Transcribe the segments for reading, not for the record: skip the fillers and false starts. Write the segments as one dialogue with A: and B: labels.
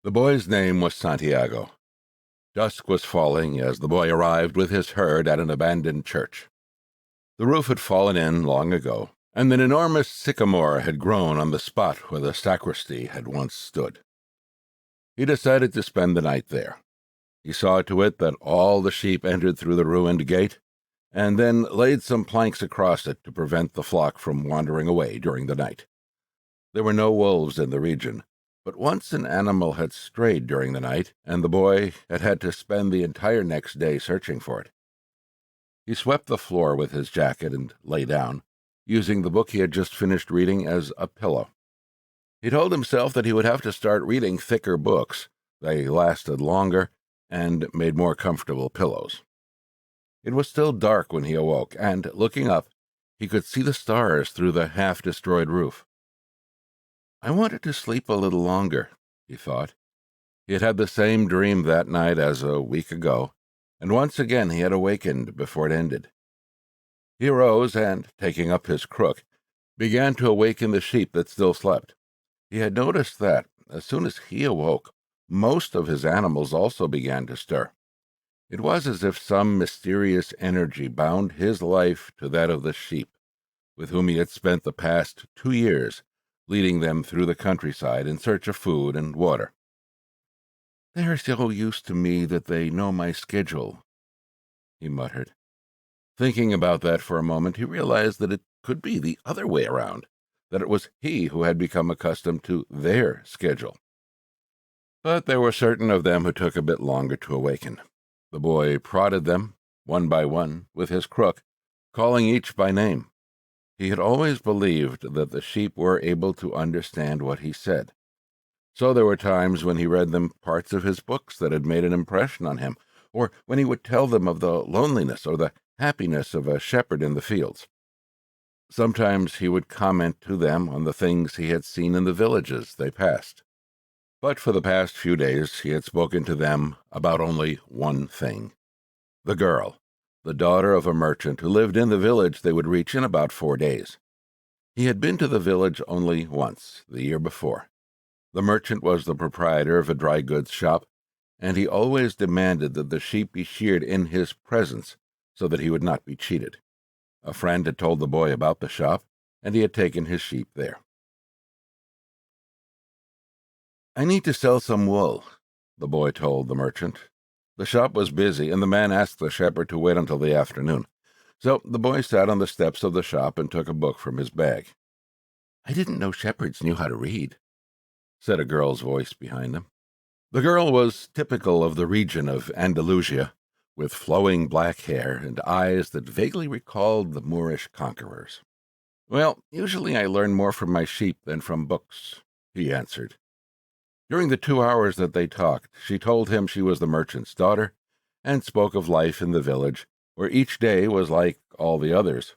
A: The boy's name was Santiago. Dusk was falling as the boy arrived with his herd at an abandoned church. The roof had fallen in long ago, and an enormous sycamore had grown on the spot where the sacristy had once stood. He decided to spend the night there. He saw to it that all the sheep entered through the ruined gate, and then laid some planks across it to prevent the flock from wandering away during the night. There were no wolves in the region, but once an animal had strayed during the night, and the boy had had to spend the entire next day searching for it. He swept the floor with his jacket and lay down, using the book he had just finished reading as a pillow. He told himself that he would have to start reading thicker books. They lasted longer and made more comfortable pillows. It was still dark when he awoke, and, looking up, he could see the stars through the half-destroyed roof. I wanted to sleep a little longer, he thought. He had had the same dream that night as a week ago, and once again he had awakened before it ended. He arose and, taking up his crook, began to awaken the sheep that still slept. He had noticed that, as soon as he awoke, most of his animals also began to stir. It was as if some mysterious energy bound his life to that of the sheep, with whom he had spent the past 2 years, leading them through the countryside in search of food and water. "They are so used to me that they know my schedule," he muttered. Thinking about that for a moment, he realized that it could be the other way around, that it was he who had become accustomed to their schedule. But there were certain of them who took a bit longer to awaken. The boy prodded them, one by one, with his crook, calling each by name. He had always believed that the sheep were able to understand what he said. So there were times when he read them parts of his books that had made an impression on him, or when he would tell them of the loneliness or the happiness of a shepherd in the fields. Sometimes he would comment to them on the things he had seen in the villages they passed. But for the past few days he had spoken to them about only one thing: the girl, the daughter of a merchant who lived in the village they would reach in about 4 days. He had been to the village only once, the year before. The merchant was the proprietor of a dry goods shop, and he always demanded that the sheep be sheared in his presence so that he would not be cheated. A friend had told the boy about the shop, and he had taken his sheep there. "I need to sell some wool," the boy told the merchant. The shop was busy, and the man asked the shepherd to wait until the afternoon. So the boy sat on the steps of the shop and took a book from his bag. "I didn't know shepherds knew how to read," said a girl's voice behind him. The girl was typical of the region of Andalusia, with flowing black hair and eyes that vaguely recalled the Moorish conquerors. "Well, usually I learn more from my sheep than from books," he answered. During the 2 hours that they talked, she told him she was the merchant's daughter, and spoke of life in the village, where each day was like all the others.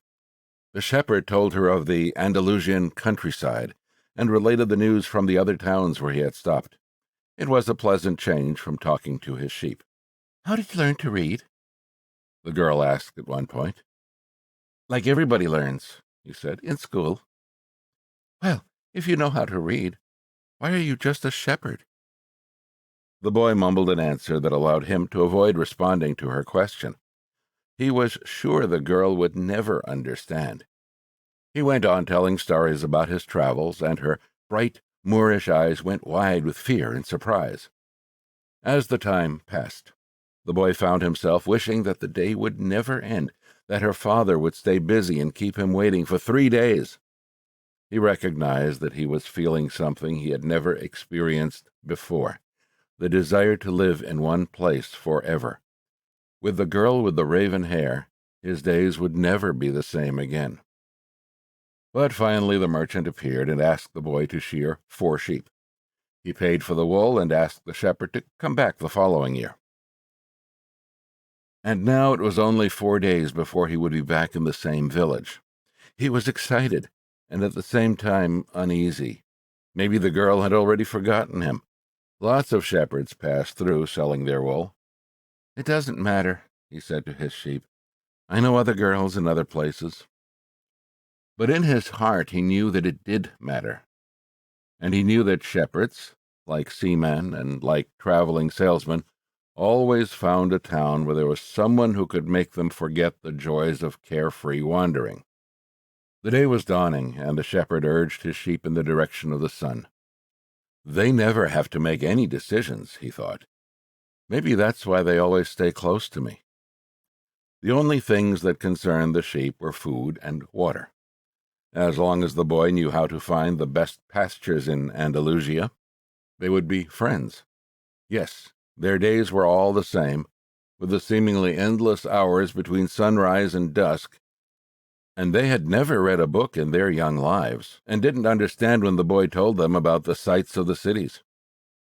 A: The shepherd told her of the Andalusian countryside, and related the news from the other towns where he had stopped. It was a pleasant change from talking to his sheep. "How did you learn to read?" the girl asked at one point. "Like everybody learns," he said, "in school." "Well, if you know how to read, why are you just a shepherd?" The boy mumbled an answer that allowed him to avoid responding to her question. He was sure the girl would never understand. He went on telling stories about his travels, and her bright, Moorish eyes went wide with fear and surprise. As the time passed, the boy found himself wishing that the day would never end, that her father would stay busy and keep him waiting for 3 days. He recognized that he was feeling something he had never experienced before, the desire to live in one place forever. With the girl with the raven hair, his days would never be the same again. But finally the merchant appeared and asked the boy to shear 4 sheep. He paid for the wool and asked the shepherd to come back the following year. And now it was only 4 days before he would be back in the same village. He was excited, and at the same time uneasy. Maybe the girl had already forgotten him. Lots of shepherds passed through selling their wool. "It doesn't matter," he said to his sheep. "I know other girls in other places." But in his heart he knew that it did matter. And he knew that shepherds, like seamen and like traveling salesmen, always found a town where there was someone who could make them forget the joys of carefree wandering. The day was dawning, and the shepherd urged his sheep in the direction of the sun. They never have to make any decisions, he thought. Maybe that's why they always stay close to me. The only things that concerned the sheep were food and water. As long as the boy knew how to find the best pastures in Andalusia, they would be friends. Yes, their days were all the same, with the seemingly endless hours between sunrise and dusk, and they had never read a book in their young lives, and didn't understand when the boy told them about the sights of the cities.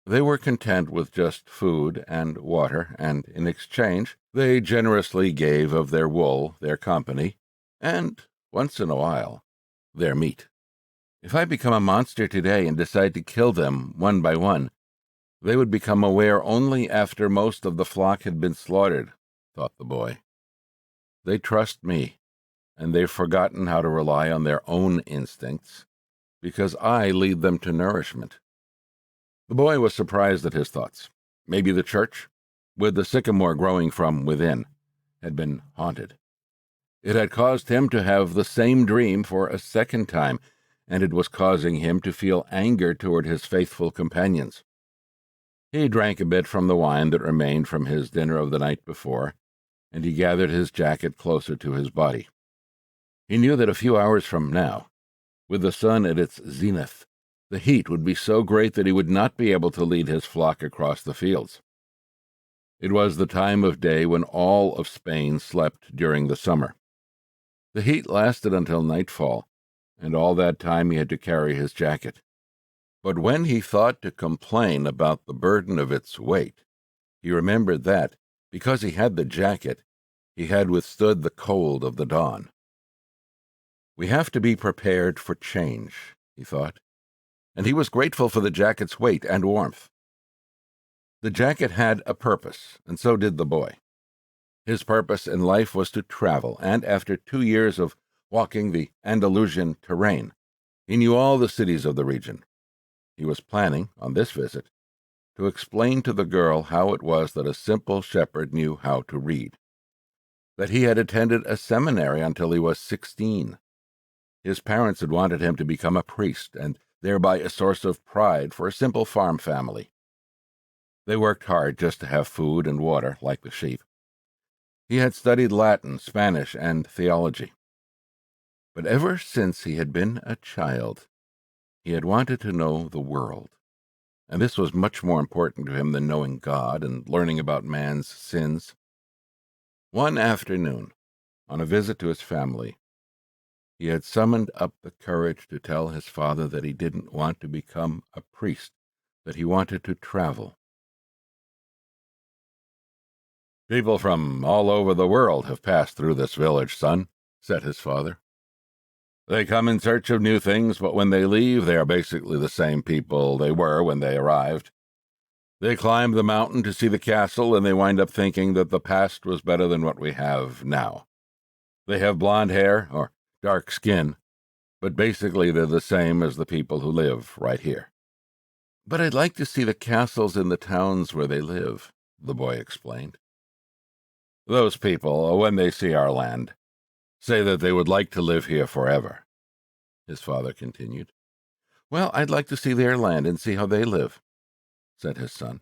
A: They were content with just food and water, and in exchange, they generously gave of their wool, their company, and, once in a while, their meat. If I become a monster today and decide to kill them one by one, they would become aware only after most of the flock had been slaughtered, thought the boy. They trust me, and they've forgotten how to rely on their own instincts, because I lead them to nourishment. The boy was surprised at his thoughts. Maybe the church, with the sycamore growing from within, had been haunted. It had caused him to have the same dream for a second time, and it was causing him to feel anger toward his faithful companions. He drank a bit from the wine that remained from his dinner of the night before, and he gathered his jacket closer to his body. He knew that a few hours from now, with the sun at its zenith, the heat would be so great that he would not be able to lead his flock across the fields. It was the time of day when all of Spain slept during the summer. The heat lasted until nightfall, and all that time he had to carry his jacket. But when he thought to complain about the burden of its weight, he remembered that, because he had the jacket, he had withstood the cold of the dawn. We have to be prepared for change, he thought, and he was grateful for the jacket's weight and warmth. The jacket had a purpose, and so did the boy. His purpose in life was to travel, and after 2 years of walking the Andalusian terrain, he knew all the cities of the region. He was planning, on this visit, to explain to the girl how it was that a simple shepherd knew how to read, that he had attended a seminary until he was 16. His parents had wanted him to become a priest, and thereby a source of pride for a simple farm family. They worked hard just to have food and water, like the sheep. He had studied Latin, Spanish, and theology. But ever since he had been a child, he had wanted to know the world, and this was much more important to him than knowing God and learning about man's sins. One afternoon, on a visit to his family, he had summoned up the courage to tell his father that he didn't want to become a priest, that he wanted to travel. "People from all over the world have passed through this village, son," said his father. "They come in search of new things, but when they leave, they are basically the same people they were when they arrived. They climb the mountain to see the castle, and they wind up thinking that the past was better than what we have now. They have blonde hair or dark skin, but basically they're the same as the people who live right here." "But I'd like to see the castles in the towns where they live," the boy explained. "Those people, when they see our land, say that they would like to live here forever," his father continued. "Well, I'd like to see their land and see how they live," said his son.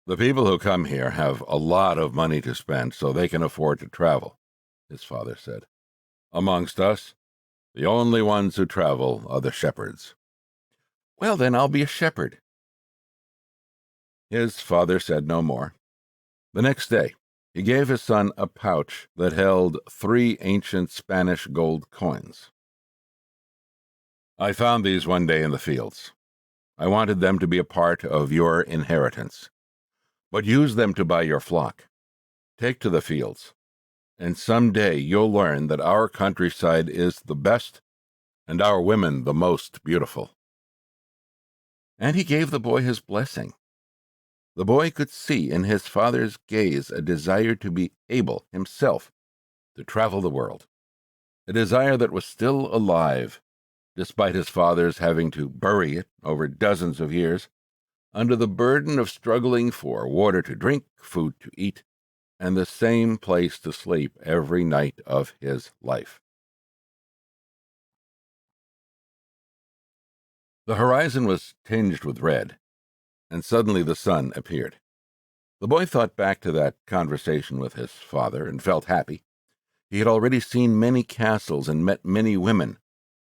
A: "The people who come here have a lot of money to spend, so they can afford to travel," his father said. "Amongst us, the only ones who travel are the shepherds." "Well, then I'll be a shepherd." His father said no more. The next day, he gave his son a pouch that held 3 ancient Spanish gold coins. "I found these one day in the fields. I wanted them to be a part of your inheritance. But use them to buy your flock. Take to the fields, and someday you'll learn that our countryside is the best and our women the most beautiful." And he gave the boy his blessing. The boy could see in his father's gaze a desire to be able, himself, to travel the world, a desire that was still alive, despite his father's having to bury it over dozens of years, under the burden of struggling for water to drink, food to eat, and the same place to sleep every night of his life. The horizon was tinged with red, and suddenly the sun appeared. The boy thought back to that conversation with his father and felt happy. He had already seen many castles and met many women,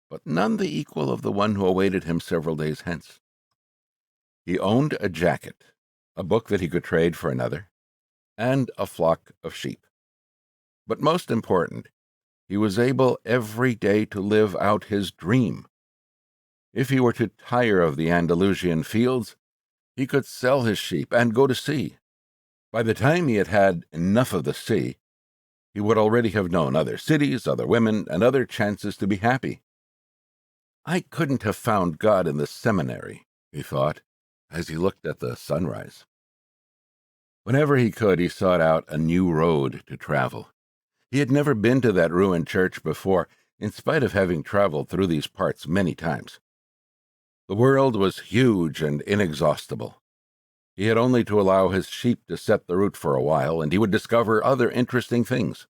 A: but none the equal of the one who awaited him several days hence. He owned a jacket, a book that he could trade for another, and a flock of sheep. But most important, he was able every day to live out his dream. If he were to tire of the Andalusian fields, he could sell his sheep and go to sea. By the time he had had enough of the sea, he would already have known other cities, other women, and other chances to be happy. I couldn't have found God in the seminary, he thought, as he looked at the sunrise. Whenever he could, he sought out a new road to travel. He had never been to that ruined church before, in spite of having traveled through these parts many times. The world was huge and inexhaustible. He had only to allow his sheep to set the route for a while, and he would discover other interesting things.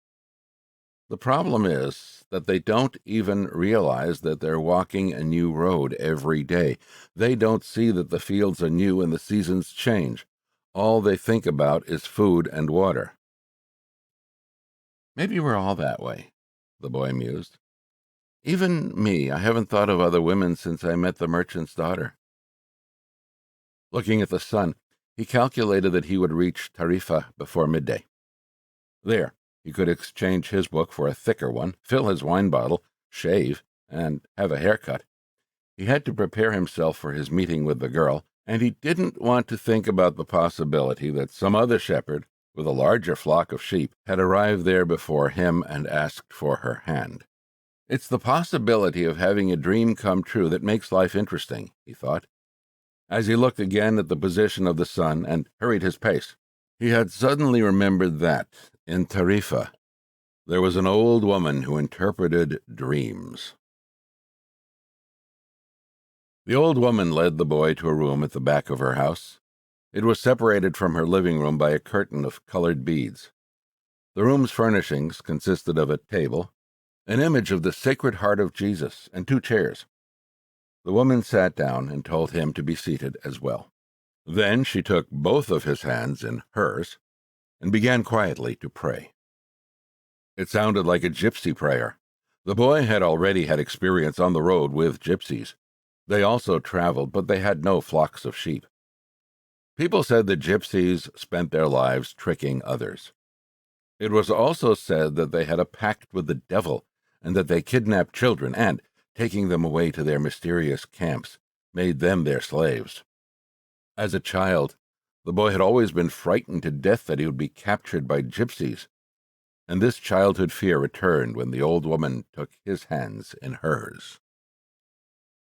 A: The problem is that they don't even realize that they're walking a new road every day. They don't see that the fields are new and the seasons change. All they think about is food and water. Maybe we're all that way, the boy mused. Even me, I haven't thought of other women since I met the merchant's daughter. Looking at the sun, he calculated that he would reach Tarifa before midday. There, he could exchange his book for a thicker one, fill his wine bottle, shave, and have a haircut. He had to prepare himself for his meeting with the girl, and he didn't want to think about the possibility that some other shepherd, with a larger flock of sheep, had arrived there before him and asked for her hand. It's the possibility of having a dream come true that makes life interesting, he thought, as he looked again at the position of the sun and hurried his pace. He had suddenly remembered that, in Tarifa, there was an old woman who interpreted dreams. The old woman led the boy to a room at the back of her house. It was separated from her living room by a curtain of colored beads. The room's furnishings consisted of a table, an image of the Sacred Heart of Jesus, and 2 chairs. The woman sat down and told him to be seated as well. Then she took both of his hands in hers and began quietly to pray. It sounded like a gypsy prayer. The boy had already had experience on the road with gypsies. They also traveled, but they had no flocks of sheep. People said that gypsies spent their lives tricking others. It was also said that they had a pact with the devil and that they kidnapped children and, taking them away to their mysterious camps, made them their slaves. As a child, the boy had always been frightened to death that he would be captured by gypsies, and this childhood fear returned when the old woman took his hands in hers.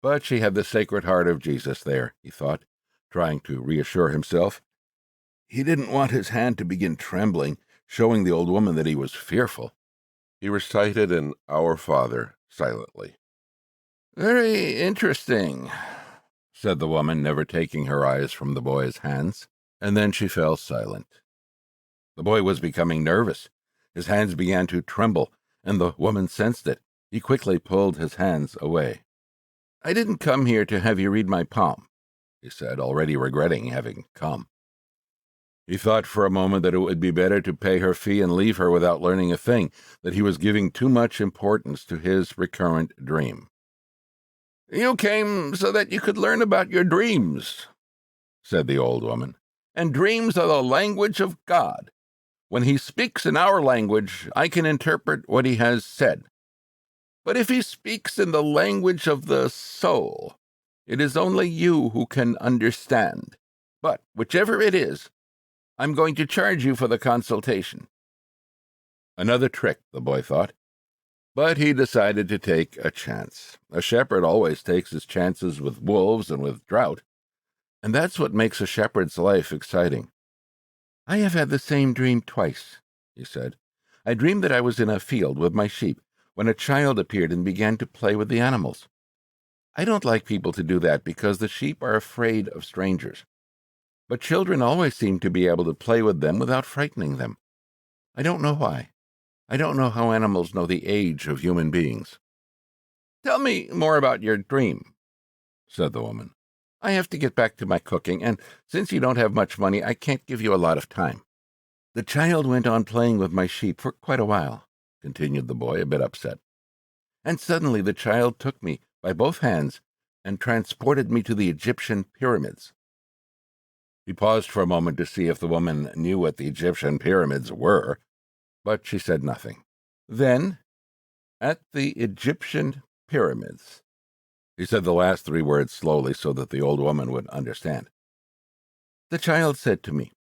A: But she had the Sacred Heart of Jesus there, he thought, trying to reassure himself. He didn't want his hand to begin trembling, showing the old woman that he was fearful. He recited an Our Father silently. "Very interesting," said the woman, never taking her eyes from the boy's hands, and then she fell silent. The boy was becoming nervous. His hands began to tremble, and the woman sensed it. He quickly pulled his hands away. "I didn't come here to have you read my palm," he said, already regretting having come. He thought for a moment that it would be better to pay her fee and leave her without learning a thing, that he was giving too much importance to his recurrent dream. "You came so that you could learn about your dreams," said the old woman. "And dreams are the language of God. When he speaks in our language, I can interpret what he has said. But if he speaks in the language of the soul, it is only you who can understand. But whichever it is, I'm going to charge you for the consultation." Another trick, the boy thought. But he decided to take a chance. A shepherd always takes his chances with wolves and with drought, and that's what makes a shepherd's life exciting. "I have had the same dream twice," he said. "I dreamed that I was in a field with my sheep, when a child appeared and began to play with the animals. I don't like people to do that because the sheep are afraid of strangers. but children always seem to be able to play with them without frightening them. I don't know why. I don't know how animals know the age of human beings." "Tell me more about your dream," said the woman. "I have to get back to my cooking, and since you don't have much money, I can't give you a lot of time." "The child went on playing with my sheep for quite a while," continued the boy, a bit upset. "And suddenly the child took me by both hands and transported me to the Egyptian pyramids." He paused for a moment to see if the woman knew what the Egyptian pyramids were, but she said nothing. "Then, at the Egyptian pyramids," he said the last 3 words slowly so that the old woman would understand. "The child said to me,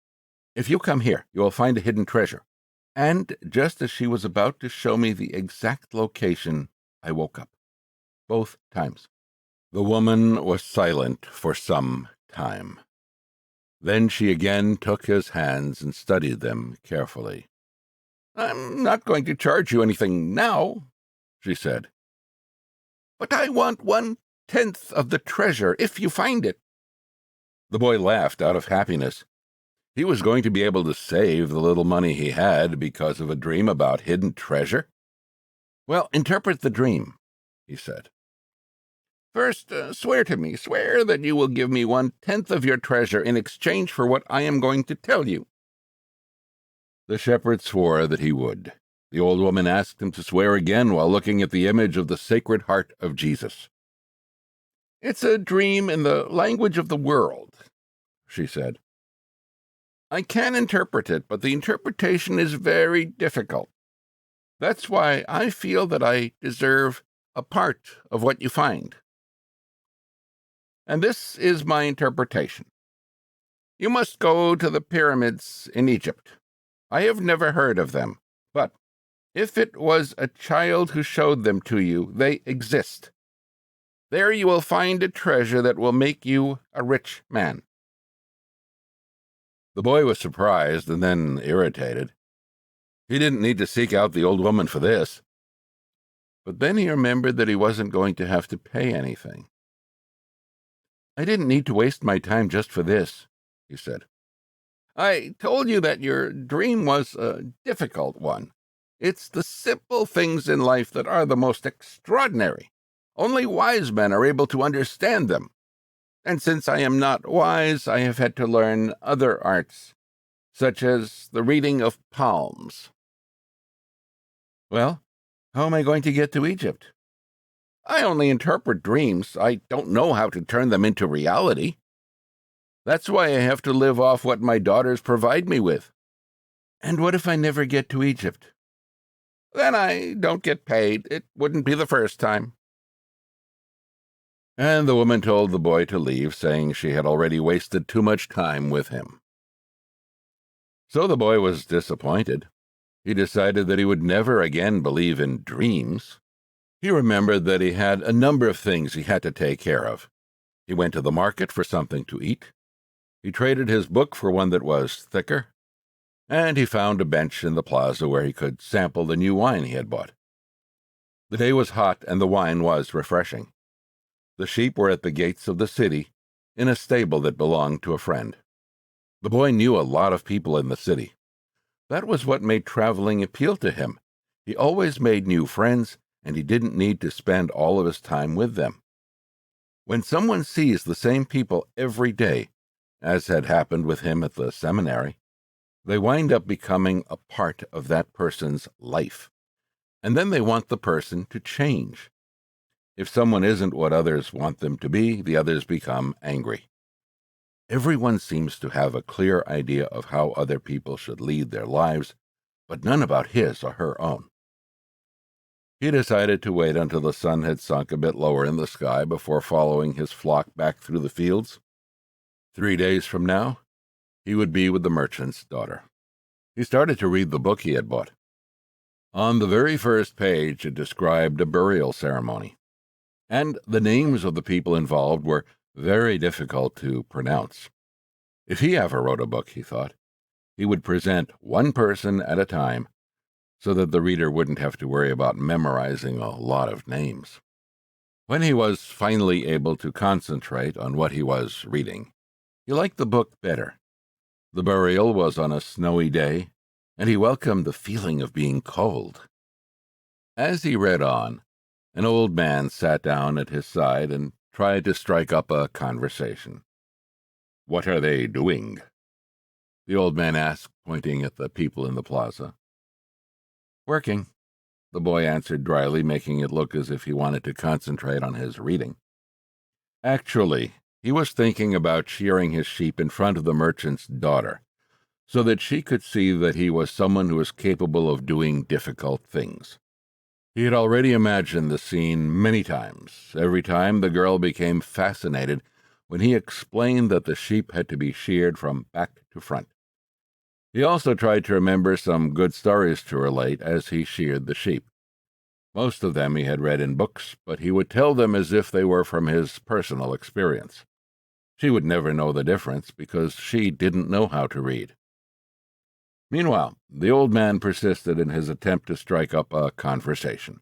A: 'If you come here, you will find a hidden treasure.' And just as she was about to show me the exact location, I woke up. Both times." The woman was silent for some time. Then she again took his hands and studied them carefully. "I'm not going to charge you anything now," she said. "But I want 1/10 of the treasure if you find it." The boy laughed out of happiness. He was going to be able to save the little money he had because of a dream about hidden treasure. "Well, interpret the dream," he said. "First, swear to me. Swear that you will give me 1/10 of your treasure in exchange for what I am going to tell you." The shepherd swore that he would. The old woman asked him to swear again while looking at the image of the Sacred Heart of Jesus. "It's a dream in the language of the world," she said. "I can interpret it, but the interpretation is very difficult. That's why I feel that I deserve a part of what you find. And this is my interpretation. You must go to the pyramids in Egypt. I have never heard of them, but if it was a child who showed them to you, they exist. There you will find a treasure that will make you a rich man." The boy was surprised and then irritated. He didn't need to seek out the old woman for this. But then he remembered that he wasn't going to have to pay anything. "I didn't need to waste my time just for this," he said. "I told you that your dream was a difficult one. It's the simple things in life that are the most extraordinary. Only wise men are able to understand them. And since I am not wise, I have had to learn other arts, such as the reading of palms." "Well, how am I going to get to Egypt?" "I only interpret dreams. I don't know how to turn them into reality. That's why I have to live off what my daughters provide me with." "And what if I never get to Egypt?" "Then I don't get paid. It wouldn't be the first time." And the woman told the boy to leave, saying she had already wasted too much time with him. So the boy was disappointed. He decided that he would never again believe in dreams. He remembered that he had a number of things he had to take care of. He went to the market for something to eat. He traded his book for one that was thicker. And he found a bench in the plaza where he could sample the new wine he had bought. The day was hot and the wine was refreshing. The sheep were at the gates of the city, in a stable that belonged to a friend. The boy knew a lot of people in the city. That was what made traveling appeal to him. He always made new friends, and he didn't need to spend all of his time with them. When someone sees the same people every day, as had happened with him at the seminary, they wind up becoming a part of that person's life. And then they want the person to change. If someone isn't what others want them to be, the others become angry. Everyone seems to have a clear idea of how other people should lead their lives, but none about his or her own. He decided to wait until the sun had sunk a bit lower in the sky before following his flock back through the fields. 3 days from now, he would be with the merchant's daughter. He started to read the book he had bought. On the very first page, it described a burial ceremony, and the names of the people involved were very difficult to pronounce. If he ever wrote a book, he thought, he would present one person at a time so that the reader wouldn't have to worry about memorizing a lot of names. When he was finally able to concentrate on what he was reading, he liked the book better. The burial was on a snowy day, and he welcomed the feeling of being cold. As he read on, an old man sat down at his side and tried to strike up a conversation. "What are they doing?" the old man asked, pointing at the people in the plaza. "Working," the boy answered dryly, making it look as if he wanted to concentrate on his reading. Actually, he was thinking about shearing his sheep in front of the merchant's daughter, so that she could see that he was someone who was capable of doing difficult things. He had already imagined the scene many times, every time the girl became fascinated when he explained that the sheep had to be sheared from back to front. He also tried to remember some good stories to relate as he sheared the sheep. Most of them he had read in books, but he would tell them as if they were from his personal experience. She would never know the difference because she didn't know how to read. Meanwhile, the old man persisted in his attempt to strike up a conversation.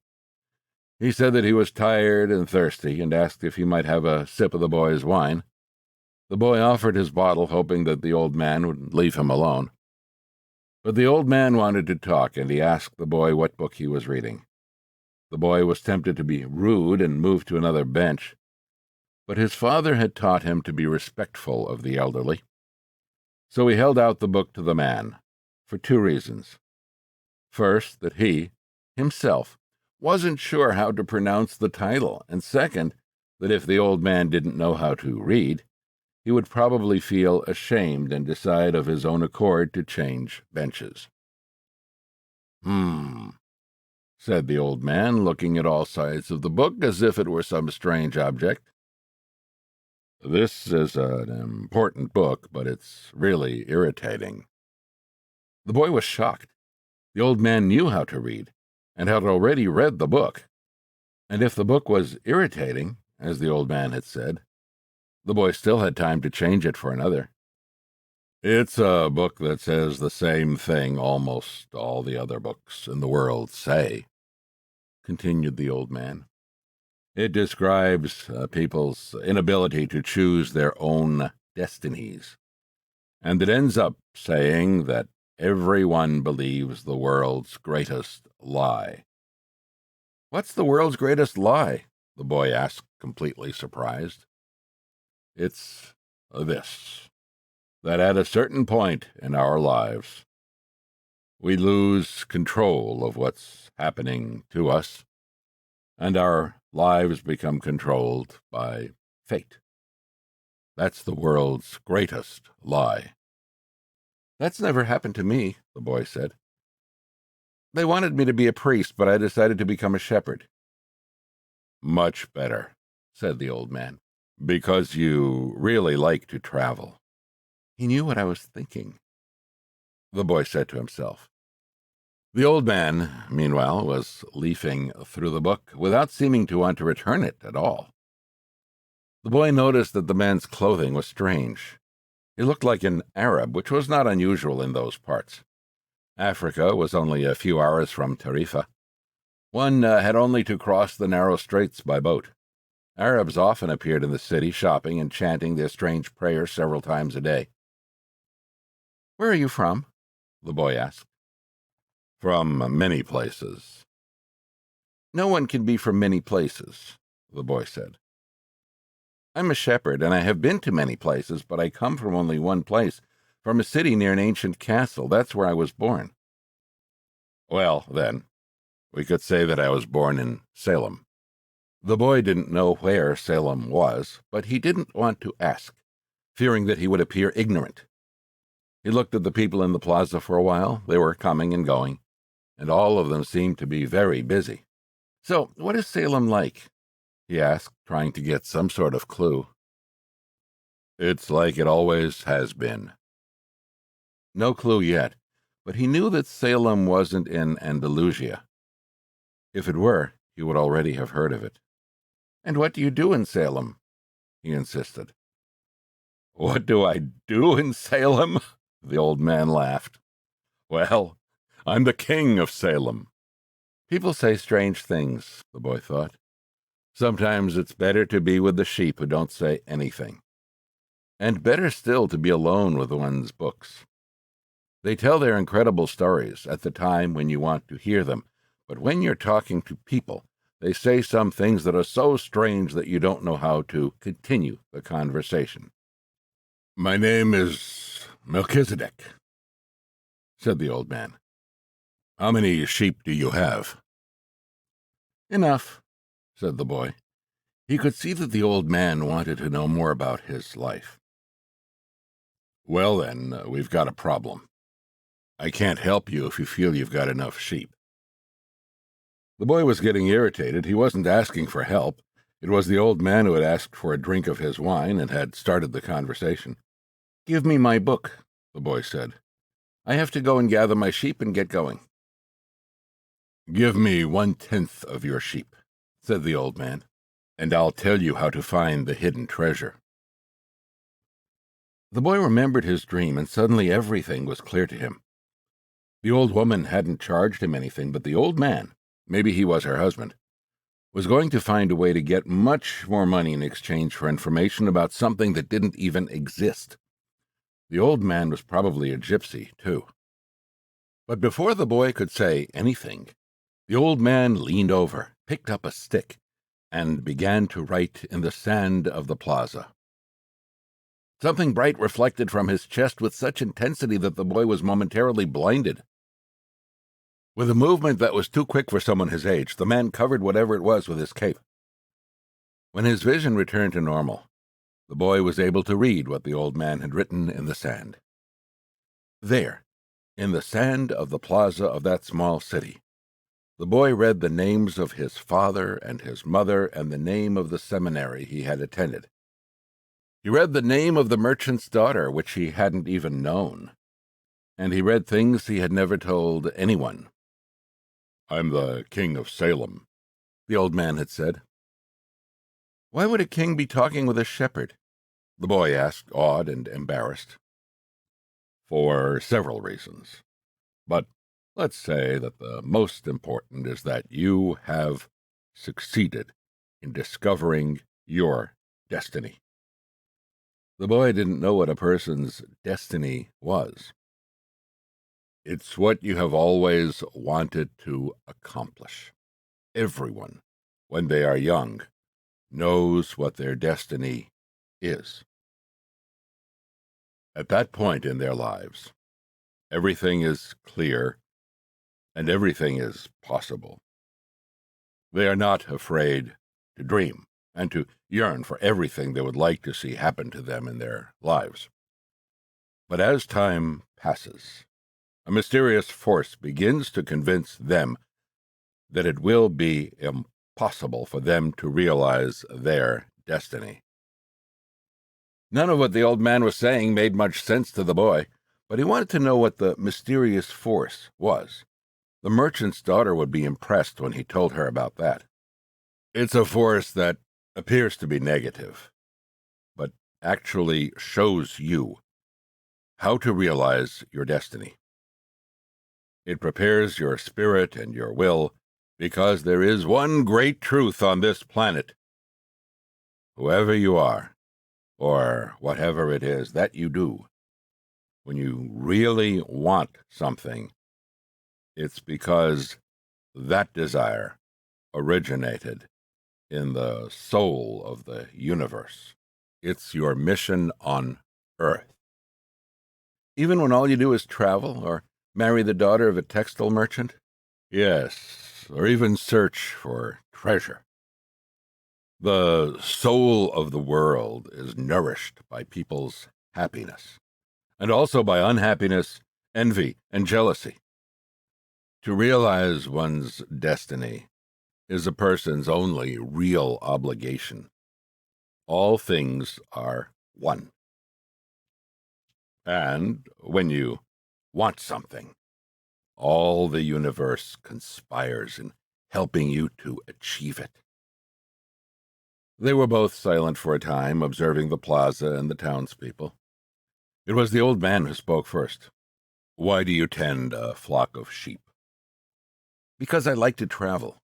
A: He said that he was tired and thirsty and asked if he might have a sip of the boy's wine. The boy offered his bottle, hoping that the old man would leave him alone. But the old man wanted to talk, and he asked the boy what book he was reading. The boy was tempted to be rude and moved to another bench, but his father had taught him to be respectful of the elderly. So he held out the book to the man, for two reasons. First, that he, himself, wasn't sure how to pronounce the title, and second, that if the old man didn't know how to read, he would probably feel ashamed and decide of his own accord to change benches. Said the old man, looking at all sides of the book as if it were some strange object. "This is an important book, but it's really irritating." The boy was shocked. The old man knew how to read, and had already read the book. And if the book was irritating, as the old man had said, the boy still had time to change it for another. "It's a book that says the same thing almost all the other books in the world say," continued the old man. "It describes people's inability to choose their own destinies, and it ends up saying that everyone believes the world's greatest lie." "What's the world's greatest lie?" the boy asked, completely surprised. "It's this, that at a certain point in our lives, we lose control of what's happening to us, and our lives become controlled by fate. That's the world's greatest lie." "That's never happened to me," the boy said. "They wanted me to be a priest, but I decided to become a shepherd." "Much better," said the old man, "because you really like to travel." He knew what I was thinking, the boy said to himself. The old man, meanwhile, was leafing through the book without seeming to want to return it at all. The boy noticed that the man's clothing was strange. He looked like an Arab, which was not unusual in those parts. Africa was only a few hours from Tarifa. One had only to cross the narrow straits by boat. Arabs often appeared in the city, shopping and chanting their strange prayers several times a day. "Where are you from?" the boy asked. "From many places." "No one can be from many places," the boy said. "I'm a shepherd, and I have been to many places, but I come from only one place, from a city near an ancient castle. That's where I was born." "Well, then, we could say that I was born in Salem." The boy didn't know where Salem was, but he didn't want to ask, fearing that he would appear ignorant. He looked at the people in the plaza for a while. They were coming and going, and all of them seemed to be very busy. "So, what is Salem like?" he asked, trying to get some sort of clue. "It's like it always has been." No clue yet, but he knew that Salem wasn't in Andalusia. If it were, he would already have heard of it. "And what do you do in Salem?" he insisted. "What do I do in Salem?" the old man laughed. "Well, I'm the king of Salem." People say strange things, the boy thought. Sometimes it's better to be with the sheep who don't say anything. and better still to be alone with one's books. They tell their incredible stories at the time when you want to hear them, but when you're talking to people, they say some things that are so strange that you don't know how to continue the conversation. "My name is Melchizedek," said the old man. "How many sheep do you have?" "Enough," said the boy. He could see that the old man wanted to know more about his life. "Well, then, we've got a problem. I can't help you if you feel you've got enough sheep." The boy was getting irritated. He wasn't asking for help. It was the old man who had asked for a drink of his wine and had started the conversation. "Give me my book," the boy said. "I have to go and gather my sheep and get going." "Give me 1/10 of your sheep," said the old man, "and I'll tell you how to find the hidden treasure." The boy remembered his dream, and suddenly everything was clear to him. The old woman hadn't charged him anything, but the old man, maybe he was her husband, was going to find a way to get much more money in exchange for information about something that didn't even exist. The old man was probably a gypsy, too. But before the boy could say anything, the old man leaned over, picked up a stick, and began to write in the sand of the plaza. Something bright reflected from his chest with such intensity that the boy was momentarily blinded. With a movement that was too quick for someone his age, the man covered whatever it was with his cape. When his vision returned to normal, the boy was able to read what the old man had written in the sand. There, in the sand of the plaza of that small city, the boy read the names of his father and his mother and the name of the seminary he had attended. He read the name of the merchant's daughter, which he hadn't even known, and he read things he had never told anyone. "I'm the king of Salem," the old man had said. "Why would a king be talking with a shepherd?" the boy asked, awed and embarrassed. "For several reasons. But let's say that the most important is that you have succeeded in discovering your destiny." The boy didn't know what a person's destiny was. It's what you have always wanted to accomplish. Everyone, when they are young, knows what their destiny is. At that point in their lives, everything is clear and everything is possible. They are not afraid to dream and to yearn for everything they would like to see happen to them in their lives. But as time passes, a mysterious force begins to convince them that it will be impossible for them to realize their destiny. None of what the old man was saying made much sense to the boy, but he wanted to know what the mysterious force was. The merchant's daughter would be impressed when he told her about that. It's a force that appears to be negative, but actually shows you how to realize your destiny. It prepares your spirit and your will, because there is one great truth on this planet. Whoever you are, or whatever it is that you do, when you really want something, it's because that desire originated in the soul of the universe. It's your mission on Earth. Even when all you do is travel or marry the daughter of a textile merchant? Yes, or even search for treasure. The soul of the world is nourished by people's happiness, and also by unhappiness, envy, and jealousy. To realize one's destiny is a person's only real obligation. All things are one. And when you want something, all the universe conspires in helping you to achieve it. They were both silent for a time, observing the plaza and the townspeople. It was the old man who spoke first. "Why do you tend a flock of sheep?" "Because I like to travel."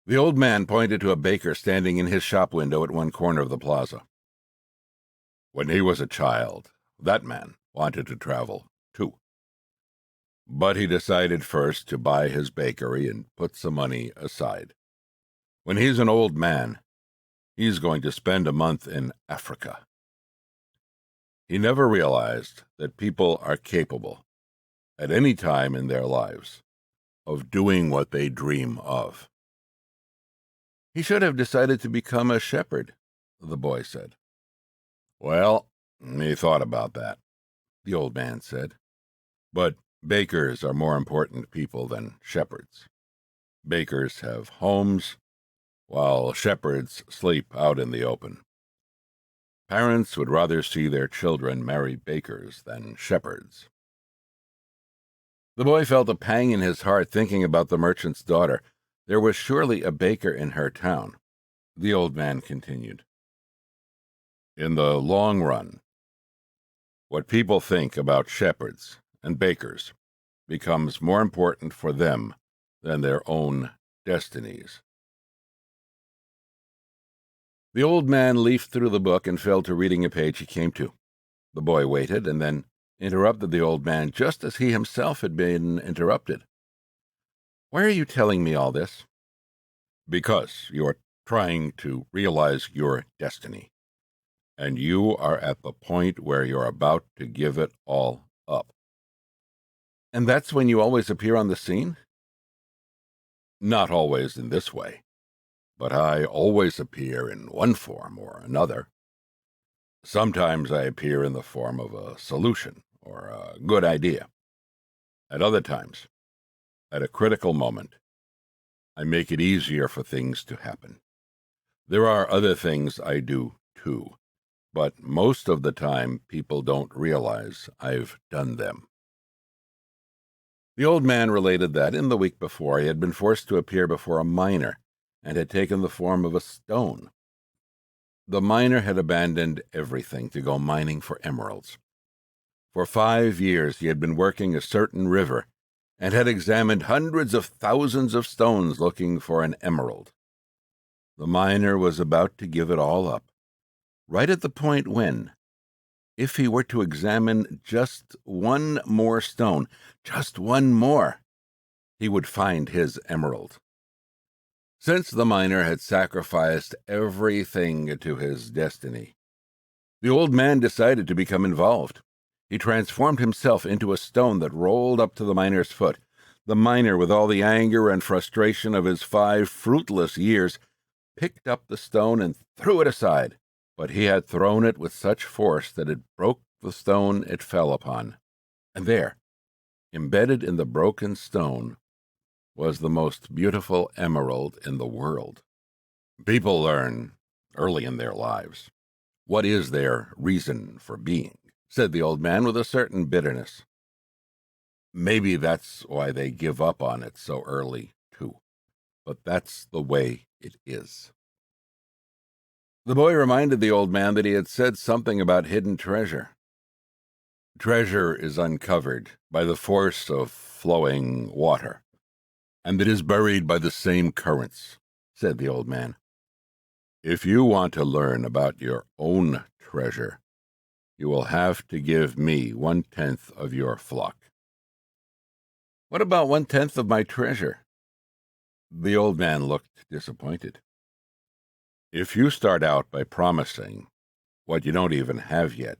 A: The old man pointed to a baker standing in his shop window at one corner of the plaza. When he was a child, that man wanted to travel, too. But he decided first to buy his bakery and put some money aside. When he's an old man, he's going to spend a month in Africa. He never realized that people are capable, at any time in their lives, of doing what they dream of. He should have decided to become a shepherd, the boy said. Well, he thought about that, the old man said. But bakers are more important people than shepherds. Bakers have homes, while shepherds sleep out in the open. Parents would rather see their children marry bakers than shepherds. The boy felt a pang in his heart thinking about the merchant's daughter. There was surely a baker in her town. The old man continued. In the long run, what people think about shepherds and bakers becomes more important for them than their own destinies. The old man leafed through the book and fell to reading a page he came to. The boy waited and then interrupted the old man just as he himself had been interrupted. Why are you telling me all this? Because you are trying to realize your destiny, and you are at the point where you're about to give it all up. And that's when you always appear on the scene? Not always in this way, but I always appear in one form or another. Sometimes I appear in the form of a solution or a good idea. At other times, at a critical moment, I make it easier for things to happen. There are other things I do, too, but most of the time people don't realize I've done them. The old man related that in the week before he had been forced to appear before a miner and had taken the form of a stone. The miner had abandoned everything to go mining for emeralds. For 5 years he had been working a certain river and had examined hundreds of thousands of stones looking for an emerald. The miner was about to give it all up, right at the point when, if he were to examine just one more stone, just one more, he would find his emerald. Since the miner had sacrificed everything to his destiny, the old man decided to become involved. He transformed himself into a stone that rolled up to the miner's foot. The miner, with all the anger and frustration of his 5 fruitless years, picked up the stone and threw it aside. But he had thrown it with such force that it broke the stone it fell upon. And there, embedded in the broken stone, was the most beautiful emerald in the world. People learn early in their lives. What is their reason for being? Said the old man with a certain bitterness. Maybe that's why they give up on it so early, too. But that's the way it is. The boy reminded the old man that he had said something about hidden treasure. Treasure is uncovered by the force of flowing water, and it is buried by the same currents, said the old man. If you want to learn about your own treasure, you will have to give me 1/10 of your flock. What about 1/10 of my treasure? The old man looked disappointed. If you start out by promising what you don't even have yet,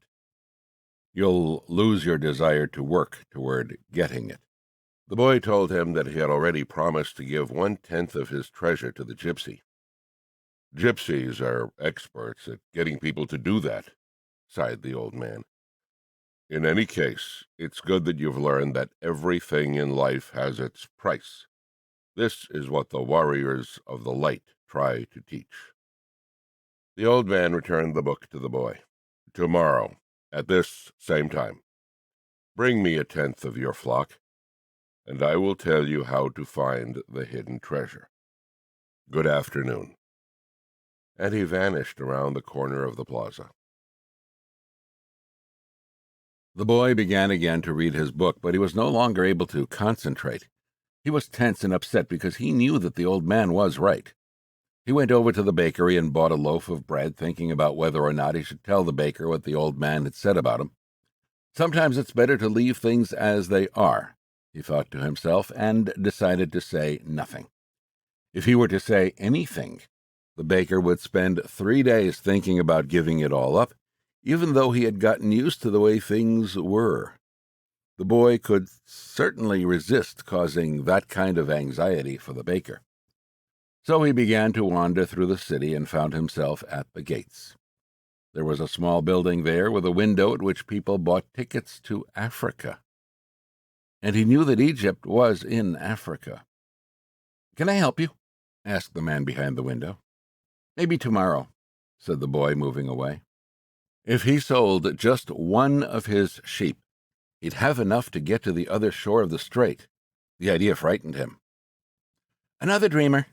A: you'll lose your desire to work toward getting it. The boy told him that he had already promised to give 1/10 of his treasure to the gypsy. Gypsies are experts at getting people to do that, sighed the old man. In any case, it's good that you've learned that everything in life has its price. This is what the warriors of the light try to teach. The old man returned the book to the boy. Tomorrow, at this same time, bring me 1/10 of your flock, and I will tell you how to find the hidden treasure. Good afternoon. And he vanished around the corner of the plaza. The boy began again to read his book, but he was no longer able to concentrate. He was tense and upset because he knew that the old man was right. He went over to the bakery and bought a loaf of bread, thinking about whether or not he should tell the baker what the old man had said about him. Sometimes it's better to leave things as they are, he thought to himself, and decided to say nothing. If he were to say anything, the baker would spend 3 days thinking about giving it all up, even though he had gotten used to the way things were. The boy could certainly resist causing that kind of anxiety for the baker. So he began to wander through the city and found himself at the gates. There was a small building there with a window at which people bought tickets to Africa. And he knew that Egypt was in Africa. "Can I help you?" asked the man behind the window. "Maybe tomorrow," said the boy, moving away. If he sold just one of his sheep, he'd have enough to get to the other shore of the strait. The idea frightened him. "Another dreamer,"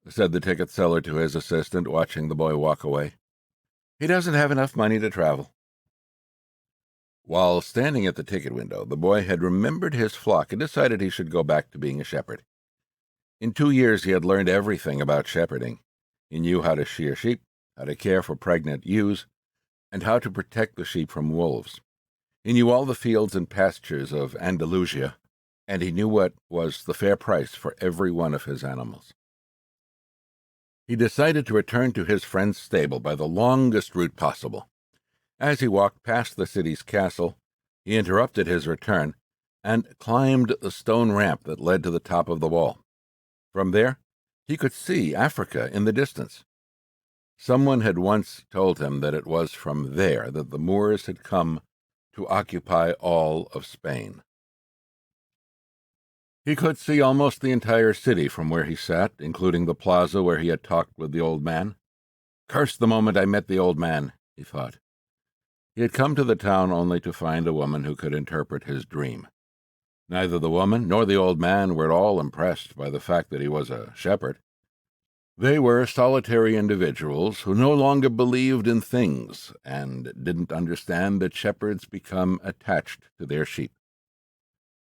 A: said the ticket seller to his assistant, watching the boy walk away. "He doesn't have enough money to travel." While standing at the ticket window, the boy had remembered his flock and decided he should go back to being a shepherd. In 2 years he had learned everything about shepherding. He knew how to shear sheep, how to care for pregnant ewes, and how to protect the sheep from wolves. He knew all the fields and pastures of Andalusia, and he knew what was the fair price for every one of his animals. He decided to return to his friend's stable by the longest route possible. As he walked past the city's castle, he interrupted his return and climbed the stone ramp that led to the top of the wall. From there, he could see Africa in the distance. Someone had once told him that it was from there that the Moors had come to occupy all of Spain. He could see almost the entire city from where he sat, including the plaza where he had talked with the old man. "Curse the moment I met the old man," he thought. He had come to the town only to find a woman who could interpret his dream. Neither the woman nor the old man were at all impressed by the fact that he was a shepherd. They were solitary individuals who no longer believed in things and didn't understand that shepherds become attached to their sheep.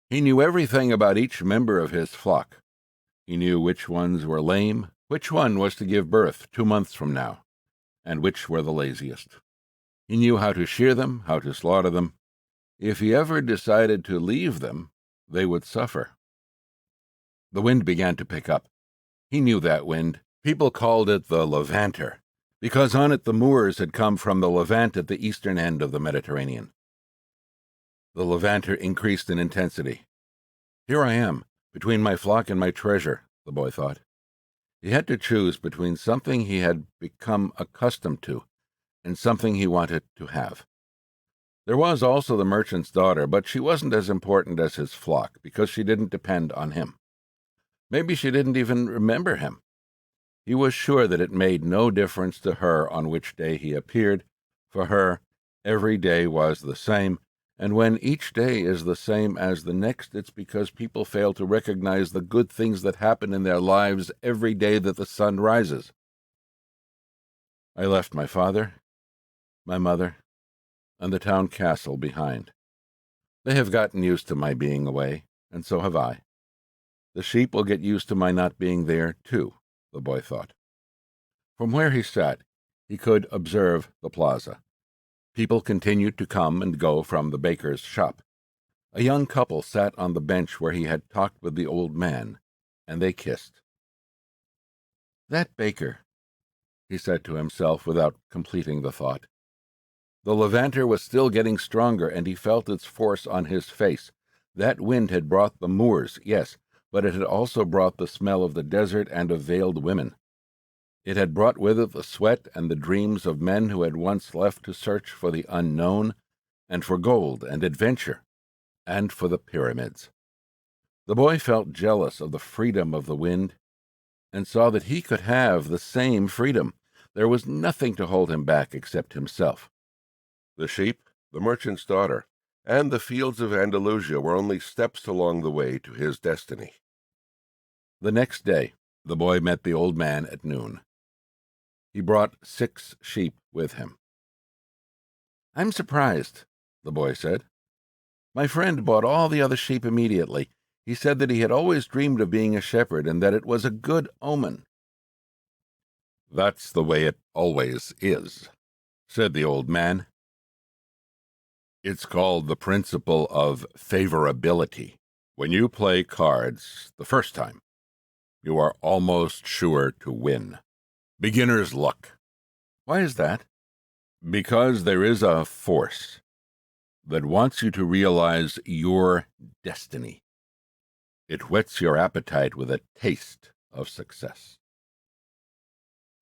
A: He knew everything about each member of his flock. He knew which ones were lame, which one was to give birth 2 months from now, and which were the laziest. He knew how to shear them, how to slaughter them. If he ever decided to leave them, they would suffer. The wind began to pick up. He knew that wind. People called it the Levanter, because on it the Moors had come from the Levant at the eastern end of the Mediterranean. The Levanter increased in intensity. "Here I am, between my flock and my treasure," the boy thought. He had to choose between something he had become accustomed to and something he wanted to have. There was also the merchant's daughter, but she wasn't as important as his flock because she didn't depend on him. Maybe she didn't even remember him. He was sure that it made no difference to her on which day he appeared. For her, every day was the same, and when each day is the same as the next, it's because people fail to recognize the good things that happen in their lives every day that the sun rises. "I left my father, my mother, and the town castle behind. They have gotten used to my being away, and so have I. The sheep will get used to my not being there, too," the boy thought. From where he sat, he could observe the plaza. People continued to come and go from the baker's shop. A young couple sat on the bench where he had talked with the old man, and they kissed. "That baker," he said to himself without completing the thought. The Levanter was still getting stronger, and he felt its force on his face. That wind had brought the Moors, yes, but it had also brought the smell of the desert and of veiled women. It had brought with it the sweat and the dreams of men who had once left to search for the unknown, and for gold and adventure, and for the pyramids. The boy felt jealous of the freedom of the wind, and saw that he could have the same freedom. There was nothing to hold him back except himself. The sheep, the merchant's daughter, and the fields of Andalusia were only steps along the way to his destiny. The next day, the boy met the old man at noon. He brought 6 sheep with him. "I'm surprised," the boy said. "My friend bought all the other sheep immediately. He said that he had always dreamed of being a shepherd and that it was a good omen." That's the way it always is, said the old man. It's called the principle of favorability. When you play cards the first time, you are almost sure to win. Beginner's luck. Why is that? Because there is a force that wants you to realize your destiny. It whets your appetite with a taste of success.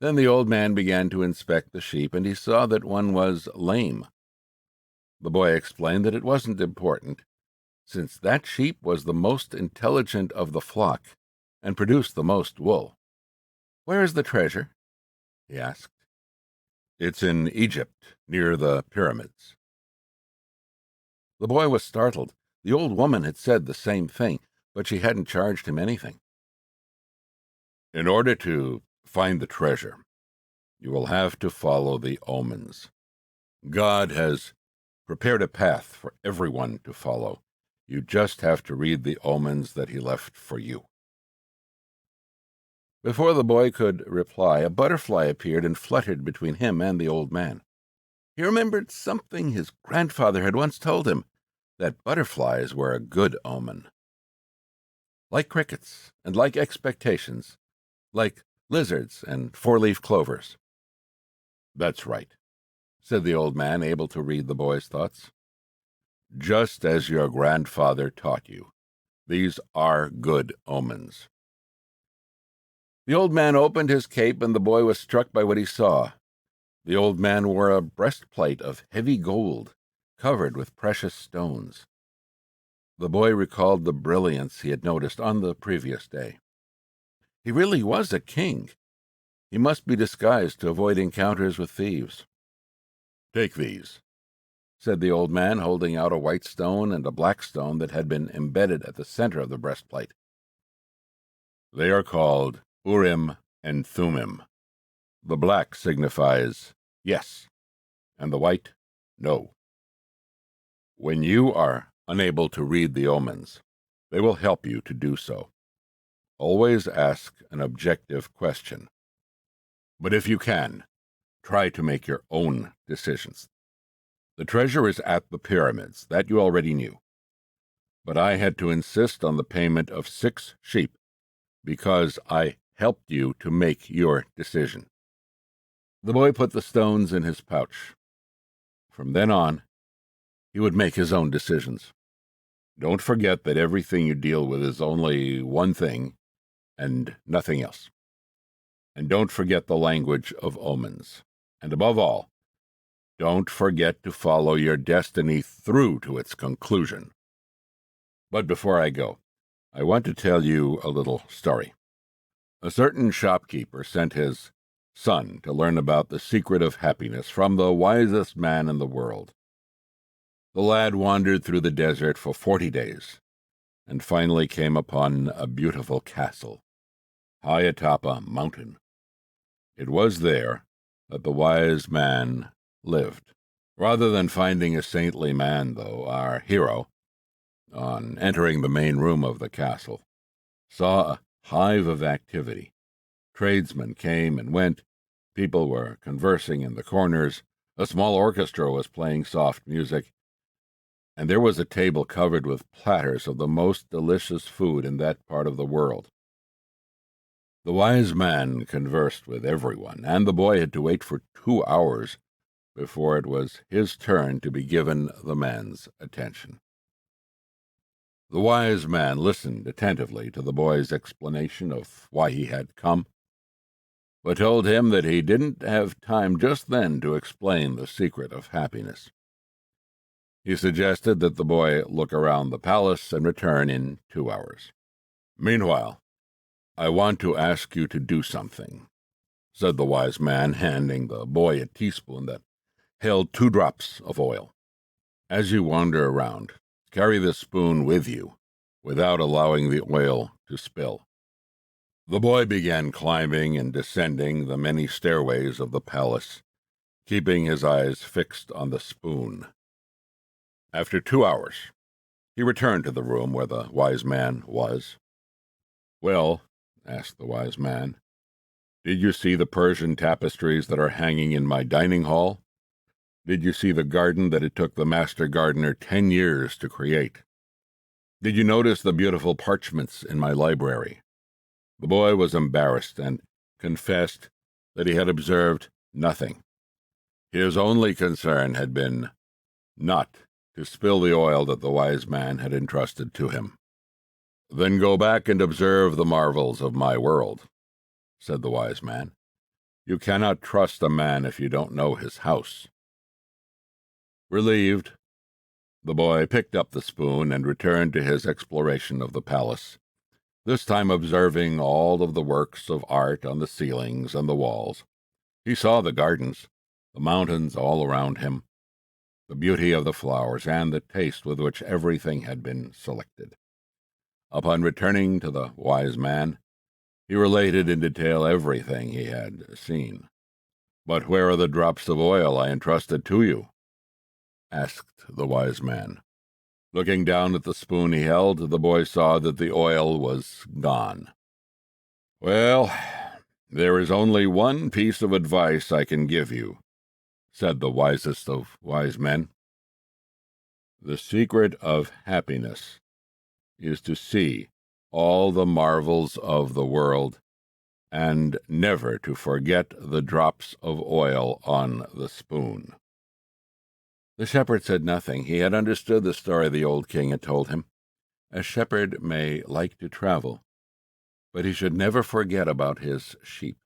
A: Then the old man began to inspect the sheep, and he saw that one was lame. The boy explained that it wasn't important, since that sheep was the most intelligent of the flock and produced the most wool. "Where is the treasure?" he asked. "It's in Egypt, near the pyramids." The boy was startled. The old woman had said the same thing, but she hadn't charged him anything. "In order to find the treasure, you will have to follow the omens. God has prepared a path for everyone to follow. You just have to read the omens that he left for you." Before the boy could reply, a butterfly appeared and fluttered between him and the old man. He remembered something his grandfather had once told him, that butterflies were a good omen. Like crickets, and like expectations, like lizards and four-leaf clovers. "That's right," said the old man, able to read the boy's thoughts. "Just as your grandfather taught you. These are good omens." The old man opened his cape, and the boy was struck by what he saw. The old man wore a breastplate of heavy gold, covered with precious stones. The boy recalled the brilliance he had noticed on the previous day. He really was a king. He must be disguised to avoid encounters with thieves. "Take these," said the old man, holding out a white stone and a black stone that had been embedded at the center of the breastplate. "They are called Urim and Thummim. The black signifies yes, and the white, no. When you are unable to read the omens, they will help you to do so. Always ask an objective question. But if you can, try to make your own decisions. The treasure is at the pyramids, that you already knew. But I had to insist on the payment of 6 sheep because I helped you to make your decision." The boy put the stones in his pouch. From then on, he would make his own decisions. Don't forget that everything you deal with is only one thing and nothing else. And don't forget the language of omens. And above all, don't forget to follow your destiny through to its conclusion. But before I go, I want to tell you a little story. A certain shopkeeper sent his son to learn about the secret of happiness from the wisest man in the world. The lad wandered through the desert for 40 days and finally came upon a beautiful castle, high atop a mountain. It was there that the wise man lived. Rather than finding a saintly man, though, our hero, on entering the main room of the castle, saw a hive of activity. Tradesmen came and went, people were conversing in the corners, a small orchestra was playing soft music, and there was a table covered with platters of the most delicious food in that part of the world. The wise man conversed with everyone, and the boy had to wait for 2 hours before it was his turn to be given the man's attention. The wise man listened attentively to the boy's explanation of why he had come, but told him that he didn't have time just then to explain the secret of happiness. He suggested that the boy look around the palace and return in 2 hours. "Meanwhile, I want to ask you to do something," said the wise man, handing the boy a teaspoon that held 2 drops of oil. "As you wander around, carry the spoon with you, without allowing the oil to spill." The boy began climbing and descending the many stairways of the palace, keeping his eyes fixed on the spoon. After 2 hours, he returned to the room where the wise man was. "Well," asked the wise man, Did you see the Persian tapestries that are hanging in my dining hall? Did you see the garden that it took the master gardener 10 years to create? Did you notice the beautiful parchments in my library?" The boy was embarrassed and confessed that he had observed nothing. His only concern had been not to spill the oil that the wise man had entrusted to him. "Then go back and observe the marvels of my world," said the wise man. "You cannot trust a man if you don't know his house." Relieved, the boy picked up the spoon and returned to his exploration of the palace, this time observing all of the works of art on the ceilings and the walls. He saw the gardens, the mountains all around him, the beauty of the flowers, and the taste with which everything had been selected. Upon returning to the wise man, he related in detail everything he had seen. "But where are the drops of oil I entrusted to you?" asked the wise man. Looking down at the spoon he held, the boy saw that the oil was gone. "Well, there is only one piece of advice I can give you," said the wisest of wise men. "The secret of happiness is to see all the marvels of the world and never to forget the drops of oil on the spoon." The shepherd said nothing. He had understood the story the old king had told him. A shepherd may like to travel, but he should never forget about his sheep.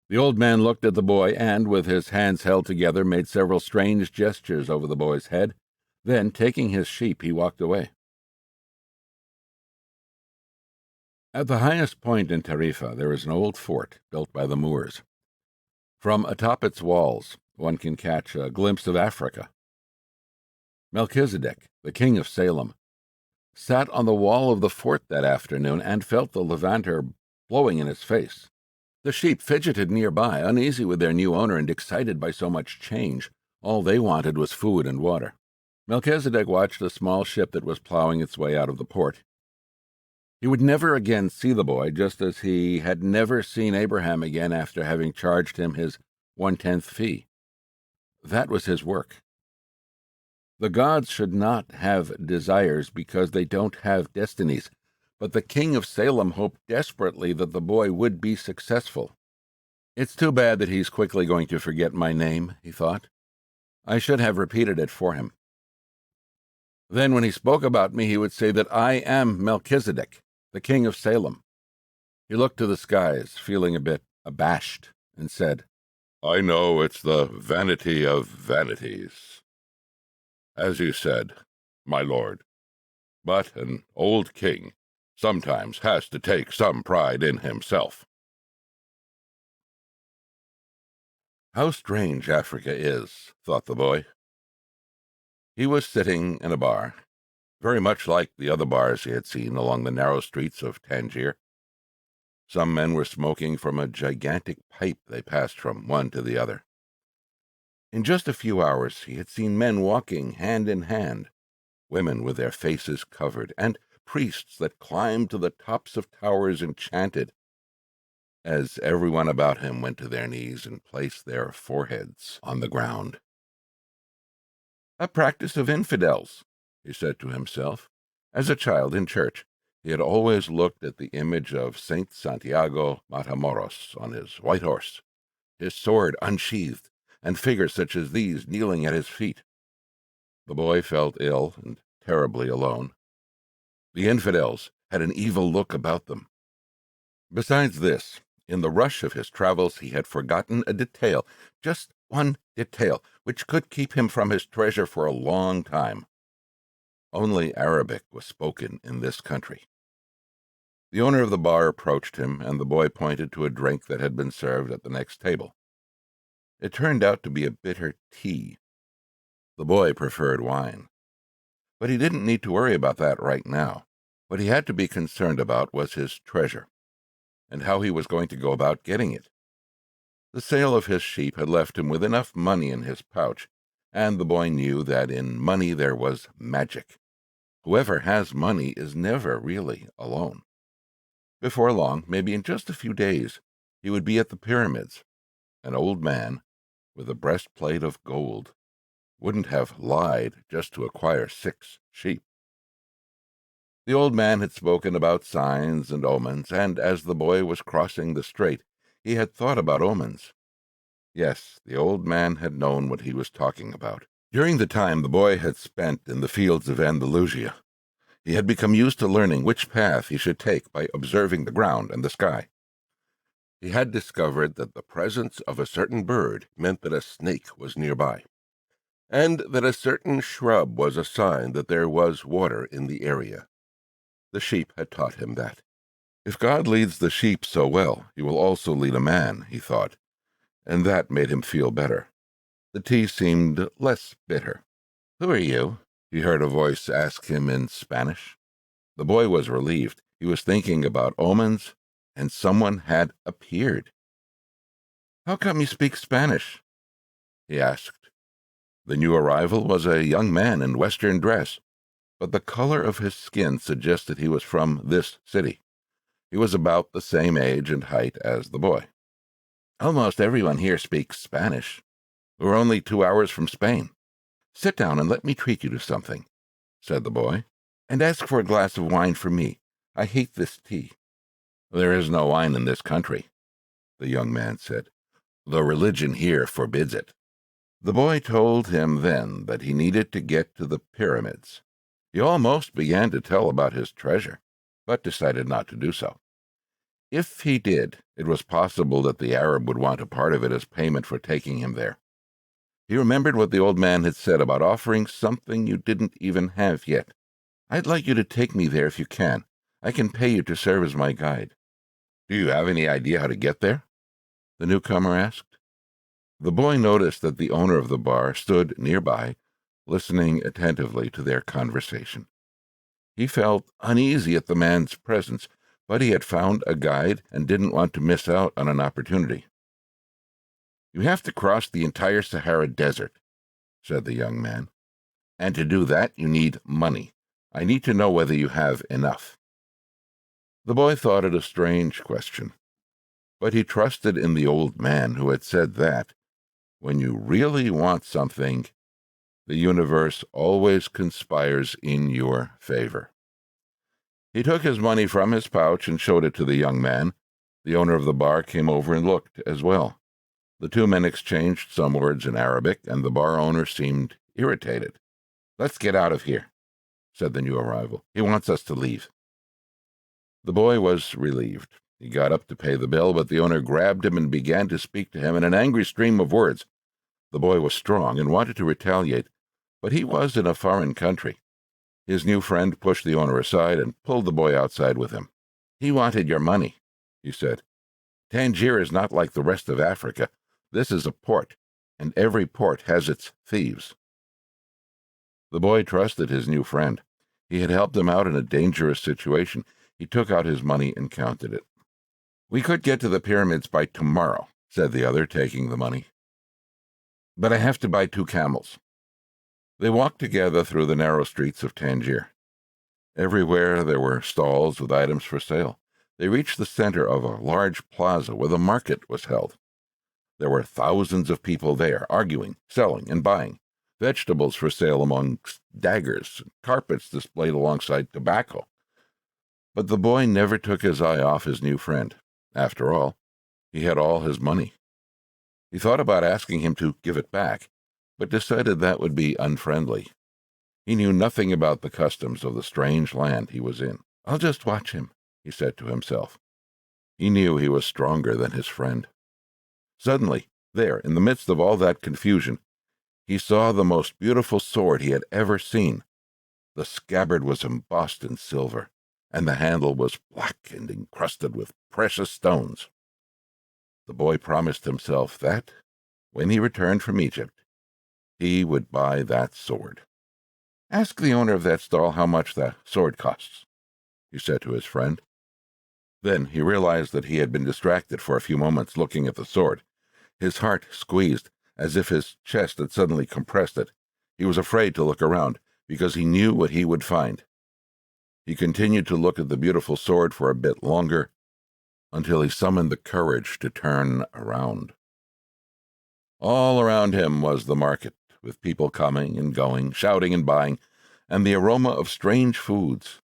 A: The old man looked at the boy and, with his hands held together, made several strange gestures over the boy's head. Then, taking his sheep, he walked away. At the highest point in Tarifa, there is an old fort built by the Moors. From atop its walls, one can catch a glimpse of Africa. Melchizedek, the king of Salem, sat on the wall of the fort that afternoon and felt the levanter blowing in his face. The sheep fidgeted nearby, uneasy with their new owner and excited by so much change. All they wanted was food and water. Melchizedek watched a small ship that was plowing its way out of the port. He would never again see the boy, just as he had never seen Abraham again after having charged him his 1/10 fee. That was his work. The gods should not have desires because they don't have destinies, but the king of Salem hoped desperately that the boy would be successful. "It's too bad that he's quickly going to forget my name," he thought. "I should have repeated it for him. Then when he spoke about me, he would say that I am Melchizedek, the king of Salem." He looked to the skies, feeling a bit abashed, and said, "I know it's the vanity of vanities, as you said, my lord, but an old king sometimes has to take some pride in himself." How strange Africa is, thought the boy. He was sitting in a bar, very much like the other bars he had seen along the narrow streets of Tangier. Some men were smoking from a gigantic pipe they passed from one to the other. In just a few hours he had seen men walking hand in hand, women with their faces covered, and priests that climbed to the tops of towers and chanted, as everyone about him went to their knees and placed their foreheads on the ground. "A practice of infidels," he said to himself. As a child in church, he had always looked at the image of Saint Santiago Matamoros on his white horse, his sword unsheathed, and figures such as these kneeling at his feet. The boy felt ill and terribly alone. The infidels had an evil look about them. Besides this, in the rush of his travels, he had forgotten a detail, just one detail, which could keep him from his treasure for a long time. Only Arabic was spoken in this country. The owner of the bar approached him, and the boy pointed to a drink that had been served at the next table. It turned out to be a bitter tea. The boy preferred wine. But he didn't need to worry about that right now. What he had to be concerned about was his treasure, and how he was going to go about getting it. The sale of his sheep had left him with enough money in his pouch, and the boy knew that in money there was magic. Whoever has money is never really alone. Before long, maybe in just a few days, he would be at the pyramids. An old man with a breastplate of gold wouldn't have lied just to acquire 6 sheep. The old man had spoken about signs and omens, and as the boy was crossing the strait, he had thought about omens. Yes, the old man had known what he was talking about. During the time the boy had spent in the fields of Andalusia, he had become used to learning which path he should take by observing the ground and the sky. He had discovered that the presence of a certain bird meant that a snake was nearby, and that a certain shrub was a sign that there was water in the area. The sheep had taught him that. If God leads the sheep so well, he will also lead a man, he thought, and that made him feel better. The tea seemed less bitter. "Who are you?" he heard a voice ask him in Spanish. The boy was relieved. He was thinking about omens, and someone had appeared. "How come you speak Spanish?" he asked. The new arrival was a young man in Western dress, but the color of his skin suggested he was from this city. He was about the same age and height as the boy. "Almost everyone here speaks Spanish. We're only 2 hours from Spain. Sit down and let me treat you to something," said the boy, "and ask for a glass of wine for me. I hate this tea." "There is no wine in this country," the young man said. "The religion here forbids it." The boy told him then that he needed to get to the pyramids. He almost began to tell about his treasure, but decided not to do so. If he did, it was possible that the Arab would want a part of it as payment for taking him there. He remembered what the old man had said about offering something you didn't even have yet. "I'd like you to take me there if you can. I can pay you to serve as my guide." "Do you have any idea how to get there?" the newcomer asked. The boy noticed that the owner of the bar stood nearby, listening attentively to their conversation. He felt uneasy at the man's presence, but he had found a guide and didn't want to miss out on an opportunity. "You have to cross the entire Sahara Desert," said the young man. "And to do that, you need money. I need to know whether you have enough." The boy thought it a strange question, but he trusted in the old man who had said that, when you really want something, the universe always conspires in your favor. He took his money from his pouch and showed it to the young man. The owner of the bar came over and looked as well. The 2 men exchanged some words in Arabic, and the bar owner seemed irritated. "Let's get out of here," said the new arrival. "He wants us to leave." The boy was relieved. He got up to pay the bill, but the owner grabbed him and began to speak to him in an angry stream of words. The boy was strong and wanted to retaliate, but he was in a foreign country. His new friend pushed the owner aside and pulled the boy outside with him. "He wanted your money," he said. "Tangier is not like the rest of Africa. This is a port, and every port has its thieves." The boy trusted his new friend. He had helped him out in a dangerous situation. He took out his money and counted it. "We could get to the pyramids by tomorrow," said the other, taking the money. "But I have to buy 2 camels. They walked together through the narrow streets of Tangier. Everywhere there were stalls with items for sale. They reached the center of a large plaza where the market was held. There were thousands of people there, arguing, selling, and buying. Vegetables for sale amongst daggers, carpets displayed alongside tobacco. But the boy never took his eye off his new friend. After all, he had all his money. He thought about asking him to give it back, but decided that would be unfriendly. He knew nothing about the customs of the strange land he was in. "I'll just watch him," he said to himself. He knew he was stronger than his friend. Suddenly, there, in the midst of all that confusion, he saw the most beautiful sword he had ever seen. The scabbard was embossed in silver, and the handle was black and encrusted with precious stones. The boy promised himself that, when he returned from Egypt, he would buy that sword. "Ask the owner of that stall how much that sword costs," he said to his friend. Then he realized that he had been distracted for a few moments looking at the sword. His heart squeezed, as if his chest had suddenly compressed it. He was afraid to look around, because he knew what he would find. He continued to look at the beautiful sword for a bit longer, until he summoned the courage to turn around. All around him was the market, with people coming and going, shouting and buying, and the aroma of strange foods.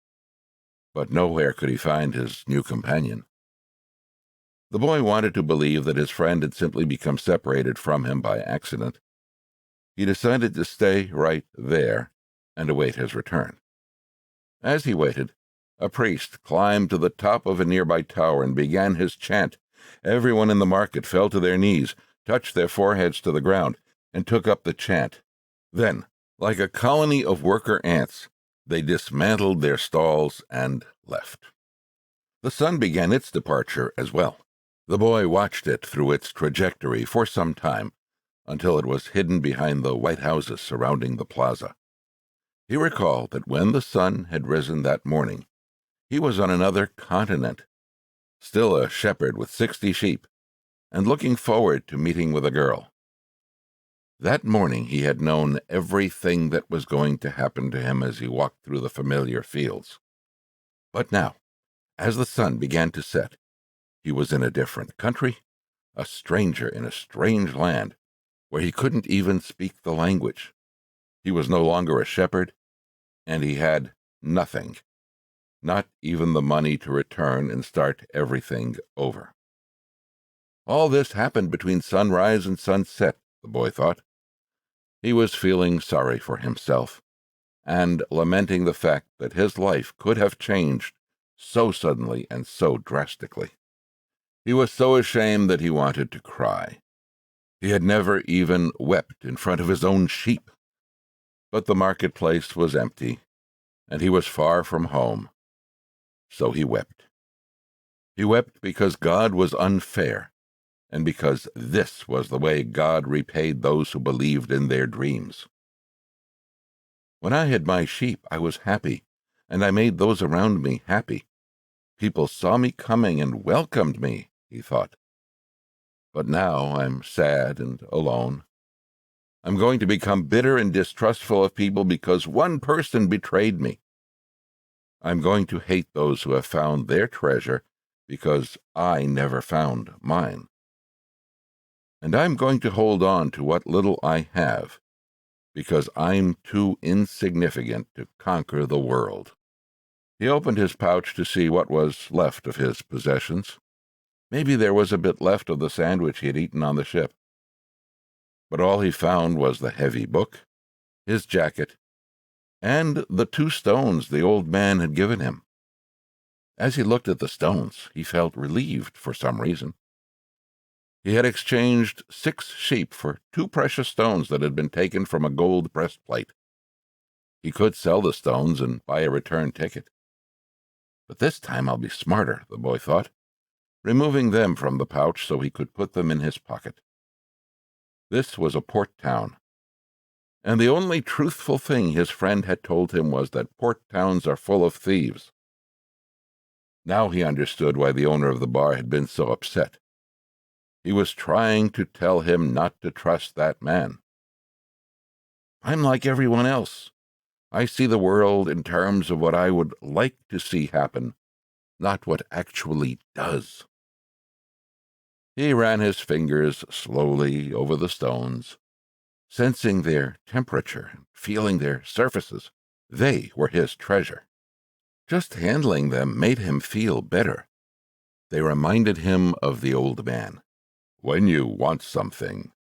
A: But nowhere could he find his new companion. The boy wanted to believe that his friend had simply become separated from him by accident. He decided to stay right there and await his return. As he waited, a priest climbed to the top of a nearby tower and began his chant. Everyone in the market fell to their knees, touched their foreheads to the ground, and took up the chant. Then, like a colony of worker ants, they dismantled their stalls and left. The sun began its departure as well. The boy watched it through its trajectory for some time, until it was hidden behind the white houses surrounding the plaza. He recalled that when the sun had risen that morning, he was on another continent, still a shepherd with 60 sheep, and looking forward to meeting with a girl. That morning he had known everything that was going to happen to him as he walked through the familiar fields. But now, as the sun began to set, he was in a different country, a stranger in a strange land, where he couldn't even speak the language. He was no longer a shepherd, and he had nothing, not even the money to return and start everything over. All this happened between sunrise and sunset, the boy thought. He was feeling sorry for himself, and lamenting the fact that his life could have changed so suddenly and so drastically. He was so ashamed that he wanted to cry. He had never even wept in front of his own sheep. But the marketplace was empty, and he was far from home. So he wept. He wept because God was unfair, and because this was the way God repaid those who believed in their dreams. When I had my sheep, I was happy, and I made those around me happy. People saw me coming and welcomed me, he thought. But now I'm sad and alone. I'm going to become bitter and distrustful of people because one person betrayed me. I'm going to hate those who have found their treasure because I never found mine. And I'm going to hold on to what little I have because I'm too insignificant to conquer the world. He opened his pouch to see what was left of his possessions. Maybe there was a bit left of the sandwich he had eaten on the ship. But all he found was the heavy book, his jacket, and the 2 stones the old man had given him. As he looked at the stones, he felt relieved for some reason. He had exchanged 6 sheep for 2 precious stones that had been taken from a gold breastplate. He could sell the stones and buy a return ticket. But this time I'll be smarter, the boy thought, removing them from the pouch so he could put them in his pocket. This was a port town, and the only truthful thing his friend had told him was that port towns are full of thieves. Now he understood why the owner of the bar had been so upset. He was trying to tell him not to trust that man. I'm like everyone else. I see the world in terms of what I would like to see happen, not what actually does. He ran his fingers slowly over the stones, sensing their temperature and feeling their surfaces. They were his treasure. Just handling them made him feel better. They reminded him of the old man. When you want something,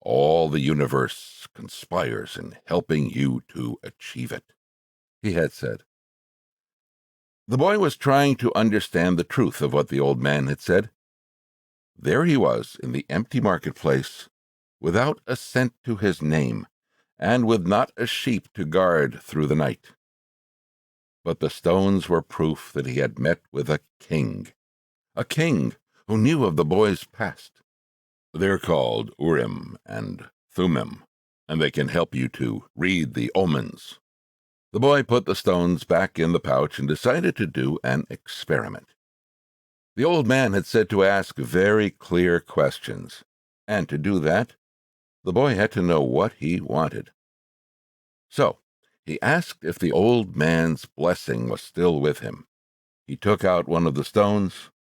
A: all the universe conspires in helping you to achieve it, he had said. The boy was trying to understand the truth of what the old man had said. There he was in the empty marketplace, without a cent to his name, and with not a sheep to guard through the night. But the stones were proof that he had met with a king who knew of the boy's past. They're called Urim and Thummim, and they can help you to read the omens. The boy put the stones back in the pouch and decided to do an experiment. The old man had said to ask very clear questions, and to do that, the boy had to know what he wanted. So, he asked if the old man's blessing was still with him. He took out one of the stones,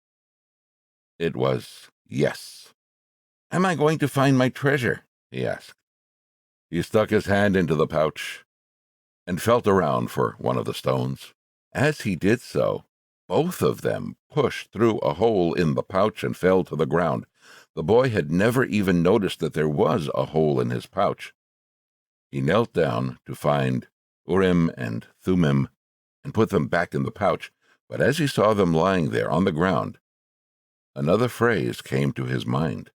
A: It was yes. "Am I going to find my treasure?" he asked. He stuck his hand into the pouch and felt around for one of the stones. As he did so, both of them pushed through a hole in the pouch and fell to the ground. The boy had never even noticed that there was a hole in his pouch. He knelt down to find Urim and Thummim and put them back in the pouch, but as he saw them lying there on the ground, another phrase came to his mind.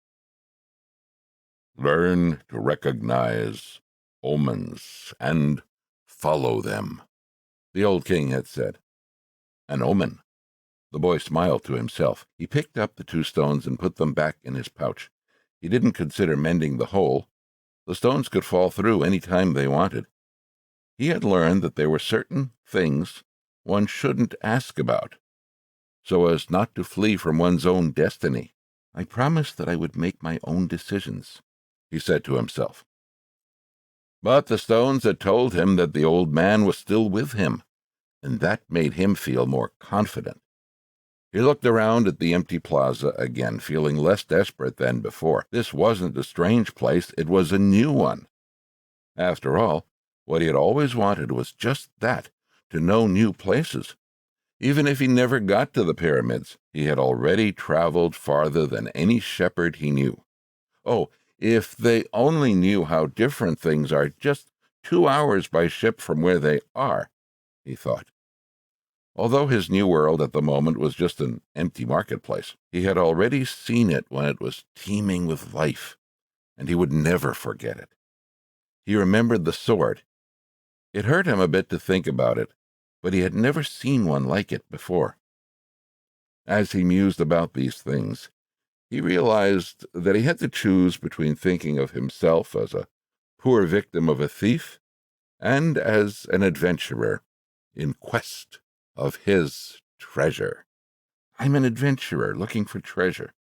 A: "Learn to recognize omens and follow them," the old king had said. An omen. The boy smiled to himself. He picked up the 2 stones and put them back in his pouch. He didn't consider mending the hole. The stones could fall through any time they wanted. He had learned that there were certain things one shouldn't ask about, so as not to flee from one's own destiny. "I promised that I would make my own decisions," he said to himself. But the stones had told him that the old man was still with him, and that made him feel more confident. He looked around at the empty plaza again, feeling less desperate than before. This wasn't a strange place, it was a new one. After all, what he had always wanted was just that, to know new places. Even if he never got to the pyramids, he had already traveled farther than any shepherd he knew. Oh, if they only knew how different things are just 2 hours by ship from where they are, he thought. Although his new world at the moment was just an empty marketplace, he had already seen it when it was teeming with life, and he would never forget it. He remembered the sword. It hurt him a bit to think about it, but he had never seen one like it before. As he mused about these things, he realized that he had to choose between thinking of himself as a poor victim of a thief and as an adventurer in quest of his treasure. "I'm an adventurer looking for treasure,"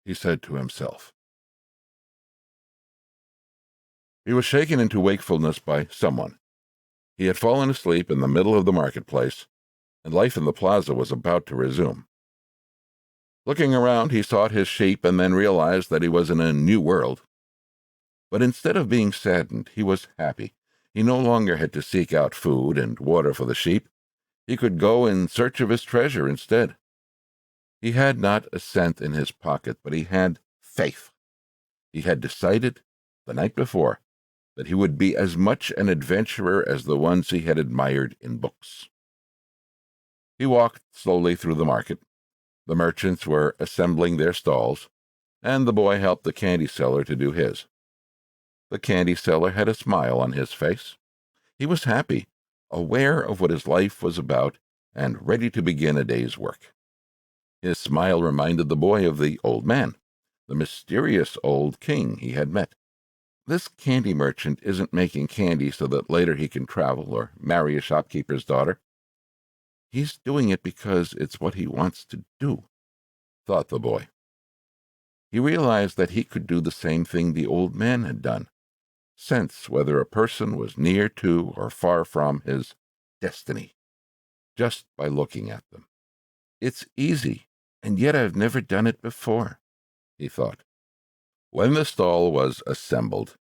A: he said to himself. He was shaken into wakefulness by someone. He had fallen asleep in the middle of the marketplace, and life in the plaza was about to resume. Looking around, he sought his sheep and then realized that he was in a new world. But instead of being saddened, he was happy. He no longer had to seek out food and water for the sheep. He could go in search of his treasure instead. He had not a cent in his pocket, but he had faith. He had decided, the night before, that he would be as much an adventurer as the ones he had admired in books. He walked slowly through the market. The merchants were assembling their stalls, and the boy helped the candy seller to do his. The candy seller had a smile on his face. He was happy, aware of what his life was about, and ready to begin a day's work. His smile reminded the boy of the old man, the mysterious old king he had met. This candy merchant isn't making candy so that later he can travel or marry a shopkeeper's daughter. He's doing it because it's what he wants to do, thought the boy. He realized that he could do the same thing the old man had done, sense whether a person was near to or far from his destiny, just by looking at them. "It's easy, and yet I've never done it before," he thought. When the stall was assembled,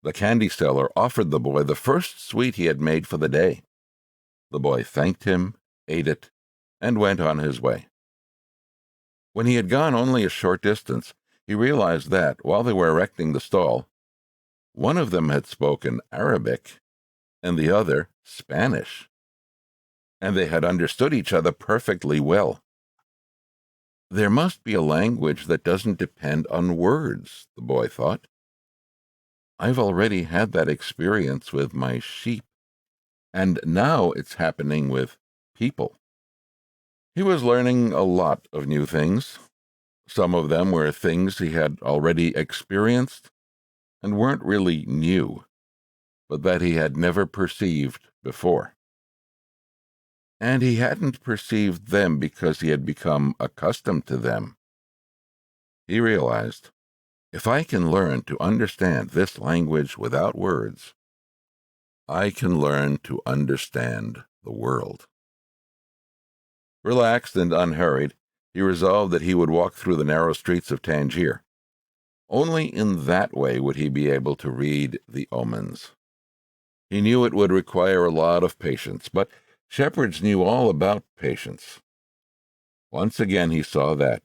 A: the candy seller offered the boy the first sweet he had made for the day. The boy thanked him, ate it, and went on his way. When he had gone only a short distance, he realized that, while they were erecting the stall, one of them had spoken Arabic and the other Spanish, and they had understood each other perfectly well. There must be a language that doesn't depend on words, the boy thought. I've already had that experience with my sheep, and now it's happening with people. He was learning a lot of new things. Some of them were things he had already experienced and weren't really new, but that he had never perceived before. And he hadn't perceived them because he had become accustomed to them. He realized, if I can learn to understand this language without words, I can learn to understand the world. Relaxed and unhurried, He resolved that he would walk through the narrow streets of Tangier. Only in that way would he be able to read the omens. He knew it would require a lot of patience, but shepherds knew all about patience. Once again he saw that,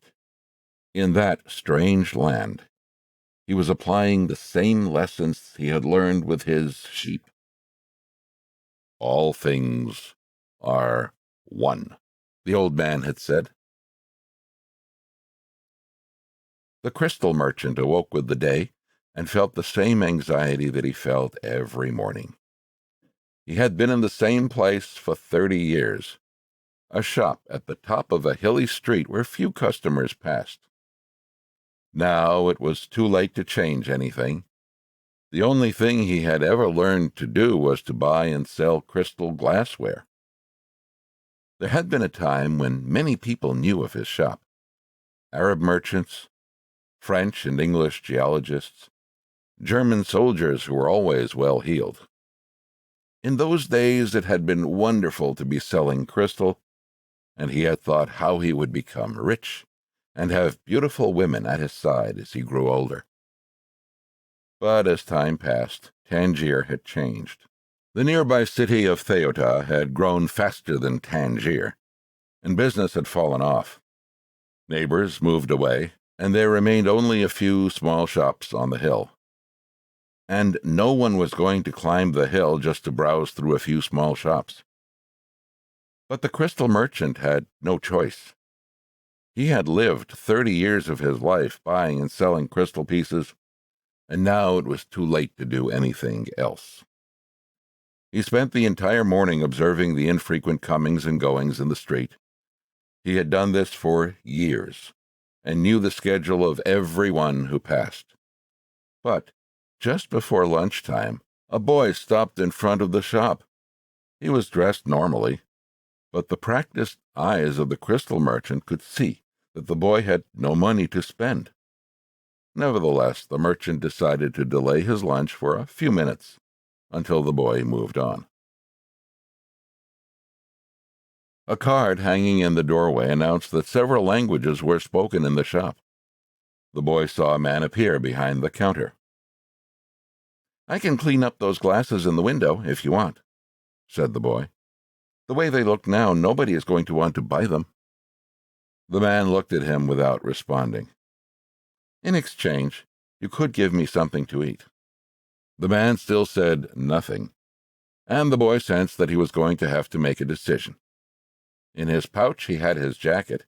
A: in that strange land, he was applying the same lessons he had learned with his sheep. All things are one, the old man had said. The crystal merchant awoke with the day and felt the same anxiety that he felt every morning. He had been in the same place for 30 years, a shop at the top of a hilly street where few customers passed. Now it was too late to change anything. The only thing he had ever learned to do was to buy and sell crystal glassware. There had been a time when many people knew of his shop. Arab merchants, French and English geologists, German soldiers who were always well-heeled. In those days it had been wonderful to be selling crystal, and he had thought how he would become rich and have beautiful women at his side as he grew older. But as time passed, Tangier had changed. The nearby city of Ceuta had grown faster than Tangier, and business had fallen off. Neighbors moved away, and there remained only a few small shops on the hill. And no one was going to climb the hill just to browse through a few small shops. But the crystal merchant had no choice. He had lived 30 years of his life buying and selling crystal pieces, and now it was too late to do anything else. He spent the entire morning observing the infrequent comings and goings in the street. He had done this for years, and knew the schedule of everyone who passed. But just before lunchtime, a boy stopped in front of the shop. He was dressed normally, but the practiced eyes of the crystal merchant could see that the boy had no money to spend. Nevertheless, the merchant decided to delay his lunch for a few minutes until the boy moved on. A card hanging in the doorway announced that several languages were spoken in the shop. The boy saw a man appear behind the counter. "I can clean up those glasses in the window, if you want," said the boy. "The way they look now, nobody is going to want to buy them." The man looked at him without responding. "In exchange, you could give me something to eat." The man still said nothing, and the boy sensed that he was going to have to make a decision. In his pouch he had his jacket.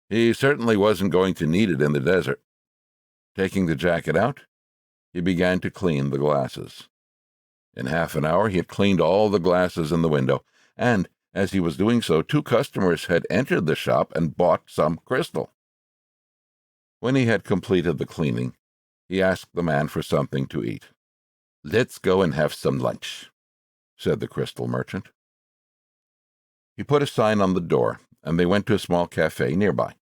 A: He certainly wasn't going to need it in the desert. Taking the jacket out, he began to clean the glasses. In half an hour he had cleaned all the glasses in the window, and as he was doing so, 2 customers had entered the shop and bought some crystal. When he had completed the cleaning, he asked the man for something to eat. "Let's go and have some lunch," said the crystal merchant. He put a sign on the door, and they went to a small cafe nearby.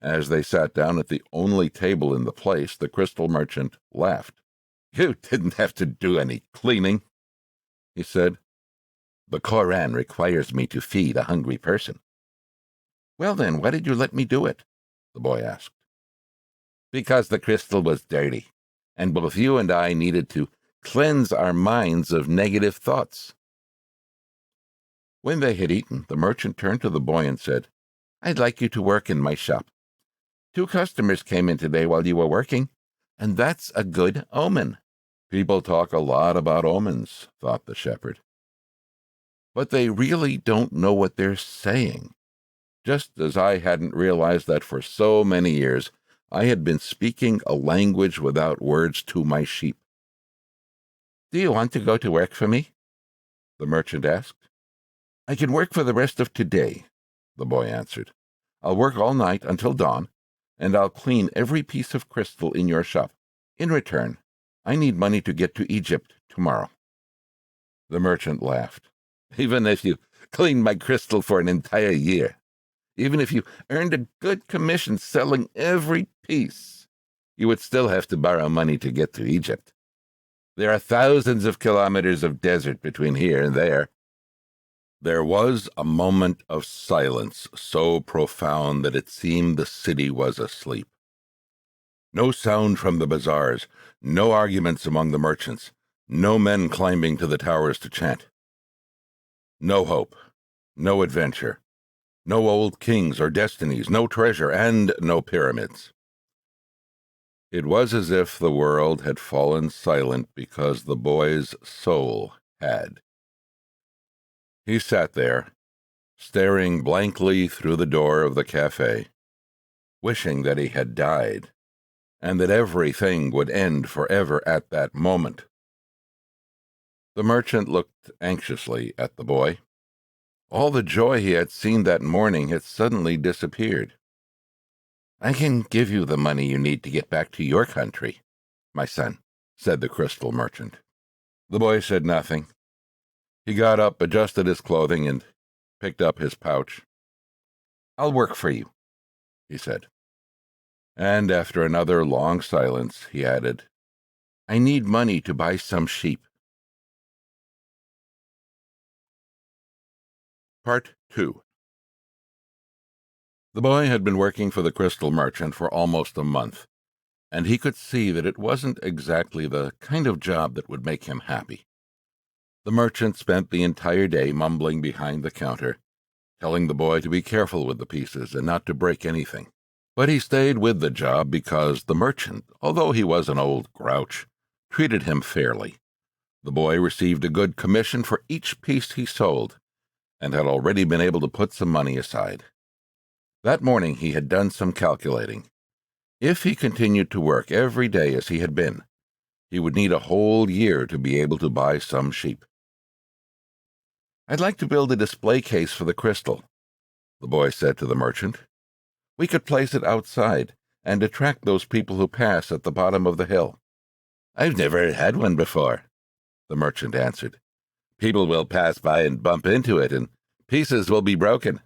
A: As they sat down at the only table in the place, the crystal merchant laughed. "You didn't have to do any cleaning," he said. "The Koran requires me to feed a hungry person." "Well then, why did you let me do it?" the boy asked. "Because the crystal was dirty, and both you and I needed to cleanse our minds of negative thoughts." When they had eaten, the merchant turned to the boy and said, "I'd like you to work in my shop. 2 customers came in today while you were working, and that's a good omen." People talk a lot about omens, thought the shepherd. But they really don't know what they're saying, just as I hadn't realized that for so many years I had been speaking a language without words to my sheep. "Do you want to go to work for me?" the merchant asked. "I can work for the rest of today," the boy answered. "I'll work all night until dawn, and I'll clean every piece of crystal in your shop. In return, I need money to get to Egypt tomorrow." The merchant laughed. "Even if you cleaned my crystal for an entire year, even if you earned a good commission selling every piece, you would still have to borrow money to get to Egypt. There are thousands of kilometers of desert between here and there." There was a moment of silence so profound that it seemed the city was asleep. No sound from the bazaars, no arguments among the merchants, no men climbing to the towers to chant. No hope, no adventure, no old kings or destinies, no treasure, and no pyramids. It was as if the world had fallen silent because the boy's soul had. He sat there, staring blankly through the door of the cafe, wishing that he had died, and that everything would end forever at that moment. The merchant looked anxiously at the boy. All the joy he had seen that morning had suddenly disappeared. "I can give you the money you need to get back to your country, my son," said the crystal merchant. The boy said nothing. He got up, adjusted his clothing, and picked up his pouch. "I'll work for you," he said. And after another long silence, he added, "I need money to buy some sheep." Part 2. The boy had been working for the crystal merchant for almost a month, and he could see that it wasn't exactly the kind of job that would make him happy. The merchant spent the entire day mumbling behind the counter, telling the boy to be careful with the pieces and not to break anything. But he stayed with the job because the merchant, although he was an old grouch, treated him fairly. The boy received a good commission for each piece he sold, and had already been able to put some money aside. That morning he had done some calculating. If he continued to work every day as he had been, he would need a whole year to be able to buy some sheep. "I'd like to build a display case for the crystal," the boy said to the merchant. "We could place it outside and attract those people who pass at the bottom of the hill." "I've never had one before," the merchant answered. "People will pass by and bump into it, and pieces will be broken."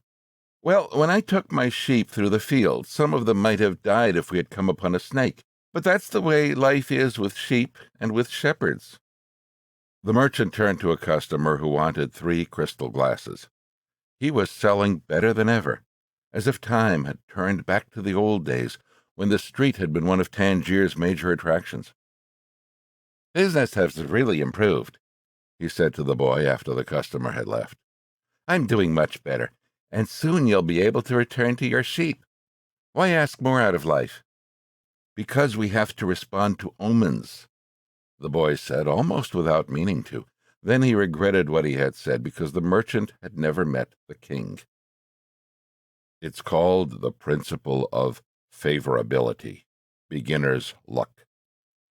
A: "Well, when I took my sheep through the field, some of them might have died if we had come upon a snake. But that's the way life is with sheep and with shepherds." The merchant turned to a customer who wanted 3 crystal glasses. He was selling better than ever, as if time had turned back to the old days when the street had been one of Tangier's major attractions. "Business has really improved," he said to the boy after the customer had left. "I'm doing much better, and soon you'll be able to return to your sheep. Why ask more out of life?" "Because we have to respond to omens," the boy said, almost without meaning to. Then he regretted what he had said, because the merchant had never met the king. It's called the principle of favorability, beginner's luck,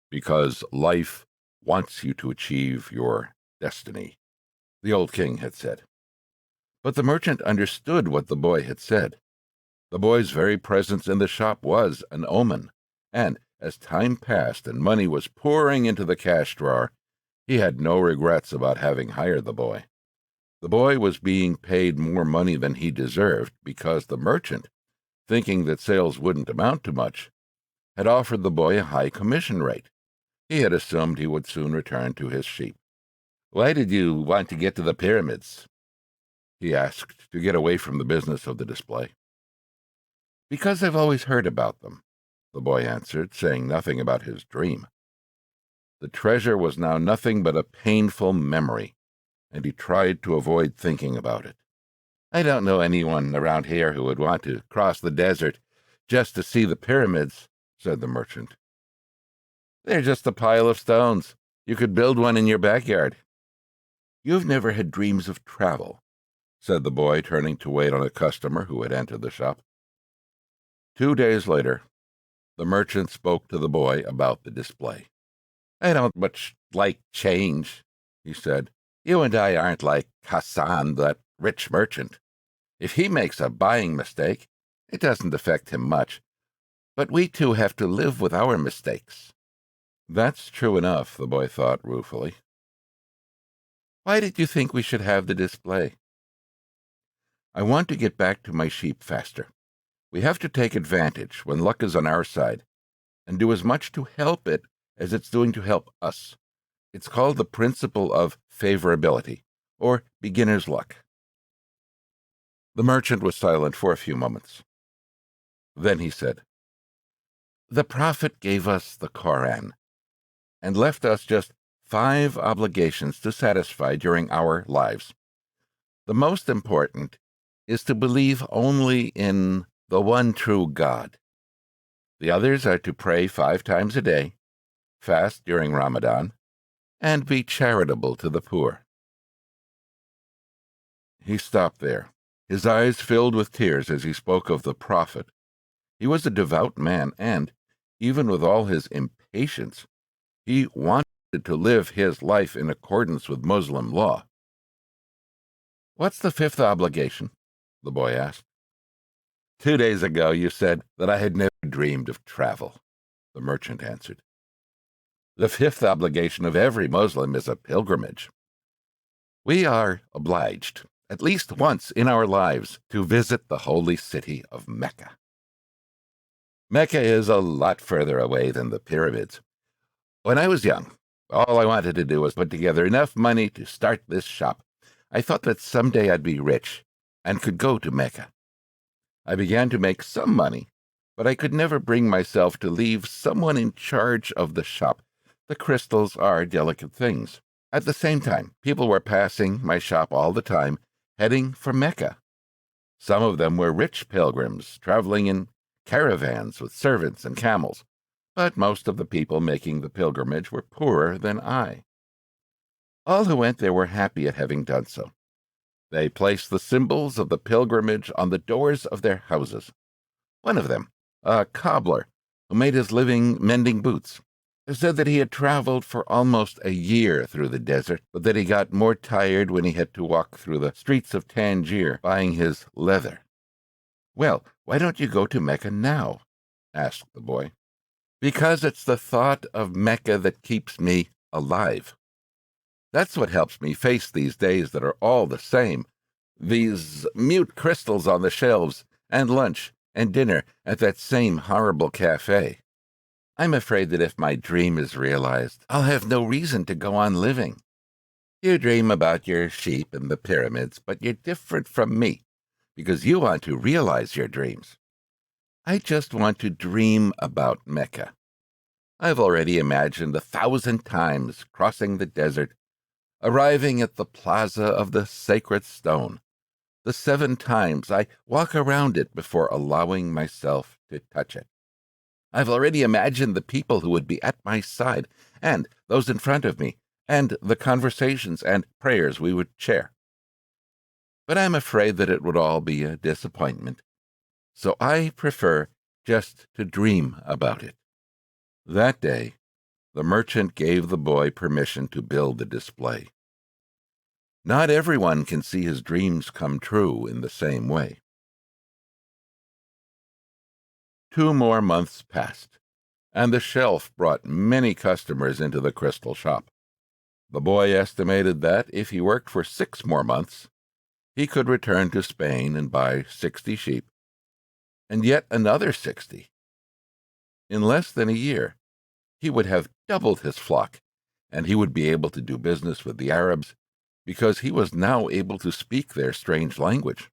A: because life wants you to achieve your destiny, the old king had said. But the merchant understood what the boy had said. The boy's very presence in the shop was an omen, and as time passed and money was pouring into the cash drawer, he had no regrets about having hired the boy. The boy was being paid more money than he deserved because the merchant, thinking that sales wouldn't amount to much, had offered the boy a high commission rate. He had assumed he would soon return to his sheep. "Why did you want to get to the pyramids?" he asked, to get away from the business of the display. "Because I've always heard about them," the boy answered, saying nothing about his dream. The treasure was now nothing but a painful memory, and he tried to avoid thinking about it. "I don't know anyone around here who would want to cross the desert just to see the pyramids," said the merchant. "They're just a pile of stones. You could build one in your backyard." "You've never had dreams of travel," said the boy, turning to wait on a customer who had entered the shop. 2 days later, the merchant spoke to the boy about the display. "I don't much like change," he said. "You and I aren't like Hassan, that rich merchant. If he makes a buying mistake, it doesn't affect him much. But we two have to live with our mistakes." That's true enough, the boy thought ruefully. "Why did you think we should have the display?" "I want to get back to my sheep faster. We have to take advantage, when luck is on our side, and do as much to help it as it's doing to help us. It's called the principle of favorability, or beginner's luck." The merchant was silent for a few moments. Then he said, "The Prophet gave us the Koran and left us just 5 obligations to satisfy during our lives. The most important is to believe only in the one true God. The others are to pray 5 times a day, fast during Ramadan, and be charitable to the poor." He stopped there. His eyes filled with tears as he spoke of the Prophet. He was a devout man, and, even with all his impatience, he wanted to live his life in accordance with Muslim law. "What's the 5th obligation?" the boy asked. "2 days ago you said that I had never dreamed of travel," the merchant answered. "The 5th obligation of every Muslim is a pilgrimage. We are obliged, at least once in our lives, to visit the holy city of Mecca. Mecca is a lot further away than the pyramids. When I was young, all I wanted to do was put together enough money to start this shop. I thought that someday I'd be rich and could go to Mecca. I began to make some money, but I could never bring myself to leave someone in charge of the shop. The crystals are delicate things. At the same time, people were passing my shop all the time, heading for Mecca. Some of them were rich pilgrims, traveling in caravans with servants and camels, but most of the people making the pilgrimage were poorer than I. All who went there were happy at having done so. They placed the symbols of the pilgrimage on the doors of their houses. One of them, a cobbler who made his living mending boots, said that he had traveled for almost a year through the desert, but that he got more tired when he had to walk through the streets of Tangier buying his leather. "Well, why don't you go to Mecca now?" asked the boy. "Because it's the thought of Mecca that keeps me alive. That's what helps me face these days that are all the same. These mute crystals on the shelves, and lunch and dinner at that same horrible cafe. I'm afraid that if my dream is realized, I'll have no reason to go on living. You dream about your sheep and the pyramids, but you're different from me, because you want to realize your dreams. I just want to dream about Mecca. I've already imagined 1,000 times crossing the desert, arriving at the plaza of the sacred stone, the 7 times I walk around it before allowing myself to touch it. I've already imagined the people who would be at my side, and those in front of me, and the conversations and prayers we would share. But I'm afraid that it would all be a disappointment, so I prefer just to dream about it." That day, the merchant gave the boy permission to build the display. Not everyone can see his dreams come true in the same way. 2 more months passed, and the shelf brought many customers into the crystal shop. The boy estimated that if he worked for 6 more months, he could return to Spain and buy 60 sheep, and yet another 60. In less than a year, he would have doubled his flock, and he would be able to do business with the Arabs because he was now able to speak their strange language.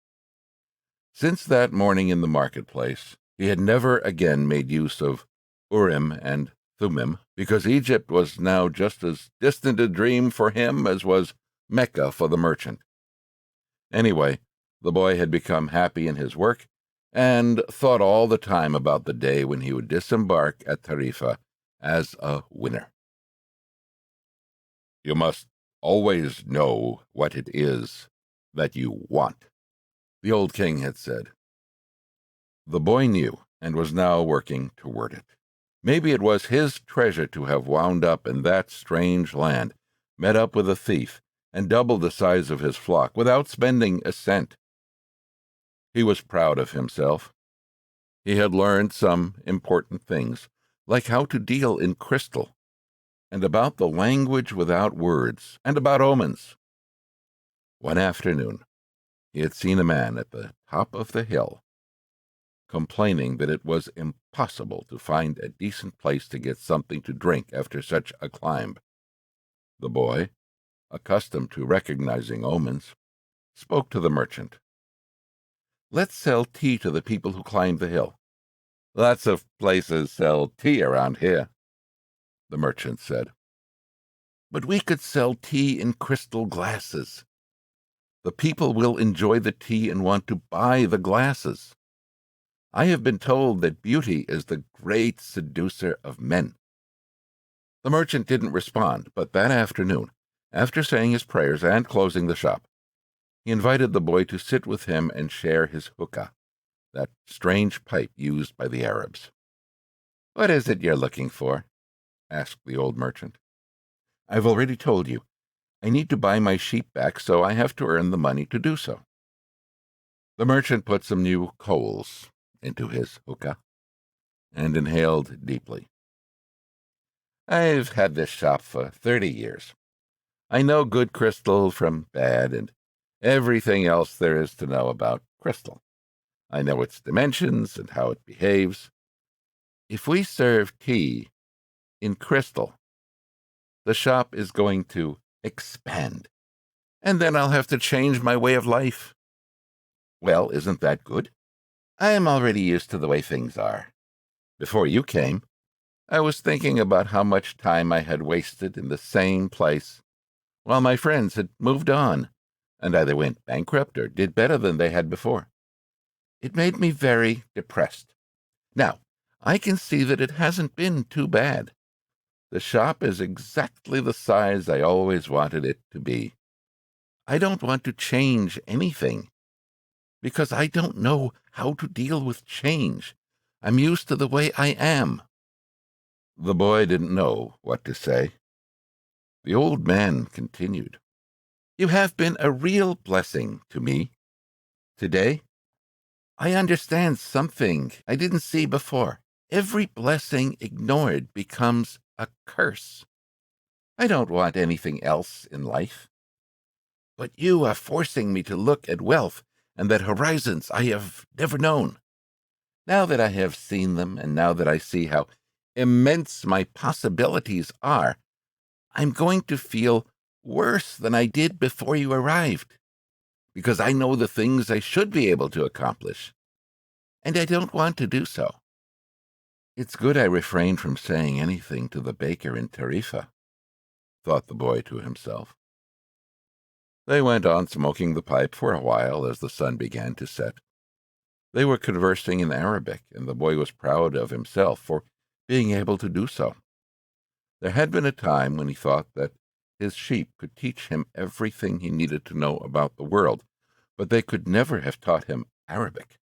A: Since that morning in the marketplace, he had never again made use of Urim and Thummim, because Egypt was now just as distant a dream for him as was Mecca for the merchant. Anyway, the boy had become happy in his work, and thought all the time about the day when he would disembark at Tarifa as a winner. "You must always know what it is that you want," the old king had said. The boy knew, and was now working toward it. Maybe it was his treasure to have wound up in that strange land, met up with a thief, and doubled the size of his flock without spending a cent. He was proud of himself. He had learned some important things, like how to deal in crystal, and about the language without words, and about omens. One afternoon, he had seen a man at the top of the hill, complaining that it was impossible to find a decent place to get something to drink after such a climb. The boy, accustomed to recognizing omens, spoke to the merchant. Let's sell tea to the people who climb the hill. Lots of places sell tea around here, the merchant said. But we could sell tea in crystal glasses. The people will enjoy the tea and want to buy the glasses. I have been told that beauty is the great seducer of men. The merchant didn't respond, but that afternoon, after saying his prayers and closing the shop, he invited the boy to sit with him and share his hookah, that strange pipe used by the Arabs. "What is it you're looking for?" asked the old merchant. "I've already told you. I need to buy my sheep back, so I have to earn the money to do so." The merchant put some new coals into his hookah and inhaled deeply. "I've had this shop for 30 years. I know good crystal from bad and everything else there is to know about crystal. I know its dimensions and how it behaves. If we serve tea in crystal, the shop is going to expand, and then I'll have to change my way of life. Well, isn't that good? I am already used to the way things are. Before you came, I was thinking about how much time I had wasted in the same place, while my friends had moved on, and either went bankrupt or did better than they had before. It made me very depressed. Now, I can see that it hasn't been too bad. The shop is exactly the size I always wanted it to be. I don't want to change anything, because I don't know how to deal with change. I'm used to the way I am." The boy didn't know what to say. The old man continued, "You have been a real blessing to me. Today, I understand something I didn't see before. Every blessing ignored becomes a curse. I don't want anything else in life. But you are forcing me to look at wealth and at horizons I have never known. Now that I have seen them, and now that I see how immense my possibilities are, I'm going to feel worse than I did before you arrived, because I know the things I should be able to accomplish, and I don't want to do so. It's good I refrained from saying anything to the baker in Tarifa," thought the boy to himself. They went on smoking the pipe for a while as the sun began to set. They were conversing in Arabic, and the boy was proud of himself for being able to do so. There had been a time when he thought that his sheep could teach him everything he needed to know about the world, but they could never have taught him Arabic.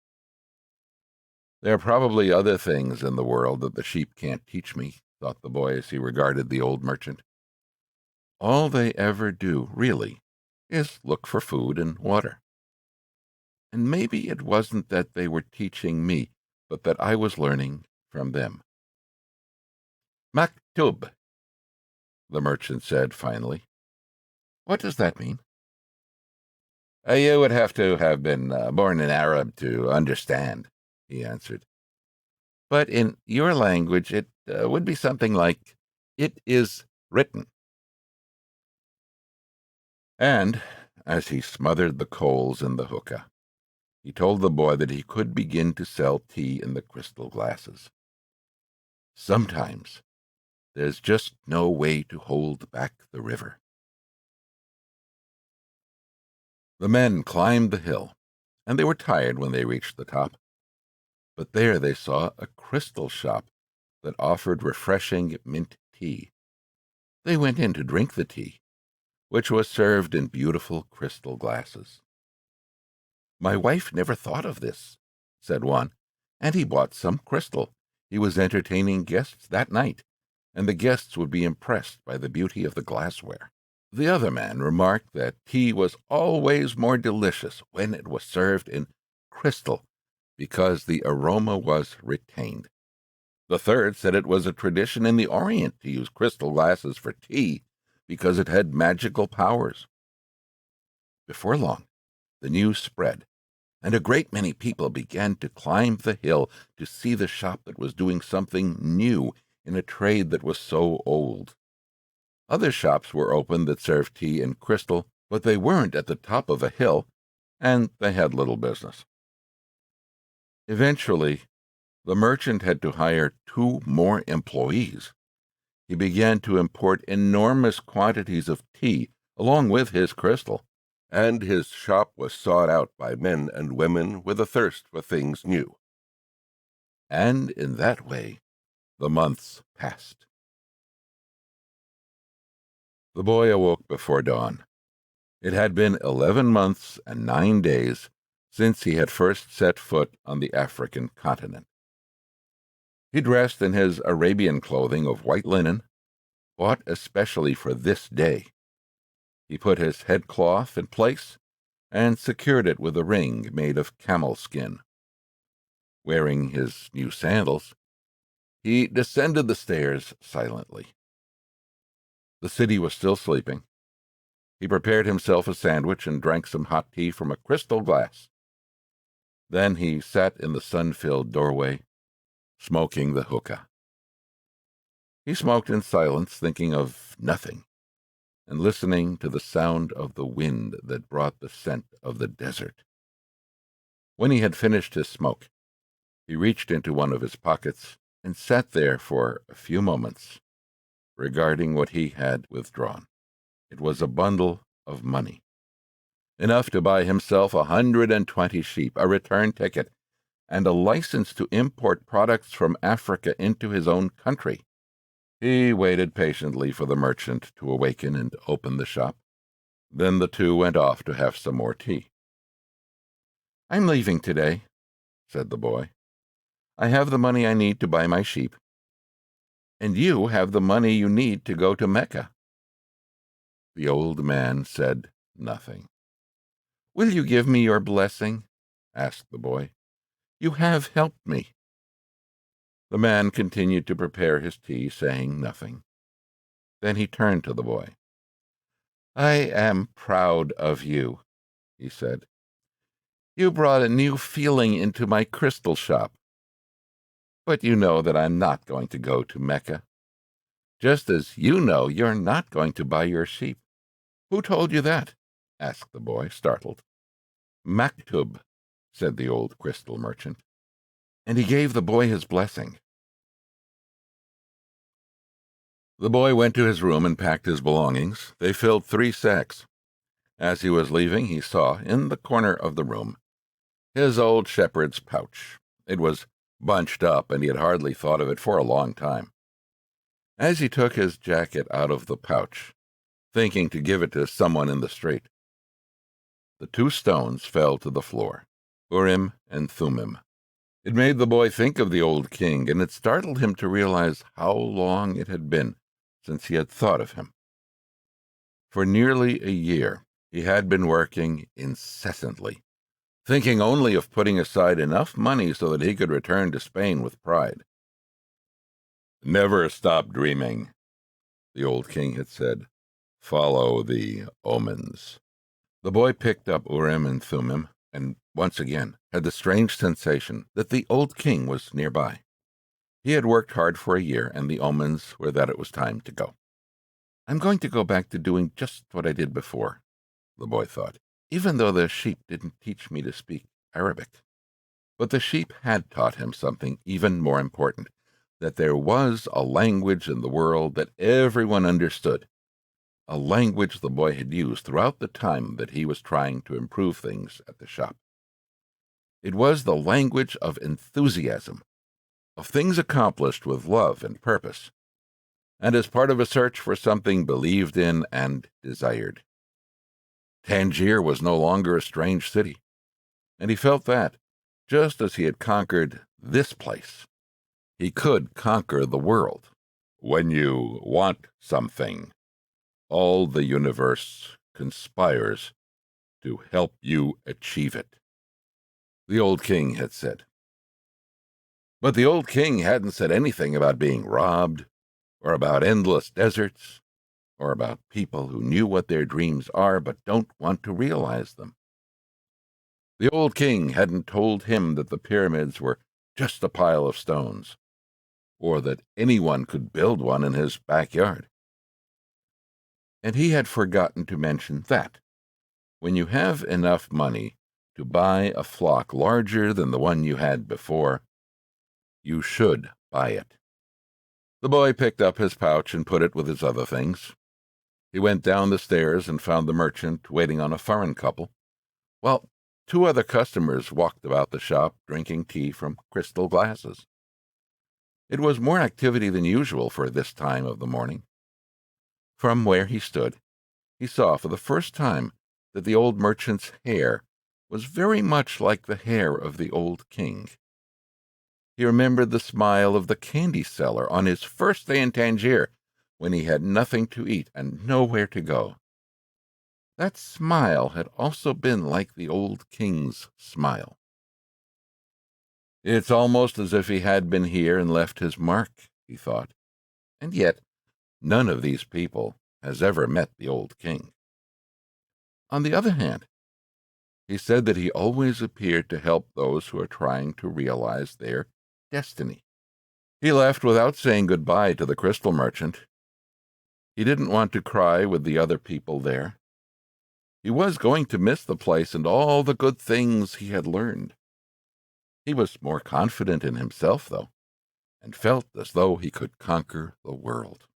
A: "There are probably other things in the world that the sheep can't teach me," thought the boy as he regarded the old merchant. "All they ever do, really, is look for food and water. And maybe it wasn't that they were teaching me, but that I was learning from them." "Maktub," the merchant said finally. "What does that mean?" You would have to have been born an Arab to understand," he answered. "But in your language it would be something like, 'It is written.'" And, as he smothered the coals in the hookah, he told the boy that he could begin to sell tea in the crystal glasses. Sometimes there's just no way to hold back the river. The men climbed the hill, and they were tired when they reached the top. But there they saw a crystal shop that offered refreshing mint tea. They went in to drink the tea, which was served in beautiful crystal glasses. "My wife never thought of this," said one, and he bought some crystal. He was entertaining guests that night, and the guests would be impressed by the beauty of the glassware. The other man remarked that tea was always more delicious when it was served in crystal, because the aroma was retained. The third said it was a tradition in the Orient to use crystal glasses for tea, because it had magical powers. Before long, the news spread, and a great many people began to climb the hill to see the shop that was doing something new in a trade that was so old. Other shops were open that served tea in crystal, but they weren't at the top of a hill, and they had little business. Eventually, the merchant had to hire 2 more employees. He began to import enormous quantities of tea along with his crystal, and his shop was sought out by men and women with a thirst for things new. And in that way, the months passed. The boy awoke before dawn. It had been 11 months and 9 days since he had first set foot on the African continent. He dressed in his Arabian clothing of white linen, bought especially for this day. He put his headcloth in place and secured it with a ring made of camel skin. Wearing his new sandals, he descended the stairs silently. The city was still sleeping. He prepared himself a sandwich and drank some hot tea from a crystal glass. Then he sat in the sun-filled doorway, smoking the hookah. He smoked in silence, thinking of nothing, and listening to the sound of the wind that brought the scent of the desert. When he had finished his smoke, he reached into one of his pockets and sat there for a few moments, regarding what he had withdrawn. It was a bundle of money, enough to buy himself 120 sheep, a return ticket, and a license to import products from Africa into his own country. He waited patiently for the merchant to awaken and open the shop. Then the two went off to have some more tea. "I'm leaving today," said the boy. "I have the money I need to buy my sheep. And you have the money you need to go to Mecca." The old man said nothing. "Will you give me your blessing?" asked the boy. "You have helped me." The man continued to prepare his tea, saying nothing. Then he turned to the boy. "I am proud of you," he said. "You brought a new feeling into my crystal shop. But you know that I'm not going to go to Mecca, just as you know you're not going to buy your sheep." "Who told you that?" asked the boy, startled. "Maktub," said the old crystal merchant, and he gave the boy his blessing. The boy went to his room and packed his belongings. They filled 3 sacks. As he was leaving, he saw, in the corner of the room, his old shepherd's pouch. It was bunched up, and he had hardly thought of it for a long time. As he took his jacket out of the pouch, thinking to give it to someone in the street, the 2 stones fell to the floor, Urim and Thummim. It made the boy think of the old king, and it startled him to realize how long it had been since he had thought of him. For nearly a year, he had been working incessantly, thinking only of putting aside enough money so that he could return to Spain with pride. "Never stop dreaming," the old king had said. "Follow the omens." The boy picked up Urim and Thummim, and once again had the strange sensation that the old king was nearby. He had worked hard for a year, and the omens were that it was time to go. "I'm going to go back to doing just what I did before," the boy thought, "even though the sheep didn't teach me to speak Arabic." But the sheep had taught him something even more important, that there was a language in the world that everyone understood, a language the boy had used throughout the time that he was trying to improve things at the shop. It was the language of enthusiasm, of things accomplished with love and purpose, and as part of a search for something believed in and desired. Tangier was no longer a strange city, and he felt that, just as he had conquered this place, he could conquer the world. When you want something, all the universe conspires to help you achieve it, the old king had said. But the old king hadn't said anything about being robbed, or about endless deserts, or about people who knew what their dreams are but don't want to realize them. The old king hadn't told him that the pyramids were just a pile of stones, or that anyone could build one in his backyard. And he had forgotten to mention that when you have enough money to buy a flock larger than the one you had before, you should buy it. The boy picked up his pouch and put it with his other things. He went down the stairs and found the merchant waiting on a foreign couple, while two other customers walked about the shop drinking tea from crystal glasses. It was more activity than usual for this time of the morning. From where he stood, he saw for the first time that the old merchant's hair was very much like the hair of the old king. He remembered the smile of the candy seller on his first day in Tangier, when he had nothing to eat and nowhere to go. That smile had also been like the old king's smile. It's almost as if he had been here and left his mark, he thought, and yet none of these people has ever met the old king. On the other hand, he said that he always appeared to help those who are trying to realize their destiny. He left without saying goodbye to the crystal merchant. He didn't want to cry with the other people there. He was going to miss the place and all the good things he had learned. He was more confident in himself, though, and felt as though he could conquer the world.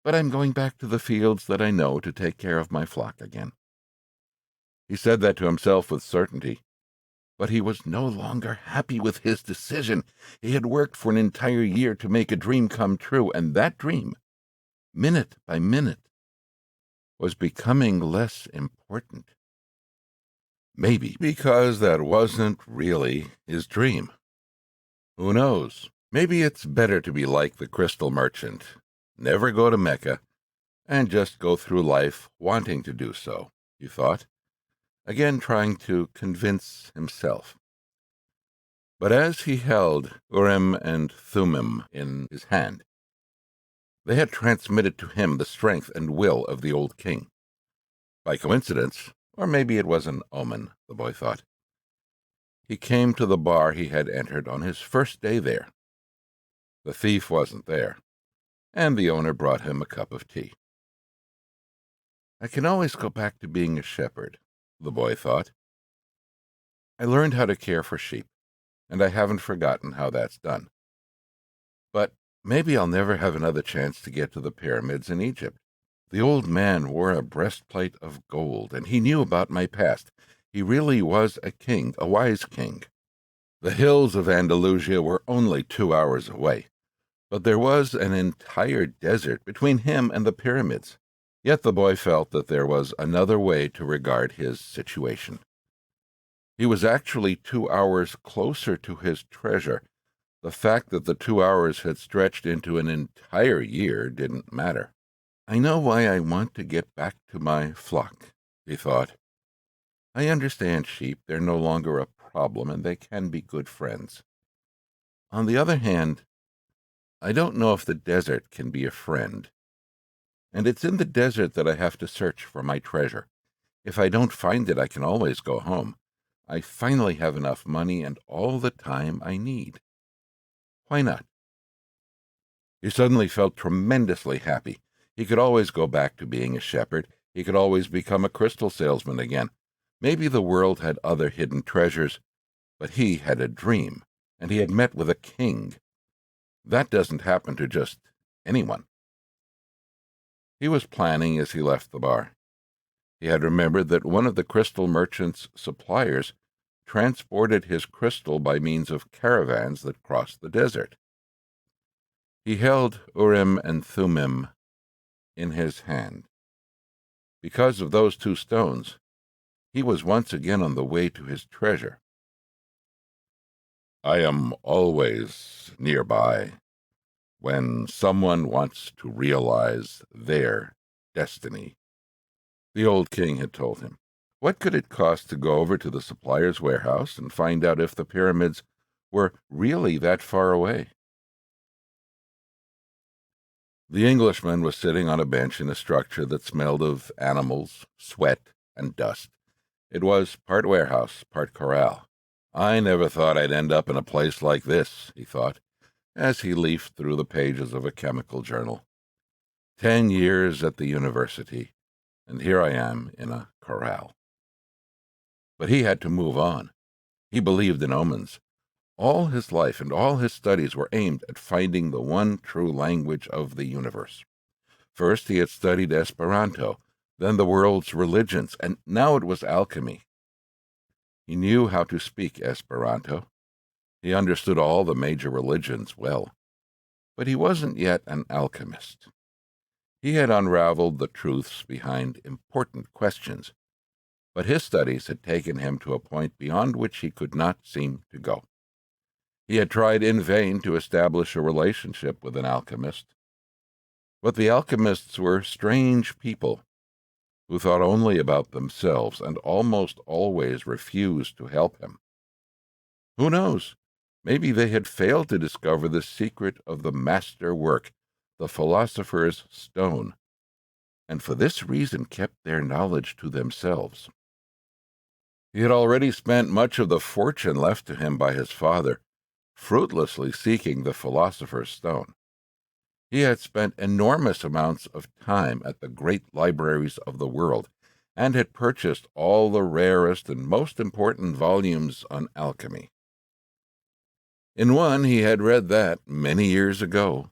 A: But I'm going back to the fields that I know to take care of my flock again. He said that to himself with certainty, but he was no longer happy with his decision. He had worked for an entire year to make a dream come true, and that dream, minute by minute, was becoming less important. Maybe because that wasn't really his dream. Who knows? Maybe it's better to be like the crystal merchant, never go to Mecca, and just go through life wanting to do so, he thought, again trying to convince himself. But as he held Urim and Thummim in his hand, they had transmitted to him the strength and will of the old king. By coincidence, or maybe it was an omen, the boy thought, he came to the bar he had entered on his first day there. The thief wasn't there, and the owner brought him a cup of tea. I can always go back to being a shepherd, the boy thought. I learned how to care for sheep, and I haven't forgotten how that's done. But maybe I'll never have another chance to get to the pyramids in Egypt. The old man wore a breastplate of gold, and he knew about my past. He really was a king, a wise king. The hills of Andalusia were only 2 hours away, but there was an entire desert between him and the pyramids. Yet the boy felt that there was another way to regard his situation. He was actually 2 hours closer to his treasure. The fact that the 2 hours had stretched into an entire year didn't matter. I know why I want to get back to my flock, he thought. I understand sheep. They're no longer a problem, and they can be good friends. On the other hand, I don't know if the desert can be a friend. And it's in the desert that I have to search for my treasure. If I don't find it, I can always go home. I finally have enough money and all the time I need. Why not? He suddenly felt tremendously happy. He could always go back to being a shepherd. He could always become a crystal salesman again. Maybe the world had other hidden treasures, but he had a dream, and he had met with a king. That doesn't happen to just anyone. He was planning as he left the bar. He had remembered that one of the crystal merchant's suppliers transported his crystal by means of caravans that crossed the desert. He held Urim and Thummim in his hand. Because of those 2 stones, he was once again on the way to his treasure. I am always nearby when someone wants to realize their destiny, the old king had told him. What could it cost to go over to the supplier's warehouse and find out if the pyramids were really that far away? The Englishman was sitting on a bench in a structure that smelled of animals, sweat, and dust. It was part warehouse, part corral. I never thought I'd end up in a place like this, he thought, as he leafed through the pages of a chemical journal. 10 years at the university, and here I am in a corral. But he had to move on. He believed in omens. All his life and all his studies were aimed at finding the one true language of the universe. First, he had studied Esperanto, then the world's religions, and now it was alchemy. He knew how to speak Esperanto. He understood all the major religions well. But he wasn't yet an alchemist. He had unraveled the truths behind important questions, but his studies had taken him to a point beyond which he could not seem to go. He had tried in vain to establish a relationship with an alchemist. But the alchemists were strange people who thought only about themselves and almost always refused to help him. Who knows? Maybe they had failed to discover the secret of the master work, the philosopher's stone, and for this reason kept their knowledge to themselves. He had already spent much of the fortune left to him by his father, fruitlessly seeking the philosopher's stone. He had spent enormous amounts of time at the great libraries of the world, and had purchased all the rarest and most important volumes on alchemy. In one he had read that, many years ago,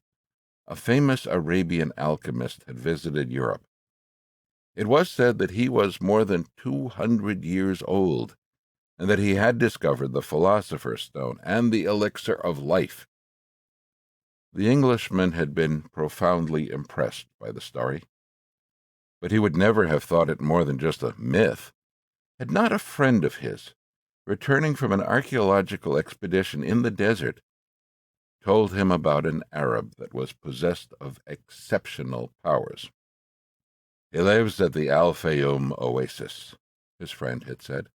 A: a famous Arabian alchemist had visited Europe. It was said that he was more than 200 years old, and that he had discovered the philosopher's stone and the elixir of life. The Englishman had been profoundly impressed by the story, but he would never have thought it more than just a myth, had not a friend of his, returning from an archaeological expedition in the desert, told him about an Arab that was possessed of exceptional powers. "He lives at the Al-Fayoum oasis," his friend had said,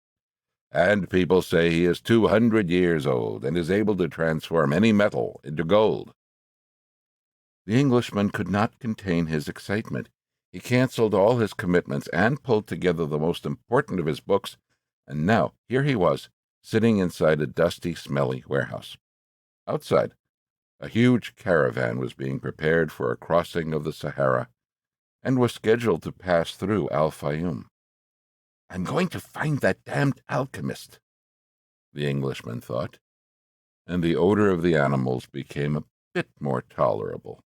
A: "and people say he is 200 years old and is able to transform any metal into gold." The Englishman could not contain his excitement. He canceled all his commitments and pulled together the most important of his books, and now here he was, sitting inside a dusty, smelly warehouse. Outside, a huge caravan was being prepared for a crossing of the Sahara, and was scheduled to pass through Al-Fayoum. "I'm going to find that damned alchemist," the Englishman thought, and the odor of the animals became a bit more tolerable.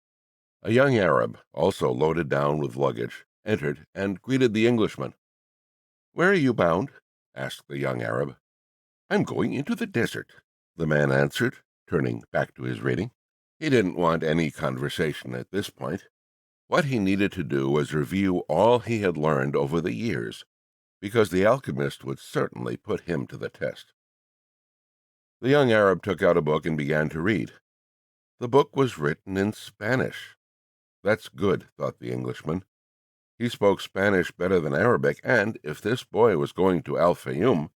A: A young Arab, also loaded down with luggage, entered and greeted the Englishman. "Where are you bound?" asked the young Arab. "I'm going into the desert," the man answered, turning back to his reading. He didn't want any conversation at this point. What he needed to do was review all he had learned over the years, because the alchemist would certainly put him to the test. The young Arab took out a book and began to read. The book was written in Spanish. That's good, thought the Englishman. He spoke Spanish better than Arabic, and if this boy was going to Al-Fayoum,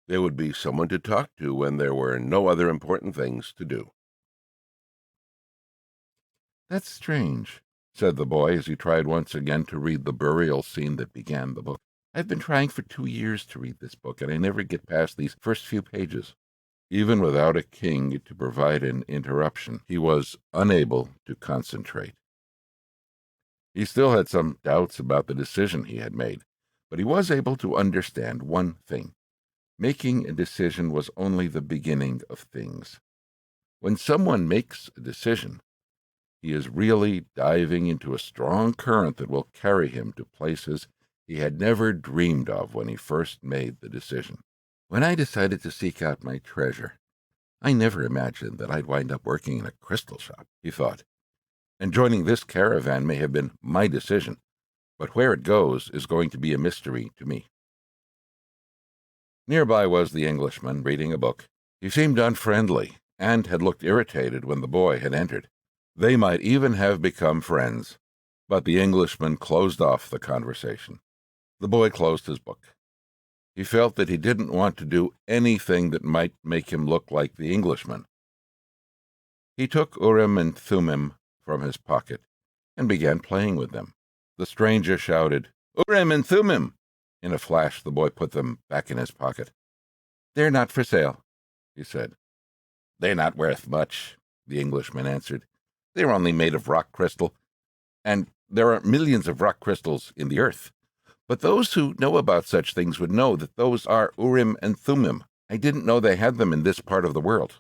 A: there would be someone to talk to when there were no other important things to do. "That's strange," said the boy as he tried once again to read the burial scene that began the book. "I've been trying for 2 years to read this book, and I never get past these first few pages." Even without a king to provide an interruption, he was unable to concentrate. He still had some doubts about the decision he had made, but he was able to understand one thing. Making a decision was only the beginning of things. When someone makes a decision, he is really diving into a strong current that will carry him to places he had never dreamed of when he first made the decision. "When I decided to seek out my treasure, I never imagined that I'd wind up working in a crystal shop," he thought. "And joining this caravan may have been my decision, but where it goes is going to be a mystery to me." Nearby was the Englishman, reading a book. He seemed unfriendly, and had looked irritated when the boy had entered. They might even have become friends, but the Englishman closed off the conversation. The boy closed his book. He felt that he didn't want to do anything that might make him look like the Englishman. He took Urim and Thummim from his pocket and began playing with them. The stranger shouted, "Urim and Thummim!" In a flash, the boy put them back in his pocket. "They're not for sale," he said. "They're not worth much," the Englishman answered. "They're only made of rock crystal, and there are millions of rock crystals in the earth. But those who know about such things would know that those are Urim and Thummim. I didn't know they had them in this part of the world.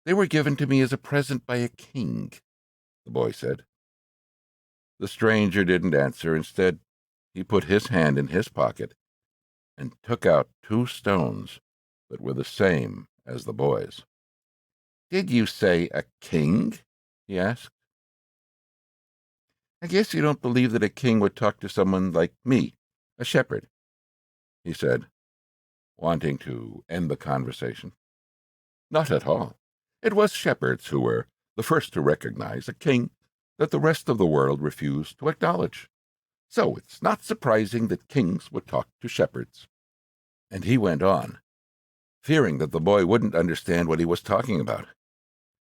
A: They were given to me as a present by a king, the boy said. The stranger didn't answer. Instead, he put his hand in his pocket and took out 2 stones that were the same as the boy's. Did you say a king? He asked. I guess you don't believe that a king would talk to someone like me, a shepherd, he said, wanting to end the conversation. Not at all. It was shepherds who were the first to recognize a king that the rest of the world refused to acknowledge. So it's not surprising that kings would talk to shepherds. And he went on, fearing that the boy wouldn't understand what he was talking about.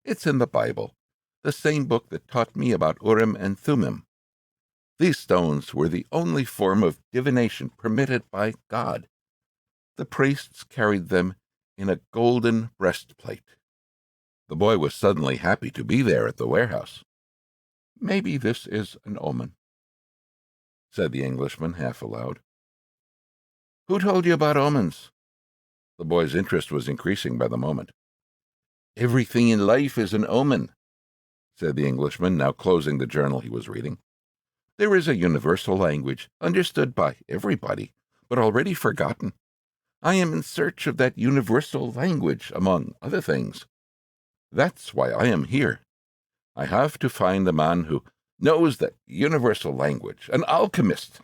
A: It's in the Bible, the same book that taught me about Urim and Thummim. These stones were the only form of divination permitted by God. The priests carried them in a golden breastplate. The boy was suddenly happy to be there at the warehouse. Maybe this is an omen, said the Englishman half aloud. Who told you about omens? The boy's interest was increasing by the moment. Everything in life is an omen, said the Englishman, now closing the journal he was reading. There is a universal language, understood by everybody, but already forgotten. I am in search of that universal language, among other things. That's why I am here. I have to find the man who knows that universal language, an alchemist.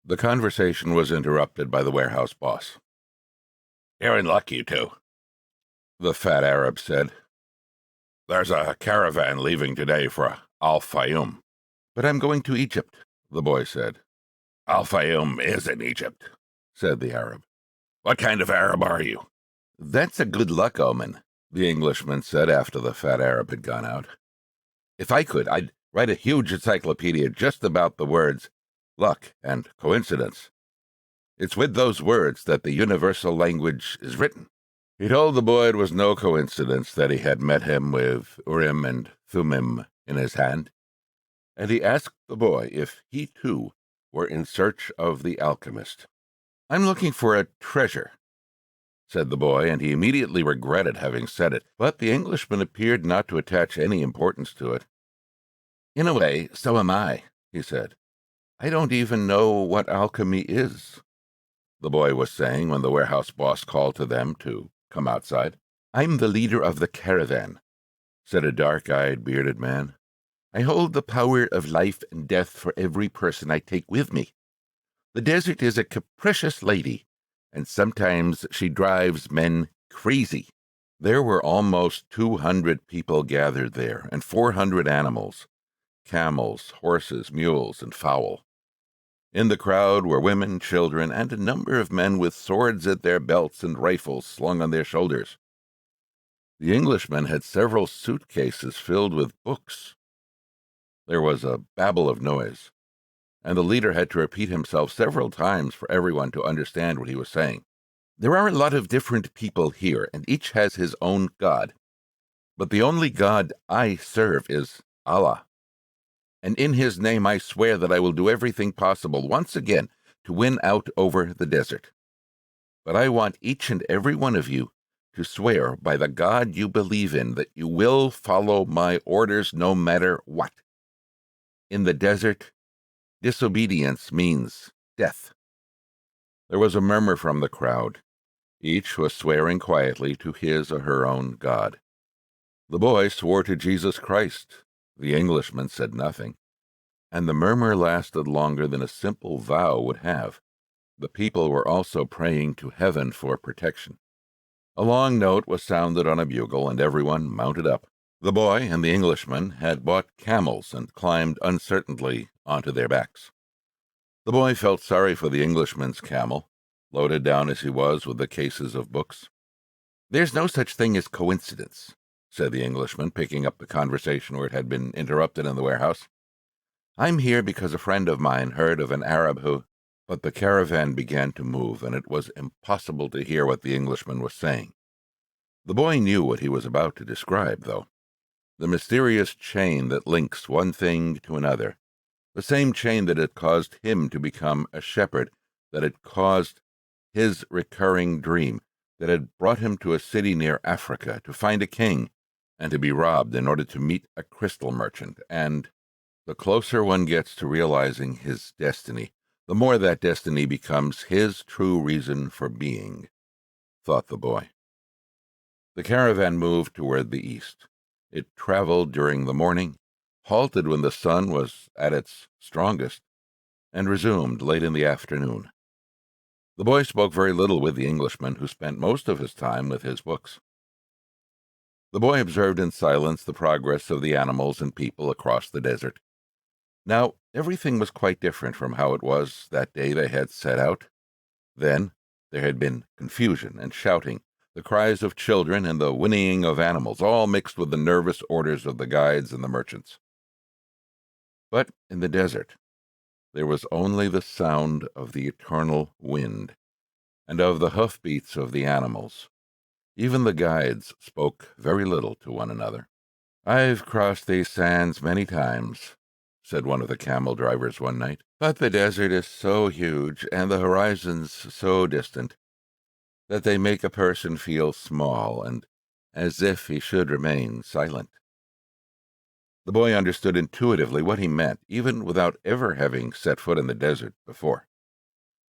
A: The conversation was interrupted by the warehouse boss. You're in luck, you two, the fat Arab said. There's a caravan leaving today for Al-Fayoum. But I'm going to Egypt, the boy said. Al-Fayoum is in Egypt, said the Arab. What kind of Arab are you? That's a good luck omen, the Englishman said after the fat Arab had gone out. If I could, I'd write a huge encyclopedia just about the words luck and coincidence. It's with those words that the universal language is written. He told the boy it was no coincidence that he had met him with Urim and Thummim in his hand, and he asked the boy if he, too, were in search of the alchemist. I'm looking for a treasure, said the boy, and he immediately regretted having said it, but the Englishman appeared not to attach any importance to it. In a way, so am I, he said. I don't even know what alchemy is, the boy was saying when the warehouse boss called to them to come outside. I'm the leader of the caravan, said a dark-eyed, bearded man. I hold the power of life and death for every person I take with me. The desert is a capricious lady, and sometimes she drives men crazy. There were almost 200 people gathered there, and 400 animals, camels, horses, mules, and fowl. In the crowd were women, children, and a number of men with swords at their belts and rifles slung on their shoulders. The Englishman had several suitcases filled with books. There was a babble of noise, and the leader had to repeat himself several times for everyone to understand what he was saying. There are a lot of different people here, and each has his own God. But the only God I serve is Allah. And in his name I swear that I will do everything possible once again to win out over the desert. But I want each and every one of you to swear by the God you believe in that you will follow my orders no matter what. In the desert, disobedience means death. There was a murmur from the crowd. Each was swearing quietly to his or her own God. The boy swore to Jesus Christ. The Englishman said nothing, and the murmur lasted longer than a simple vow would have. The people were also praying to heaven for protection. A long note was sounded on a bugle, and everyone mounted up. The boy and the Englishman had bought camels and climbed uncertainly onto their backs. The boy felt sorry for the Englishman's camel, loaded down as he was with the cases of books. There's no such thing as coincidence, said the Englishman, picking up the conversation where it had been interrupted in the warehouse. I'm here because a friend of mine heard of an Arab who... But the caravan began to move, and it was impossible to hear what the Englishman was saying. The boy knew what he was about to describe, though. The mysterious chain that links one thing to another, the same chain that had caused him to become a shepherd, that had caused his recurring dream, that had brought him to a city near Africa to find a king and to be robbed in order to meet a crystal merchant. And the closer one gets to realizing his destiny, the more that destiny becomes his true reason for being, thought the boy. The caravan moved toward the east. It traveled during the morning, halted when the sun was at its strongest, and resumed late in the afternoon. The boy spoke very little with the Englishman, who spent most of his time with his books. The boy observed in silence the progress of the animals and people across the desert. Now, everything was quite different from how it was that day they had set out. Then there had been confusion and shouting, the cries of children and the whinnying of animals, all mixed with the nervous orders of the guides and the merchants. But in the desert, there was only the sound of the eternal wind and of the hoofbeats of the animals. Even the guides spoke very little to one another. "I've crossed these sands many times," said one of the camel drivers one night, "but the desert is so huge and the horizons so distant that they make a person feel small and as if he should remain silent." The boy understood intuitively what he meant, even without ever having set foot in the desert before.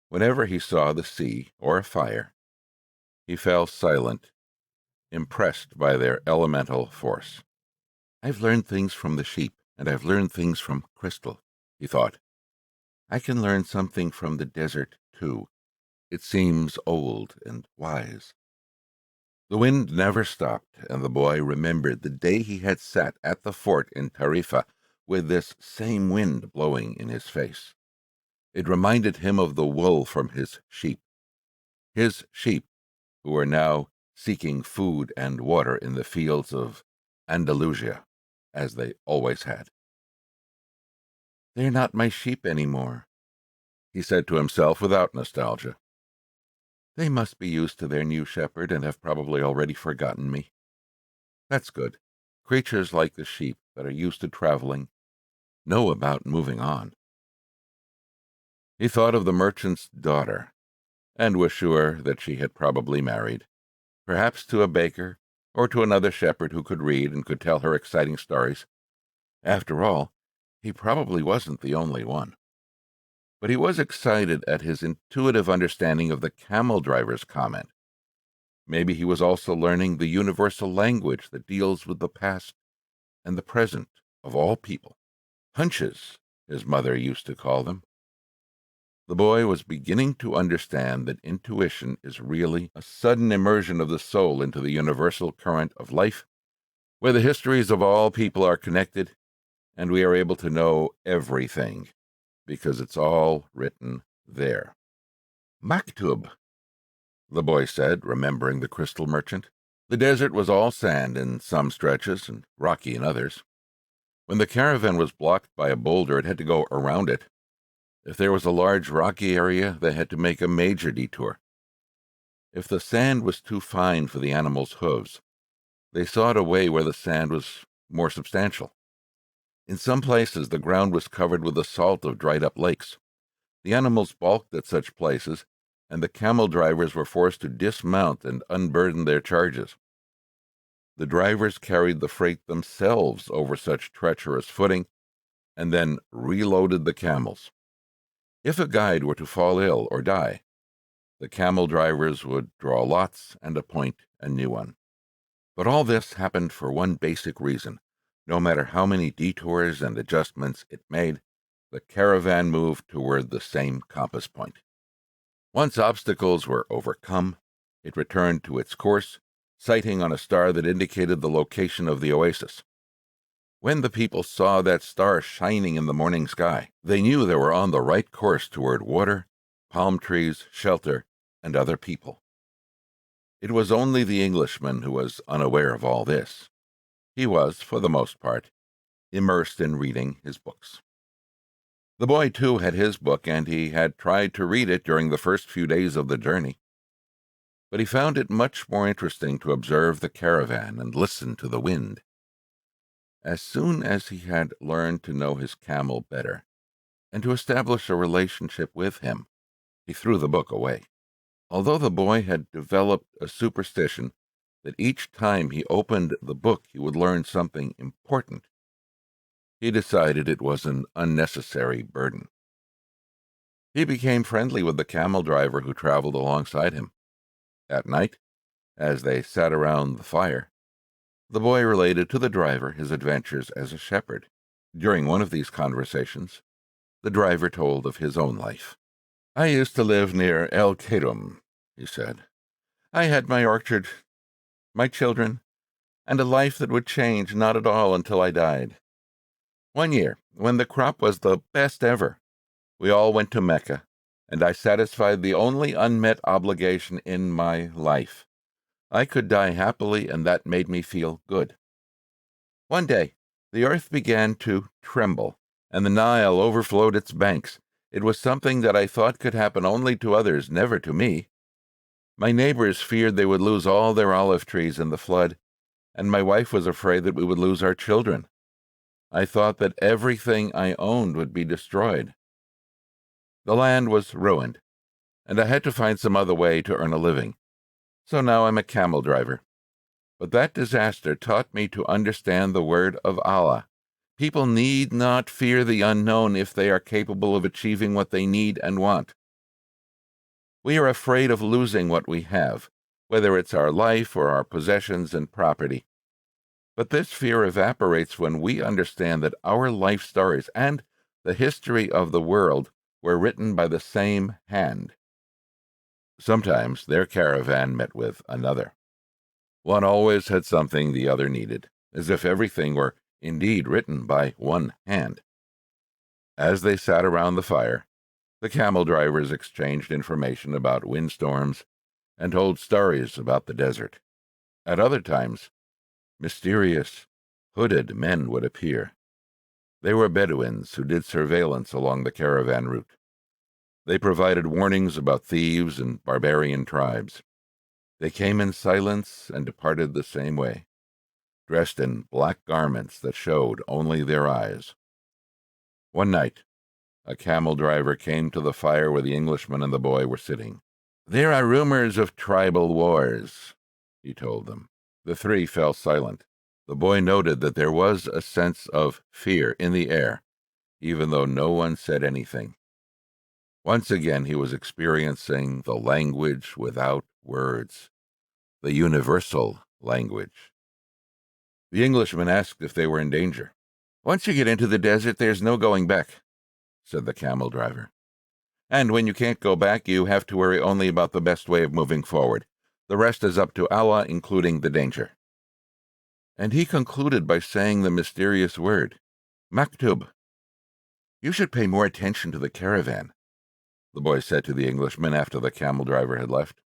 A: Whenever he saw the sea or a fire, he fell silent, impressed by their elemental force. "I've learned things from the sheep, and I've learned things from crystal," he thought. "I can learn something from the desert, too. It seems old and wise." The wind never stopped, and the boy remembered the day he had sat at the fort in Tarifa with this same wind blowing in his face. It reminded him of the wool from his sheep who were now seeking food and water in the fields of Andalusia, as they always had. "They're not my sheep anymore," he said to himself without nostalgia. "They must be used to their new shepherd and have probably already forgotten me. That's good. Creatures like the sheep that are used to traveling know about moving on." He thought of the merchant's daughter, and was sure that she had probably married, perhaps to a baker or to another shepherd who could read and could tell her exciting stories. After all, he probably wasn't the only one. But he was excited at his intuitive understanding of the camel driver's comment. Maybe he was also learning the universal language that deals with the past and the present of all people. Hunches, his mother used to call them. The boy was beginning to understand that intuition is really a sudden immersion of the soul into the universal current of life, where the histories of all people are connected, and we are able to know everything, because it's all written there. "Maktub," the boy said, remembering the crystal merchant. The desert was all sand in some stretches and rocky in others. When the caravan was blocked by a boulder, it had to go around it. If there was a large rocky area, they had to make a major detour. If the sand was too fine for the animals' hooves, they sought a way where the sand was more substantial. In some places, the ground was covered with the salt of dried-up lakes. The animals balked at such places, and the camel drivers were forced to dismount and unburden their charges. The drivers carried the freight themselves over such treacherous footing, and then reloaded the camels. If a guide were to fall ill or die, the camel drivers would draw lots and appoint a new one. But all this happened for one basic reason. No matter how many detours and adjustments it made, the caravan moved toward the same compass point. Once obstacles were overcome, it returned to its course, sighting on a star that indicated the location of the oasis. When the people saw that star shining in the morning sky, they knew they were on the right course toward water, palm trees, shelter, and other people. It was only the Englishman who was unaware of all this. He was, for the most part, immersed in reading his books. The boy, too, had his book, and he had tried to read it during the first few days of the journey. But he found it much more interesting to observe the caravan and listen to the wind. As soon as he had learned to know his camel better, and to establish a relationship with him. He threw the book away. Although the boy had developed a superstition that each time he opened the book he would learn something important, he decided it was an unnecessary burden. He became friendly with the camel driver who traveled alongside him. At night, as they sat around the fire, the boy related to the driver his adventures as a shepherd. During one of these conversations, the driver told of his own life. "I used to live near El Kadum," he said. "I had my orchard, my children, and a life that would change not at all until I died. One year, when the crop was the best ever, we all went to Mecca, and I satisfied the only unmet obligation in my life. I could die happily, and that made me feel good. One day, the earth began to tremble, and the Nile overflowed its banks. It was something that I thought could happen only to others, never to me. My neighbors feared they would lose all their olive trees in the flood, and my wife was afraid that we would lose our children. I thought that everything I owned would be destroyed. The land was ruined, and I had to find some other way to earn a living. So now I'm a camel driver. But that disaster taught me to understand the word of Allah. People need not fear the unknown if they are capable of achieving what they need and want. We are afraid of losing what we have, whether it's our life or our possessions and property. But this fear evaporates when we understand that our life stories and the history of the world were written by the same hand. Sometimes their caravan met with another. One always had something the other needed, as if everything were indeed written by one hand. As they sat around the fire, the camel drivers exchanged information about windstorms and told stories about the desert. At other times, mysterious, hooded men would appear. They were Bedouins who did surveillance along the caravan route. They provided warnings about thieves and barbarian tribes. They came in silence and departed the same way, dressed in black garments that showed only their eyes. One night, a camel driver came to the fire where the Englishman and the boy were sitting. "There are rumors of tribal wars," he told them. The three fell silent. The boy noted that there was a sense of fear in the air, even though no one said anything. Once again he was experiencing the language without words, the universal language. The Englishman asked if they were in danger. "Once you get into the desert, there's no going back," said the camel driver. "And when you can't go back, you have to worry only about the best way of moving forward. The rest is up to Allah, including the danger." And he concluded by saying the mysterious word, "Maktub." "You should pay more attention to the caravan," the boy said to the Englishman after the camel driver had left.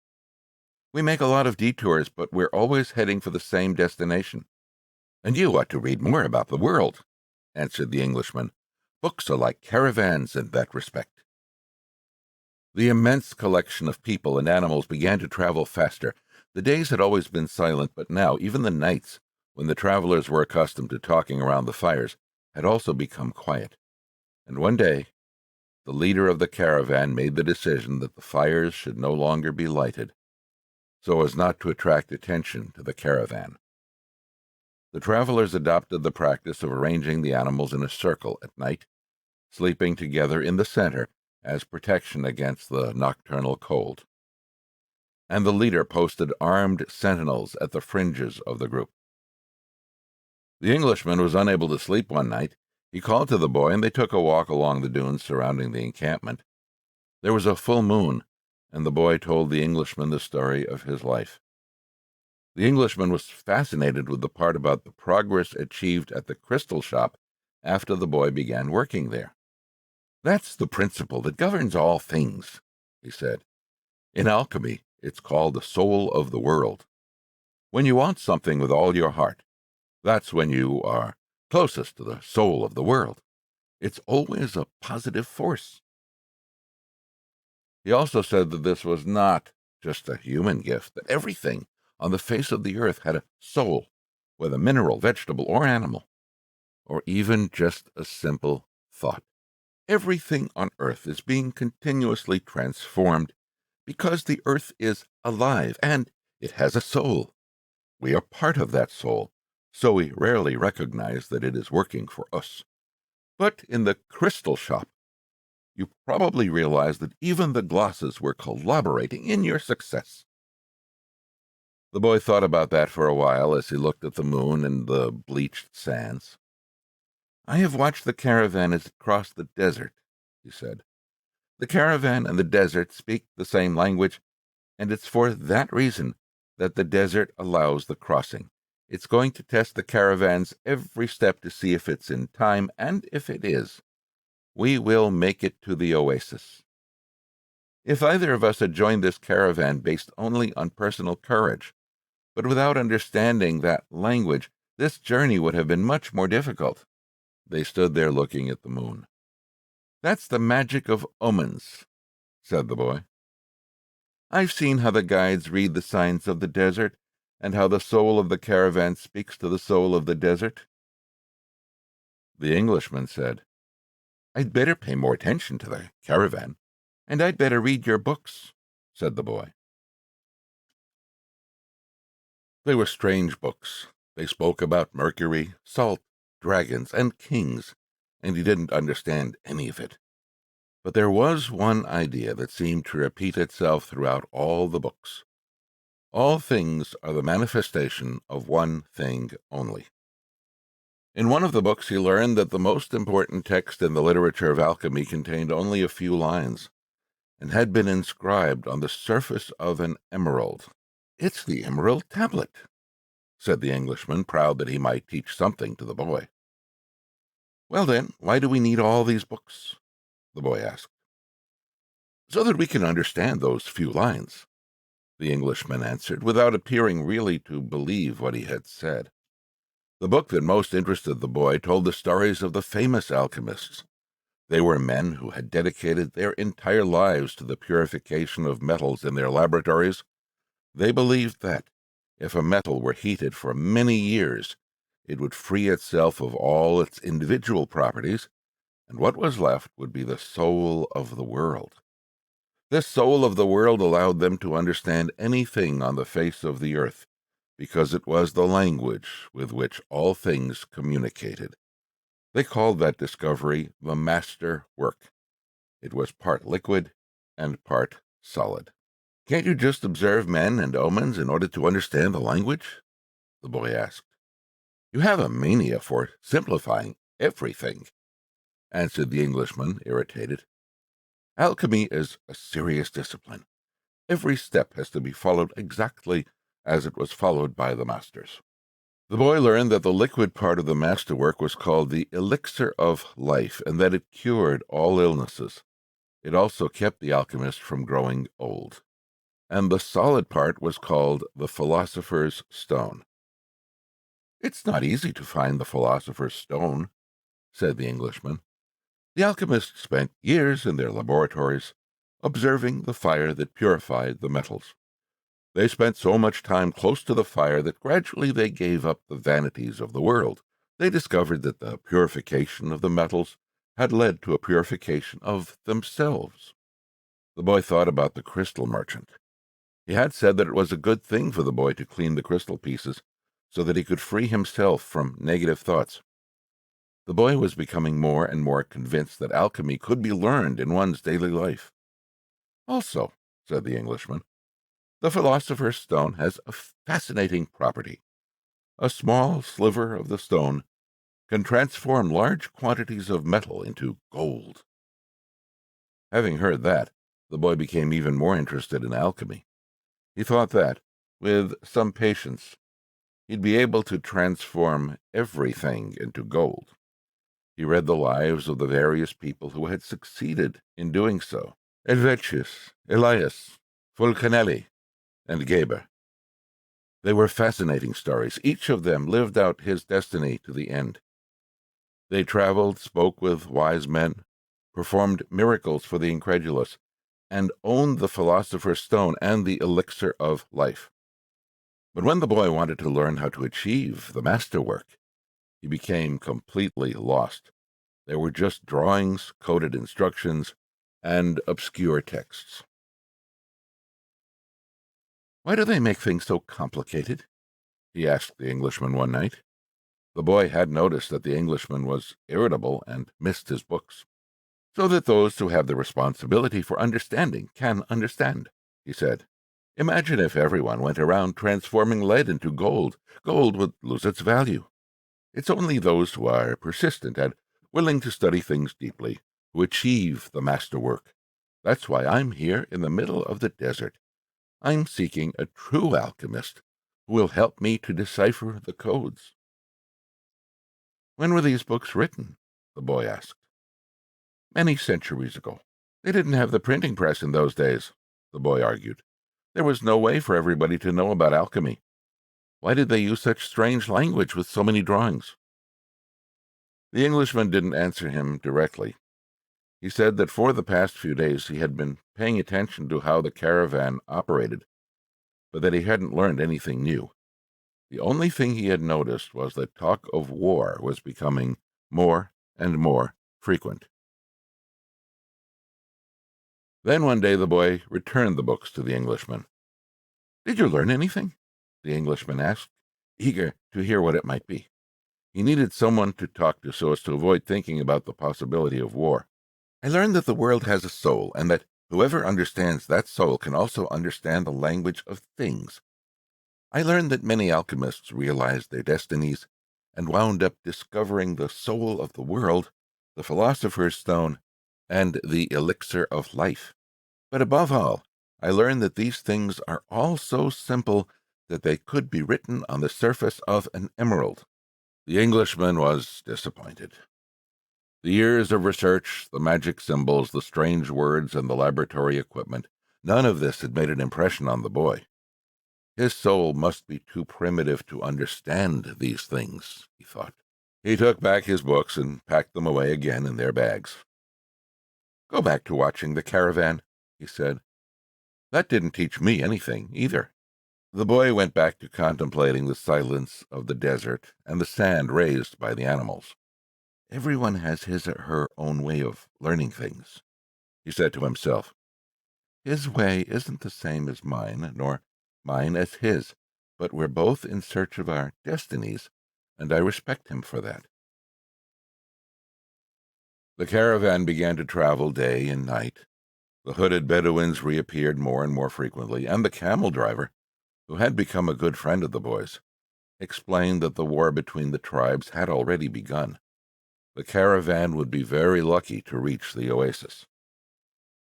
A: "We make a lot of detours, but we're always heading for the same destination." "And you ought to read more about the world," answered the Englishman. "Books are like caravans in that respect." The immense collection of people and animals began to travel faster. The days had always been silent, but now even the nights, when the travelers were accustomed to talking around the fires, had also become quiet. And one day, the leader of the caravan made the decision that the fires should no longer be lighted, so as not to attract attention to the caravan. The travelers adopted the practice of arranging the animals in a circle at night, sleeping together in the center as protection against the nocturnal cold. And the leader posted armed sentinels at the fringes of the group. The Englishman was unable to sleep one night. He called to the boy, and they took a walk along the dunes surrounding the encampment. There was a full moon, and the boy told the Englishman the story of his life. The Englishman was fascinated with the part about the progress achieved at the crystal shop after the boy began working there. "That's the principle that governs all things," he said. "In alchemy, it's called the soul of the world. When you want something with all your heart, that's when you are closest to the soul of the world. It's always a positive force." He also said that this was not just a human gift, that everything on the face of the earth had a soul, whether mineral, vegetable, or animal, or even just a simple thought. Everything on earth is being continuously transformed because the earth is alive and it has a soul. We are part of that soul, so we rarely recognize that it is working for us. But in the crystal shop, you probably realize that even the glosses were collaborating in your success. The boy thought about that for a while as he looked at the moon and the bleached sands. I have watched the caravan as it crossed the desert, he said. The caravan and the desert speak the same language, and it's for that reason that the desert allows the crossing. It's going to test the caravans every step to see if it's in time, and if it is, we will make it to the oasis. If either of us had joined this caravan based only on personal courage, but without understanding that language, this journey would have been much more difficult. They stood there looking at the moon. That's the magic of omens, said the boy. I've seen how the guides read the signs of the desert, and how the soul of the caravan speaks to the soul of the desert. The Englishman said, I'd better pay more attention to the caravan, and I'd better read your books, said the boy. They were strange books. They spoke about Mercury, salt, dragons, and kings, and he didn't understand any of it. But there was one idea that seemed to repeat itself throughout all the books. All things are the manifestation of one thing only. In one of the books he learned that the most important text in the literature of alchemy contained only a few lines, and had been inscribed on the surface of an emerald. It's the Emerald Tablet, said the Englishman, proud that he might teach something to the boy. Well then, why do we need all these books? The boy asked. So that we can understand those few lines, the Englishman answered, without appearing really to believe what he had said. The book that most interested the boy told the stories of the famous alchemists. They were men who had dedicated their entire lives to the purification of metals in their laboratories. They believed that, if a metal were heated for many years, it would free itself of all its individual properties, and what was left would be the soul of the world. This soul of the world allowed them to understand anything on the face of the earth, because it was the language with which all things communicated. They called that discovery the master work. It was part liquid and part solid. Can't you just observe men and omens in order to understand the language? The boy asked. You have a mania for simplifying everything, answered the Englishman, irritated. Alchemy is a serious discipline. Every step has to be followed exactly as it was followed by the masters. The boy learned that the liquid part of the masterwork was called the elixir of life, and that it cured all illnesses. It also kept the alchemist from growing old. And the solid part was called the philosopher's stone. It's not easy to find the philosopher's stone, said the Englishman. The alchemists spent years in their laboratories, observing the fire that purified the metals. They spent so much time close to the fire that gradually they gave up the vanities of the world. They discovered that the purification of the metals had led to a purification of themselves. The boy thought about the crystal merchant. He had said that it was a good thing for the boy to clean the crystal pieces so that he could free himself from negative thoughts. The boy was becoming more and more convinced that alchemy could be learned in one's daily life. Also, said the Englishman, the philosopher's stone has a fascinating property. A small sliver of the stone can transform large quantities of metal into gold. Having heard that, the boy became even more interested in alchemy. He thought that, with some patience, he'd be able to transform everything into gold. He read the lives of the various people who had succeeded in doing so. Helvetius, Elias, Fulcanelli, and Geber. They were fascinating stories. Each of them lived out his destiny to the end. They traveled, spoke with wise men, performed miracles for the incredulous, and owned the philosopher's stone and the elixir of life. But when the boy wanted to learn how to achieve the masterwork, he became completely lost. There were just drawings, coded instructions, and obscure texts. "Why do they make things so complicated?" he asked the Englishman one night. The boy had noticed that the Englishman was irritable and missed his books. "So that those who have the responsibility for understanding can understand," he said. "Imagine if everyone went around transforming lead into gold. Gold would lose its value. It's only those who are persistent and willing to study things deeply who achieve the masterwork. That's why I'm here in the middle of the desert. I'm seeking a true alchemist who will help me to decipher the codes." "When were these books written?" the boy asked. "Many centuries ago. They didn't have the printing press in those days," the boy argued. "There was no way for everybody to know about alchemy. Why did they use such strange language with so many drawings?" The Englishman didn't answer him directly. He said that for the past few days he had been paying attention to how the caravan operated, but that he hadn't learned anything new. The only thing he had noticed was that talk of war was becoming more and more frequent. Then one day the boy returned the books to the Englishman. "Did you learn anything?" the Englishman asked, eager to hear what it might be. He needed someone to talk to so as to avoid thinking about the possibility of war. "I learned that the world has a soul, and that whoever understands that soul can also understand the language of things. I learned that many alchemists realized their destinies and wound up discovering the soul of the world, the philosopher's stone, and the elixir of life. But above all, I learned that these things are all so simple that they could be written on the surface of an emerald." The Englishman was disappointed. The years of research, the magic symbols, the strange words, and the laboratory equipment, none of this had made an impression on the boy. His soul must be too primitive to understand these things, he thought. He took back his books and packed them away again in their bags. "Go back to watching the caravan," he said. "That didn't teach me anything, either." The boy went back to contemplating the silence of the desert and the sand raised by the animals. "Everyone has his or her own way of learning things," he said to himself. "His way isn't the same as mine, nor mine as his, but we're both in search of our destinies, and I respect him for that." The caravan began to travel day and night. The hooded Bedouins reappeared more and more frequently, and the camel driver, who had become a good friend of the boys, explained that the war between the tribes had already begun. The caravan would be very lucky to reach the oasis.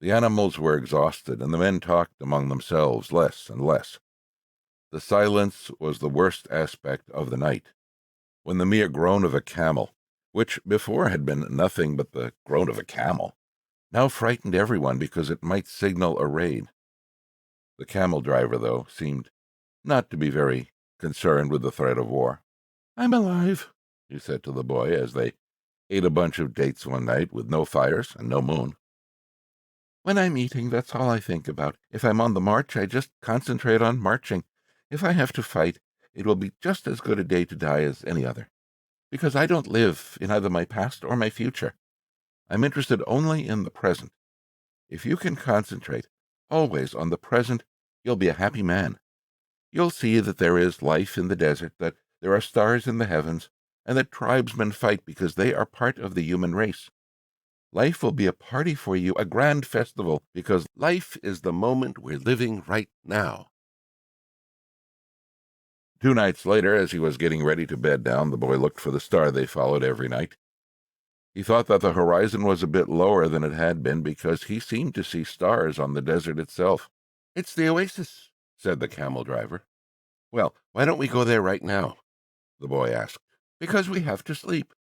A: The animals were exhausted, and the men talked among themselves less and less. The silence was the worst aspect of the night, when the mere groan of a camel, which before had been nothing but the groan of a camel, now frightened everyone because it might signal a raid. The camel driver, though, seemed not to be very concerned with the threat of war. "I'm alive," he said to the boy as they ate a bunch of dates one night with no fires and no moon. "When I'm eating, that's all I think about. If I'm on the march, I just concentrate on marching. If I have to fight, it will be just as good a day to die as any other, because I don't live in either my past or my future. I'm interested only in the present. If you can concentrate always on the present, you'll be a happy man. You'll see that there is life in the desert, that there are stars in the heavens, and that tribesmen fight because they are part of the human race. Life will be a party for you, a grand festival, because life is the moment we're living right now." 2 nights later, as he was getting ready to bed down, the boy looked for the star they followed every night. He thought that the horizon was a bit lower than it had been because he seemed to see stars on the desert itself. "It's the oasis," said the camel driver. "Well, why don't we go there right now?" the boy asked. "Because we have to sleep."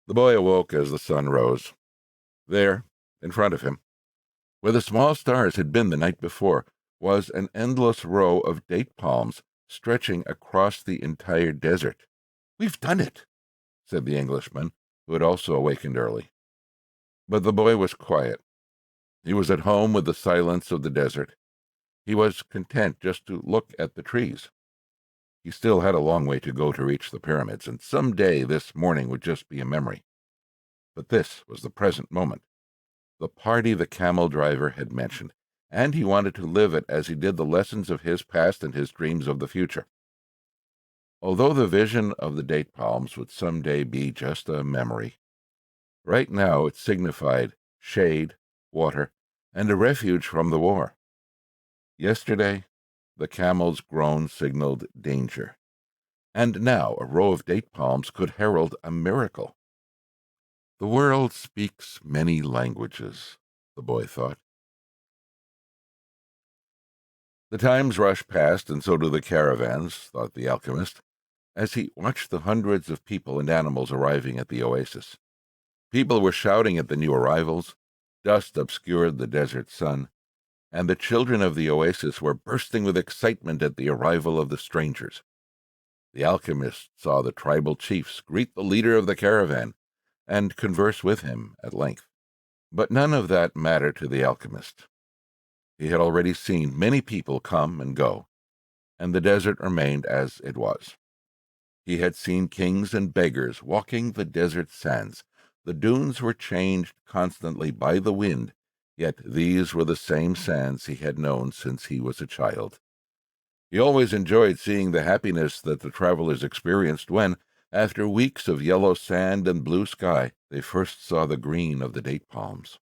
A: The boy awoke as the sun rose. There, in front of him, where the small stars had been the night before, was an endless row of date palms stretching across the entire desert. "We've done it," said the Englishman, who had also awakened early. But the boy was quiet. He was at home with the silence of the desert. He was content just to look at the trees. He still had a long way to go to reach the pyramids, and someday this morning would just be a memory. But this was the present moment, the party the camel driver had mentioned, and he wanted to live it as he did the lessons of his past and his dreams of the future. Although the vision of the date palms would someday be just a memory, right now it signified shade, water, and a refuge from the war. Yesterday, the camel's groan signaled danger, and now a row of date palms could herald a miracle. The world speaks many languages, the boy thought. The times rush past, and so do the caravans, thought the alchemist, as he watched the hundreds of people and animals arriving at the oasis. People were shouting at the new arrivals, dust obscured the desert sun, and the children of the oasis were bursting with excitement at the arrival of the strangers. The alchemist saw the tribal chiefs greet the leader of the caravan and converse with him at length. But none of that mattered to the alchemist. He had already seen many people come and go, and the desert remained as it was. He had seen kings and beggars walking the desert sands. The dunes were changed constantly by the wind, yet these were the same sands he had known since he was a child. He always enjoyed seeing the happiness that the travelers experienced when, after weeks of yellow sand and blue sky, they first saw the green of the date palms.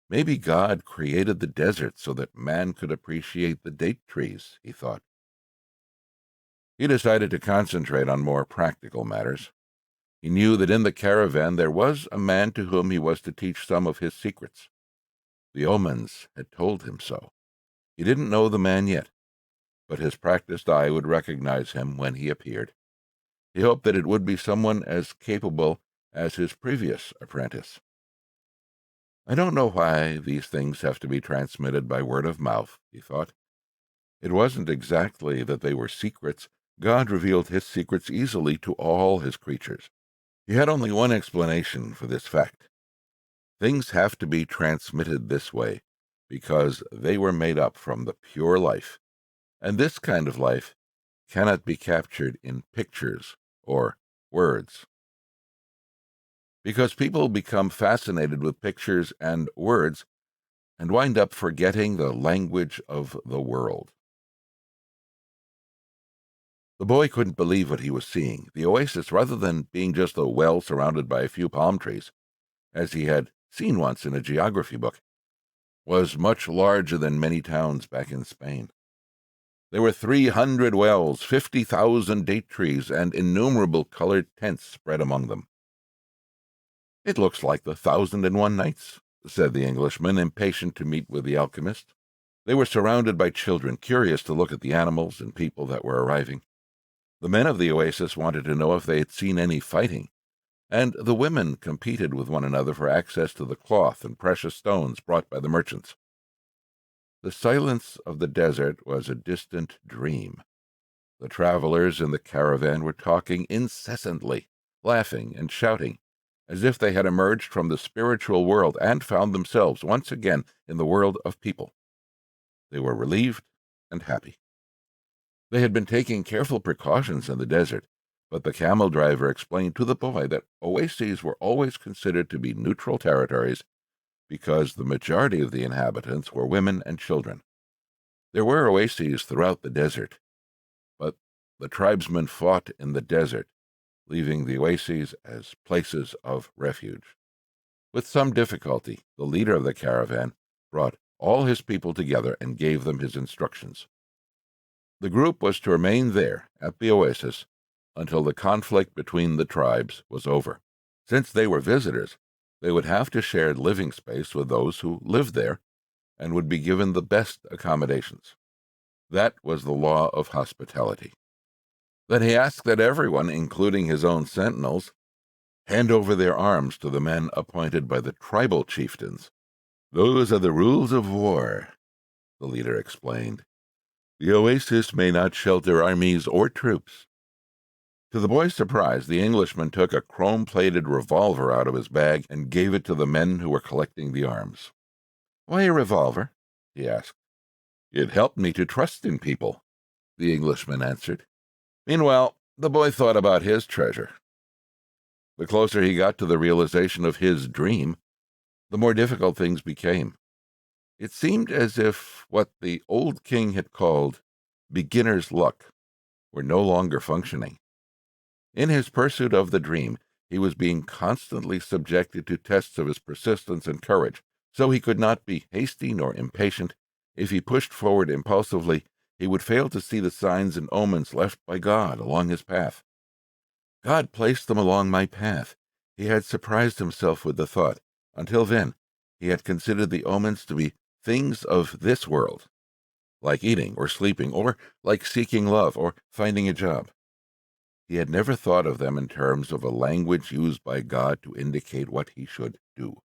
A: Maybe God created the desert so that man could appreciate the date trees, he thought. He decided to concentrate on more practical matters. He knew that in the caravan there was a man to whom he was to teach some of his secrets. The omens had told him so. He didn't know the man yet, but his practiced eye would recognize him when he appeared. He hoped that it would be someone as capable as his previous apprentice. I don't know why these things have to be transmitted by word of mouth, he thought. It wasn't exactly that they were secrets. God revealed his secrets easily to all his creatures. He had only one explanation for this fact. Things have to be transmitted this way because they were made up from the pure life, and this kind of life cannot be captured in pictures or words. Because people become fascinated with pictures and words and wind up forgetting the language of the world. The boy couldn't believe what he was seeing. The oasis, rather than being just a well surrounded by a few palm trees, as he had seen once in a geography book, was much larger than many towns back in Spain. There were 300 wells, 50,000 date trees, and innumerable colored tents spread among them. "It looks like the 1,001 Nights," said the Englishman, impatient to meet with the alchemist. They were surrounded by children, curious to look at the animals and people that were arriving. The men of the oasis wanted to know if they had seen any fighting, and the women competed with one another for access to the cloth and precious stones brought by the merchants. The silence of the desert was a distant dream. The travelers in the caravan were talking incessantly, laughing and shouting, as if they had emerged from the spiritual world and found themselves once again in the world of people. They were relieved and happy. They had been taking careful precautions in the desert, but the camel driver explained to the boy that oases were always considered to be neutral territories because the majority of the inhabitants were women and children. There were oases throughout the desert, but the tribesmen fought in the desert, leaving the oases as places of refuge. With some difficulty, the leader of the caravan brought all his people together and gave them his instructions. The group was to remain there at the oasis until the conflict between the tribes was over. Since they were visitors, they would have to share living space with those who lived there and would be given the best accommodations. That was the law of hospitality. Then he asked that everyone, including his own sentinels, hand over their arms to the men appointed by the tribal chieftains. "Those are the rules of war," the leader explained. "The oasis may not shelter armies or troops." To the boy's surprise, the Englishman took a chrome-plated revolver out of his bag and gave it to the men who were collecting the arms. "Why a revolver?" he asked. "It helped me to trust in people," the Englishman answered. Meanwhile, the boy thought about his treasure. The closer he got to the realization of his dream, the more difficult things became. It seemed as if what the old king had called beginner's luck were no longer functioning. In his pursuit of the dream, he was being constantly subjected to tests of his persistence and courage, so he could not be hasty nor impatient. If he pushed forward impulsively, he would fail to see the signs and omens left by God along his path. God placed them along my path. He had surprised himself with the thought. Until then, he had considered the omens to be things of this world, like eating or sleeping, or like seeking love or finding a job. He had never thought of them in terms of a language used by God to indicate what he should do.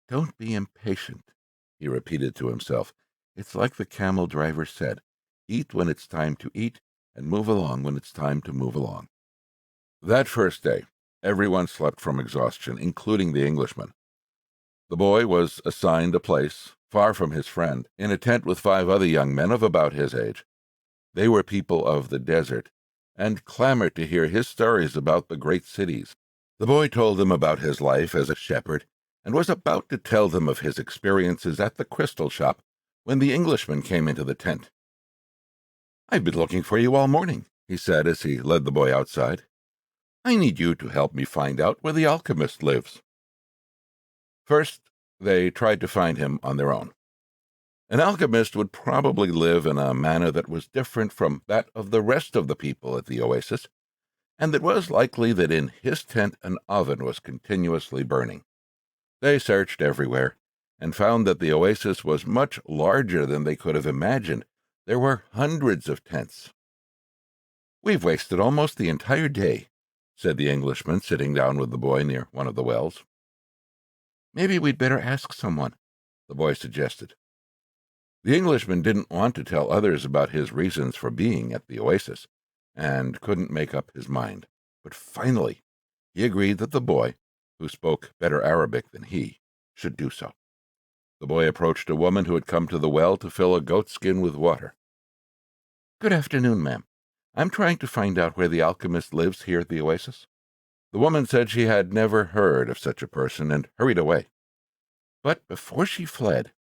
A: Don't be impatient, he repeated to himself. It's like the camel driver said, eat when it's time to eat, and move along when it's time to move along. That first day, everyone slept from exhaustion, including the Englishman. The boy was assigned a place, far from his friend, in a tent with 5 other young men of about his age. They were people of the desert, and clamored to hear his stories about the great cities. The boy told them about his life as a shepherd, and was about to tell them of his experiences at the crystal shop when the Englishman came into the tent. "I've been looking for you all morning," he said as he led the boy outside. "I need you to help me find out where the alchemist lives." First, they tried to find him on their own. An alchemist would probably live in a manner that was different from that of the rest of the people at the oasis, and it was likely that in his tent an oven was continuously burning. They searched everywhere, and found that the oasis was much larger than they could have imagined. There were hundreds of tents. "We've wasted almost the entire day," said the Englishman, sitting down with the boy near one of the wells. "Maybe we'd better ask someone," the boy suggested. The Englishman didn't want to tell others about his reasons for being at the oasis, and couldn't make up his mind. But finally, he agreed that the boy, who spoke better Arabic than he, should do so. The boy approached a woman who had come to the well to fill a goatskin with water. "Good afternoon, ma'am. I'm trying to find out where the alchemist lives here at the oasis." The woman said she had never heard of such a person and hurried away. But before she fled,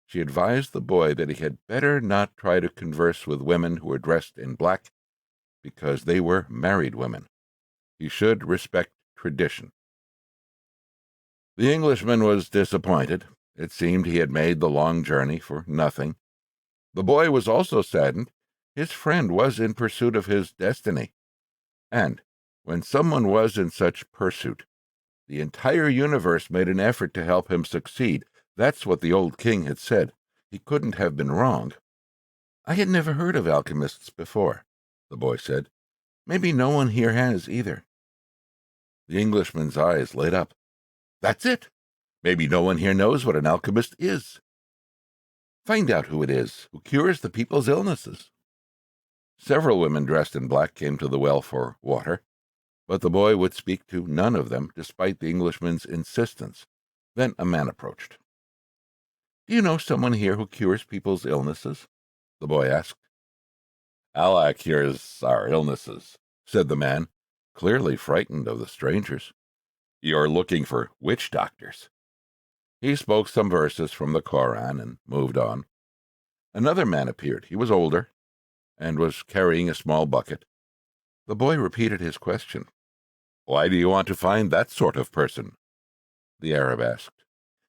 A: she advised the boy that he had better not try to converse with women who were dressed in black, because they were married women. He should respect tradition. The Englishman was disappointed. It seemed he had made the long journey for nothing. The boy was also saddened. His friend was in pursuit of his destiny. And when someone was in such pursuit, the entire universe made an effort to help him succeed. That's what the old king had said. He couldn't have been wrong. "I had never heard of alchemists before," the boy said. "Maybe no one here has either." The Englishman's eyes lit up. "That's it. Maybe no one here knows what an alchemist is. Find out who it is who cures the people's illnesses." Several women dressed in black came to the well for water, but the boy would speak to none of them, despite the Englishman's insistence. Then a man approached. "Do you know someone here who cures people's illnesses?" the boy asked. "Allah cures our illnesses," said the man, clearly frightened of the strangers. "You're looking for witch doctors." He spoke some verses from the Koran and moved on. Another man appeared. He was older and was carrying a small bucket. The boy repeated his question. "Why do you want to find that sort of person?" the Arab asked.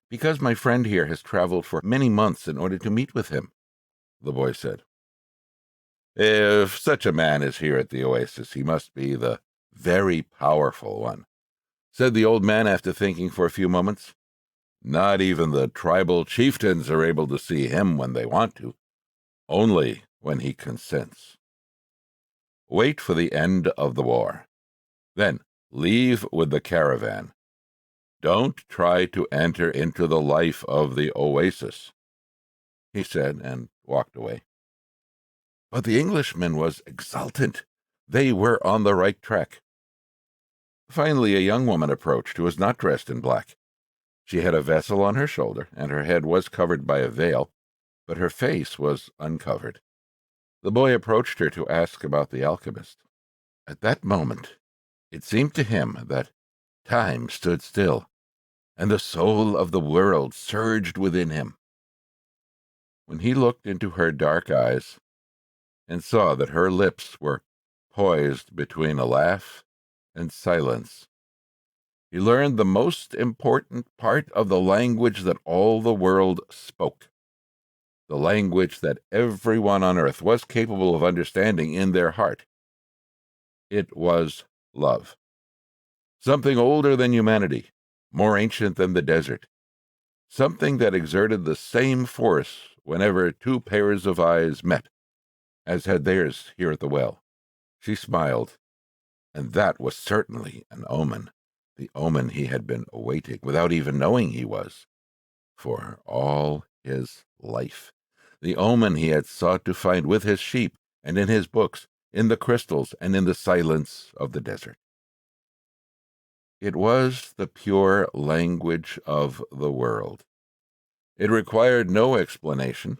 A: "Because my friend here has traveled for many months in order to meet with him," the boy said. "If such a man is here at the oasis, he must be the very powerful one," said the old man after thinking for a few moments. "Not even the tribal chieftains are able to see him when they want to, only when he consents. Wait for the end of the war. Then leave with the caravan. Don't try to enter into the life of the oasis," he said, and walked away. But the Englishman was exultant. They were on the right track. Finally, a young woman approached who was not dressed in black. She had a vessel on her shoulder, and her head was covered by a veil, but her face was uncovered. The boy approached her to ask about the alchemist. At that moment, it seemed to him that time stood still, and the soul of the world surged within him. When he looked into her dark eyes and saw that her lips were poised between a laugh and silence, he learned the most important part of the language that all the world spoke, the language that everyone on earth was capable of understanding in their heart. It was love. Something older than humanity, more ancient than the desert, something that exerted the same force whenever two pairs of eyes met, as had theirs here at the well. She smiled, and that was certainly an omen, the omen he had been awaiting, without even knowing he was, for all his life, the omen he had sought to find with his sheep and in his books, in the crystals and in the silence of the desert. It was the pure language of the world. It required no explanation,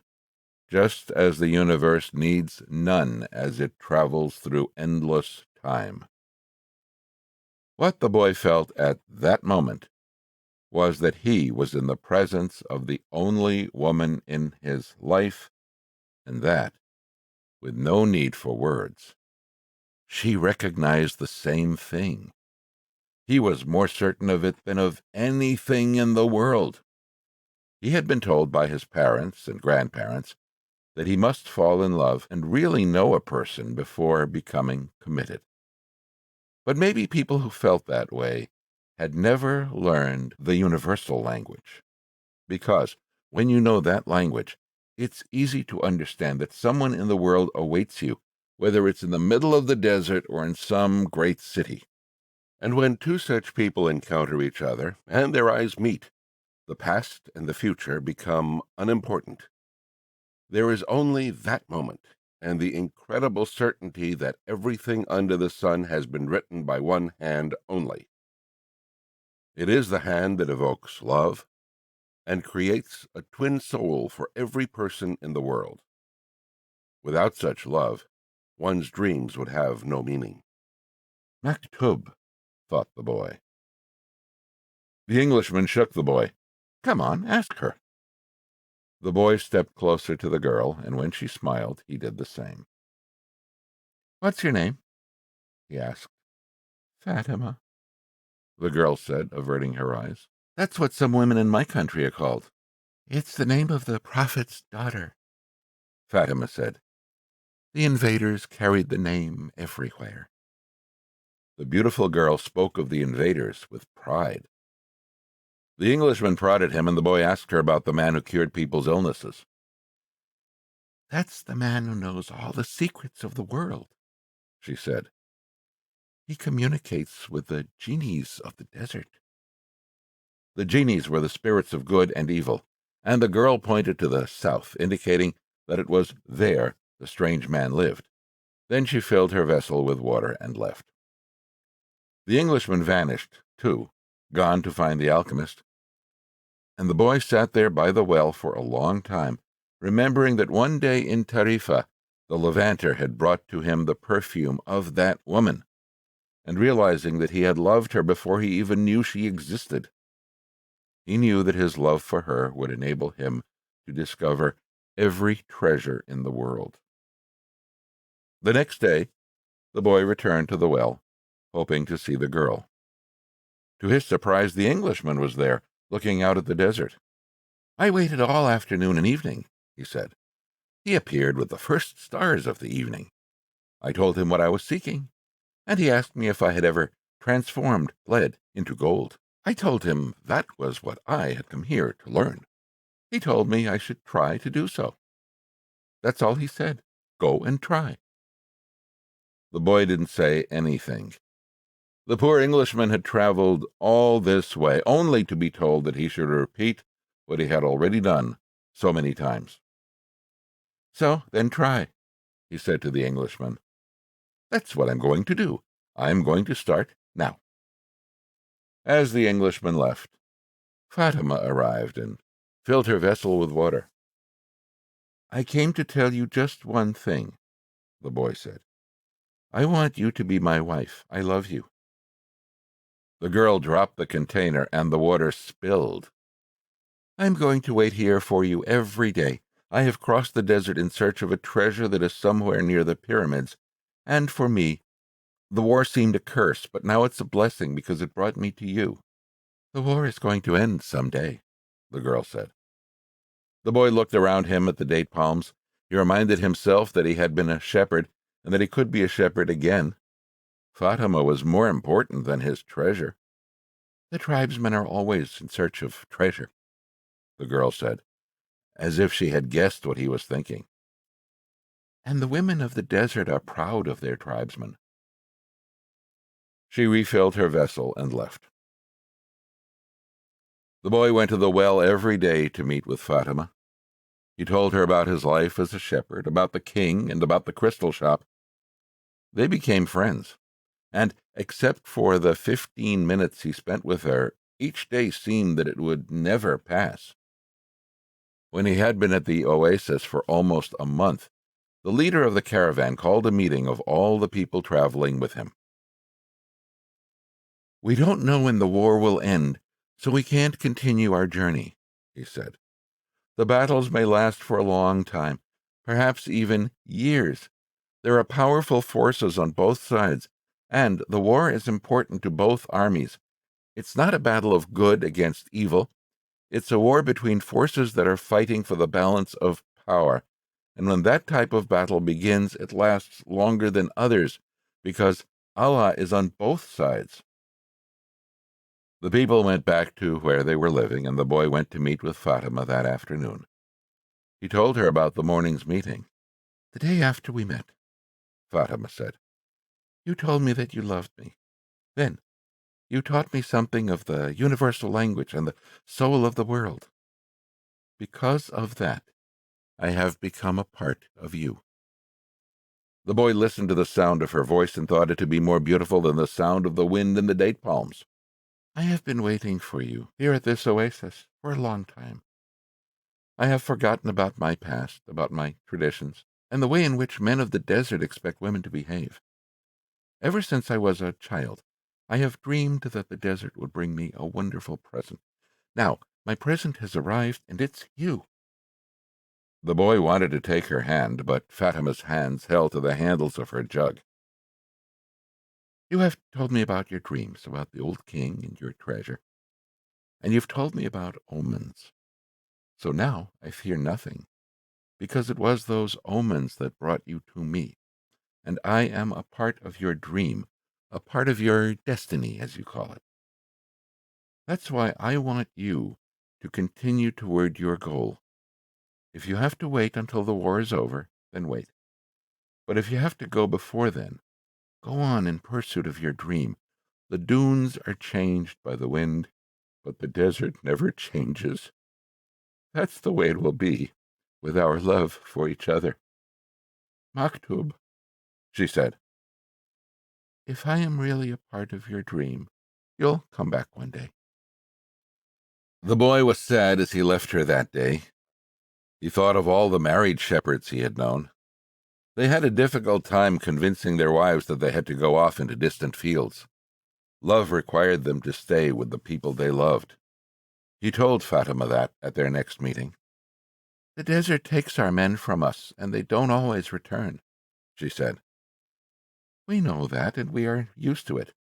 A: just as the universe needs none as it travels through endless time. What the boy felt at that moment was that he was in the presence of the only woman in his life, and that, with no need for words, she recognized the same thing. He was more certain of it than of anything in the world. He had been told by his parents and grandparents that he must fall in love and really know a person before becoming committed. But maybe people who felt that way had never learned the universal language, because when you know that language, it's easy to understand that someone in the world awaits you, whether it's in the middle of the desert or in some great city. And when two such people encounter each other and their eyes meet, the past and the future become unimportant. There is only that moment and the incredible certainty that everything under the sun has been written by one hand only. It is the hand that evokes love and creates a twin soul for every person in the world. Without such love, one's dreams would have no meaning. Maktub, thought the boy. The Englishman shook the boy. Come on, ask her. The boy stepped closer to the girl, and when she smiled, he did the same. What's your name? He asked. Fatima, the girl said, averting her eyes. That's what some women in my country are called. It's the name of the prophet's daughter, Fatima said. The invaders carried the name everywhere. The beautiful girl spoke of the invaders with pride. The Englishman prodded him, and the boy asked her about the man who cured people's illnesses. That's the man who knows all the secrets of the world, she said. He communicates with the genies of the desert. The genies were the spirits of good and evil, and the girl pointed to the south, indicating that it was there the strange man lived. Then she filled her vessel with water and left. The Englishman vanished, too, gone to find the alchemist, and the boy sat there by the well for a long time, remembering that one day in Tarifa the Levanter had brought to him the perfume of that woman, and realizing that he had loved her before he even knew she existed. He knew that his love for her would enable him to discover every treasure in the world. The next day, the boy returned to the well, hoping to see the girl. To his surprise, the Englishman was there, looking out at the desert. I waited all afternoon and evening, he said. He appeared with the first stars of the evening. I told him what I was seeking, and he asked me if I had ever transformed lead into gold. I told him that was what I had come here to learn. He told me I should try to do so. That's all he said. Go and try. The boy didn't say anything. The poor Englishman had traveled all this way, only to be told that he should repeat what he had already done so many times. So, then try, he said to the Englishman. That's what I'm going to do. I'm going to start now. As the Englishman left, Fatima arrived and filled her vessel with water. I came to tell you just one thing, the boy said. "I want you to be my wife. I love you." The girl dropped the container, and the water spilled. "I'm going to wait here for you every day. I have crossed the desert in search of a treasure that is somewhere near the pyramids, and for me, the war seemed a curse, but now it's a blessing because it brought me to you." "The war is going to end some day," the girl said. The boy looked around him at the date palms. He reminded himself that he had been a shepherd, and that he could be a shepherd again. Fatima was more important than his treasure. "The tribesmen are always in search of treasure," the girl said, as if she had guessed what he was thinking. "And the women of the desert are proud of their tribesmen." She refilled her vessel and left. The boy went to the well every day to meet with Fatima. He told her about his life as a shepherd, about the king, and about the crystal shop. They became friends, and except for the 15 minutes he spent with her, each day seemed that it would never pass. When he had been at the oasis for almost a month, the leader of the caravan called a meeting of all the people traveling with him. "We don't know when the war will end, so we can't continue our journey," he said. "The battles may last for a long time, perhaps even years. There are powerful forces on both sides, and the war is important to both armies. It's not a battle of good against evil. It's a war between forces that are fighting for the balance of power. And when that type of battle begins, it lasts longer than others, because Allah is on both sides." The people went back to where they were living, and the boy went to meet with Fatima that afternoon. He told her about the morning's meeting. "The day after we met," Fatima said, "you told me that you loved me. Then you taught me something of the universal language and the soul of the world. Because of that, I have become a part of you." The boy listened to the sound of her voice and thought it to be more beautiful than the sound of the wind in the date palms. "I have been waiting for you here at this oasis for a long time. I have forgotten about my past, about my traditions, and the way in which men of the desert expect women to behave. Ever since I was a child, I have dreamed that the desert would bring me a wonderful present. Now, my present has arrived, and it's you." The boy wanted to take her hand, but Fatima's hands held to the handles of her jug. "You have told me about your dreams, about the old king and your treasure, and you've told me about omens. So now I fear nothing, because it was those omens that brought you to me, and I am a part of your dream, a part of your destiny, as you call it. That's why I want you to continue toward your goal. If you have to wait until the war is over, then wait. But if you have to go before then, go on in pursuit of your dream. The dunes are changed by the wind, but the desert never changes. That's the way it will be with our love for each other. Maktub," she said, "if I am really a part of your dream, you'll come back one day." The boy was sad as he left her that day. He thought of all the married shepherds he had known. They had a difficult time convincing their wives that they had to go off into distant fields. Love required them to stay with the people they loved. He told Fatima that at their next meeting. "The desert takes our men from us, and they don't always return," she said. "We know that, and we are used to it.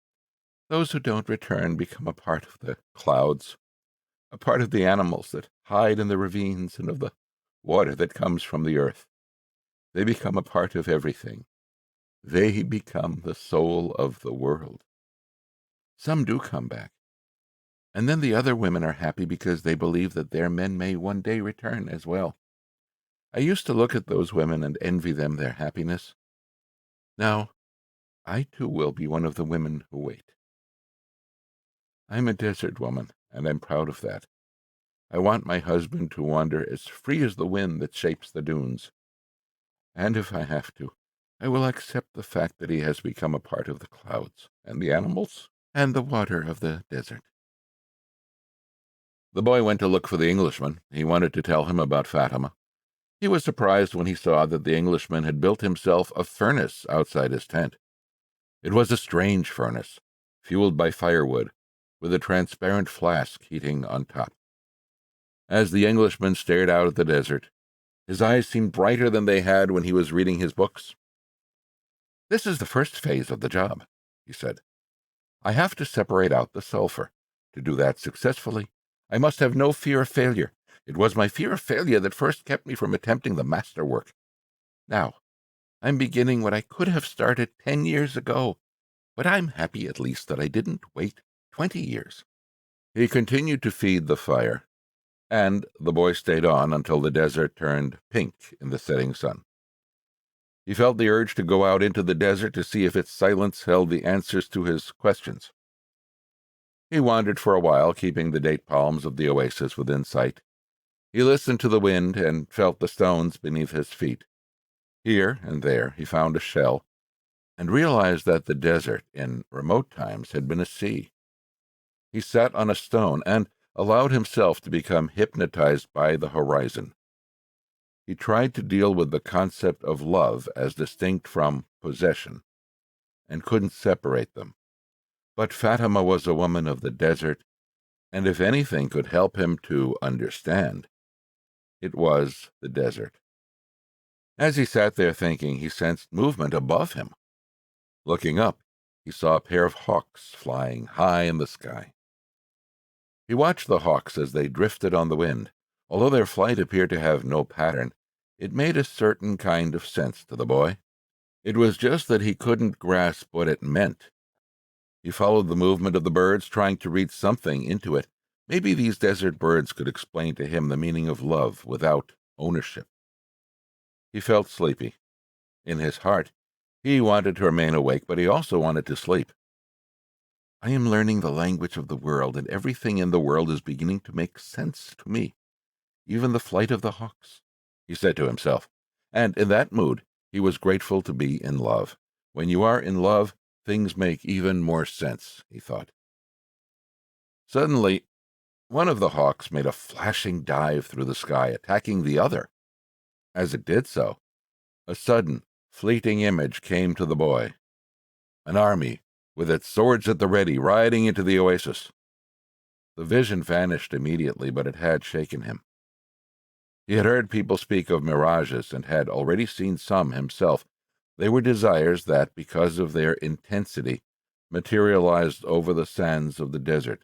A: Those who don't return become a part of the clouds, a part of the animals that hide in the ravines and of the water that comes from the earth. They become a part of everything. They become the soul of the world. Some do come back, and then the other women are happy because they believe that their men may one day return as well. I used to look at those women and envy them their happiness. Now, I too will be one of the women who wait. I'm a desert woman, and I'm proud of that. I want my husband to wander as free as the wind that shapes the dunes. And if I have to, I will accept the fact that he has become a part of the clouds, and the animals, and the water of the desert." The boy went to look for the Englishman. He wanted to tell him about Fatima. He was surprised when he saw that the Englishman had built himself a furnace outside his tent. It was a strange furnace, fueled by firewood, with a transparent flask heating on top. As the Englishman stared out at the desert, his eyes seemed brighter than they had when he was reading his books. "This is the first phase of the job," he said. "I have to separate out the sulfur. To do that successfully, I must have no fear of failure. It was my fear of failure that first kept me from attempting the masterwork. Now, I'm beginning what I could have started 10 years ago, but I'm happy at least that I didn't wait 20 years. He continued to feed the fire, and the boy stayed on until the desert turned pink in the setting sun. He felt the urge to go out into the desert to see if its silence held the answers to his questions. He wandered for a while, keeping the date palms of the oasis within sight. He listened to the wind and felt the stones beneath his feet. Here and there he found a shell, and realized that the desert in remote times had been a sea. He sat on a stone and allowed himself to become hypnotized by the horizon. He tried to deal with the concept of love as distinct from possession, and couldn't separate them. But Fatima was a woman of the desert, and if anything could help him to understand, it was the desert. As he sat there thinking, he sensed movement above him. Looking up, he saw a pair of hawks flying high in the sky. He watched the hawks as they drifted on the wind. Although their flight appeared to have no pattern, it made a certain kind of sense to the boy. It was just that he couldn't grasp what it meant. He followed the movement of the birds, trying to read something into it. Maybe these desert birds could explain to him the meaning of love without ownership. He felt sleepy. In his heart, he wanted to remain awake, but he also wanted to sleep. "I am learning the language of the world, and everything in the world is beginning to make sense to me, even the flight of the hawks," he said to himself. And in that mood, he was grateful to be in love. When you are in love, things make even more sense, he thought. Suddenly, one of the hawks made a flashing dive through the sky, attacking the other. As it did so, a sudden, fleeting image came to the boy. An army, with its swords at the ready, riding into the oasis. The vision vanished immediately, but it had shaken him. He had heard people speak of mirages and had already seen some himself. They were desires that, because of their intensity, materialized over the sands of the desert.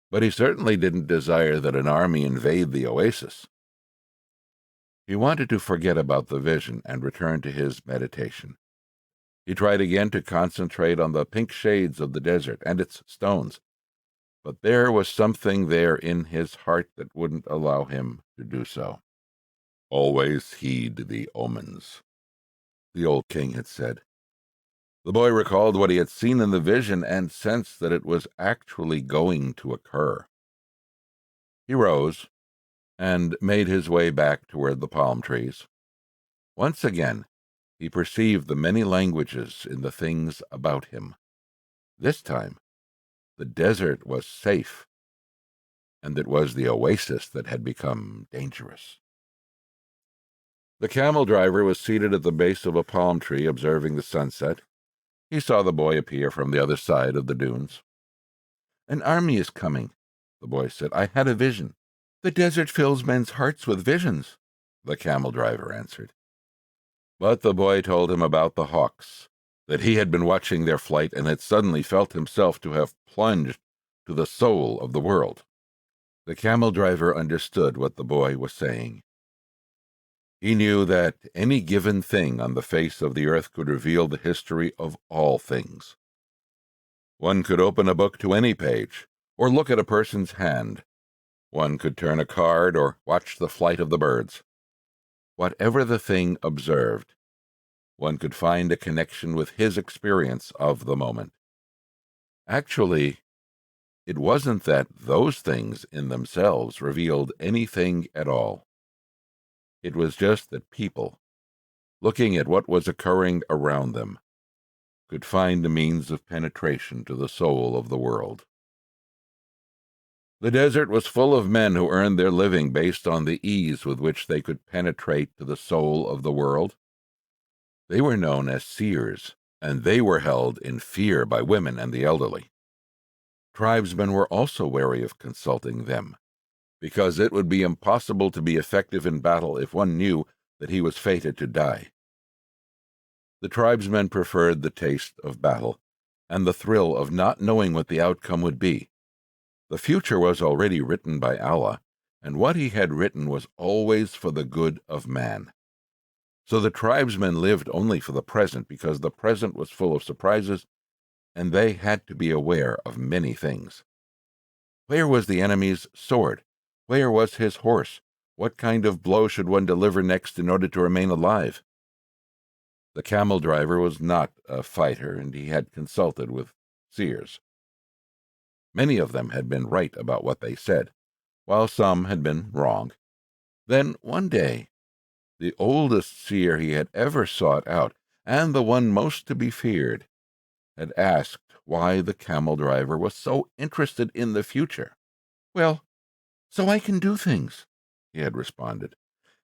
A: But he certainly didn't desire that an army invade the oasis. He wanted to forget about the vision and return to his meditation. He tried again to concentrate on the pink shades of the desert and its stones, but there was something there in his heart that wouldn't allow him to do so. "Always heed the omens," the old king had said. The boy recalled what he had seen in the vision and sensed that it was actually going to occur. He rose and made his way back toward the palm trees. Once again, he perceived the many languages in the things about him. This time, the desert was safe, and it was the oasis that had become dangerous. The camel driver was seated at the base of a palm tree observing the sunset. He saw the boy appear from the other side of the dunes. "An army is coming," the boy said. "I had a vision." "The desert fills men's hearts with visions," the camel driver answered. But the boy told him about the hawks, that he had been watching their flight and had suddenly felt himself to have plunged to the soul of the world. The camel driver understood what the boy was saying. He knew that any given thing on the face of the earth could reveal the history of all things. One could open a book to any page, or look at a person's hand. One could turn a card or watch the flight of the birds. Whatever the thing observed, one could find a connection with his experience of the moment. Actually, it wasn't that those things in themselves revealed anything at all. It was just that people, looking at what was occurring around them, could find a means of penetration to the soul of the world. The desert was full of men who earned their living based on the ease with which they could penetrate to the soul of the world. They were known as seers, and they were held in fear by women and the elderly. Tribesmen were also wary of consulting them, because it would be impossible to be effective in battle if one knew that he was fated to die. The tribesmen preferred the taste of battle and the thrill of not knowing what the outcome would be. The future was already written by Allah, and what he had written was always for the good of man. So the tribesmen lived only for the present, because the present was full of surprises, and they had to be aware of many things. Where was the enemy's sword? Where was his horse? What kind of blow should one deliver next in order to remain alive? The camel driver was not a fighter, and he had consulted with seers. Many of them had been right about what they said, while some had been wrong. Then, one day, the oldest seer he had ever sought out, and the one most to be feared, had asked why the camel driver was so interested in the future. "Well, so I can do things," he had responded,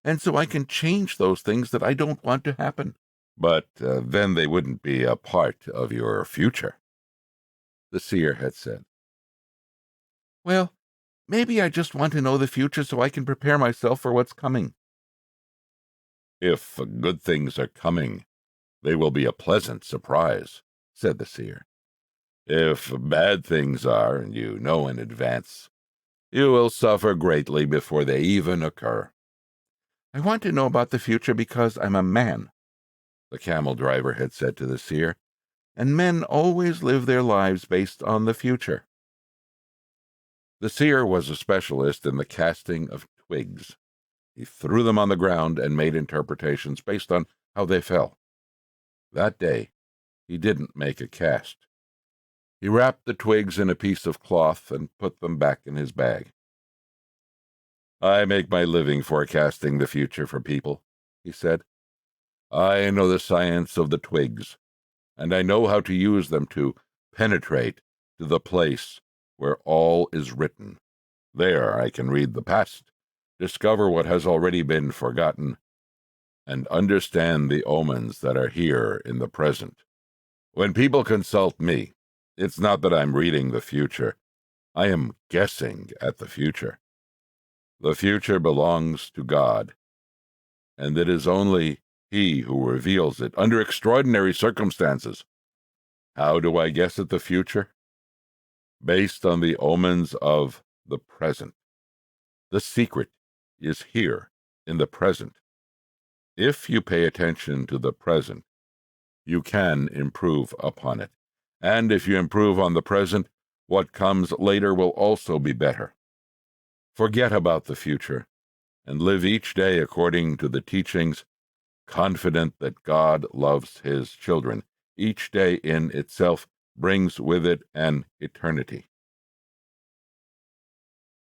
A: "and so I can change those things that I don't want to happen." "But then they wouldn't be a part of your future," the seer had said. "Well, maybe I just want to know the future so I can prepare myself for what's coming." "If good things are coming, they will be a pleasant surprise," said the seer. "If bad things are, and you know in advance, you will suffer greatly before they even occur." "I want to know about the future because I'm a man," the camel driver had said to the seer, "and men always live their lives based on the future." The seer was a specialist in the casting of twigs. He threw them on the ground and made interpretations based on how they fell. That day, he didn't make a cast. He wrapped the twigs in a piece of cloth and put them back in his bag. "I make my living forecasting the future for people," he said. "I know the science of the twigs, and I know how to use them to penetrate to the place where all is written. There I can read the past, discover what has already been forgotten, and understand the omens that are here in the present. When people consult me, it's not that I'm reading the future. I am guessing at the future. The future belongs to God, and it is only He who reveals it under extraordinary circumstances. How do I guess at the future? Based on the omens of the present. The secret is here in the present. If you pay attention to the present, you can improve upon it. And if you improve on the present, what comes later will also be better. Forget about the future and live each day according to the teachings, confident that God loves His children. Each day in itself brings with it an eternity."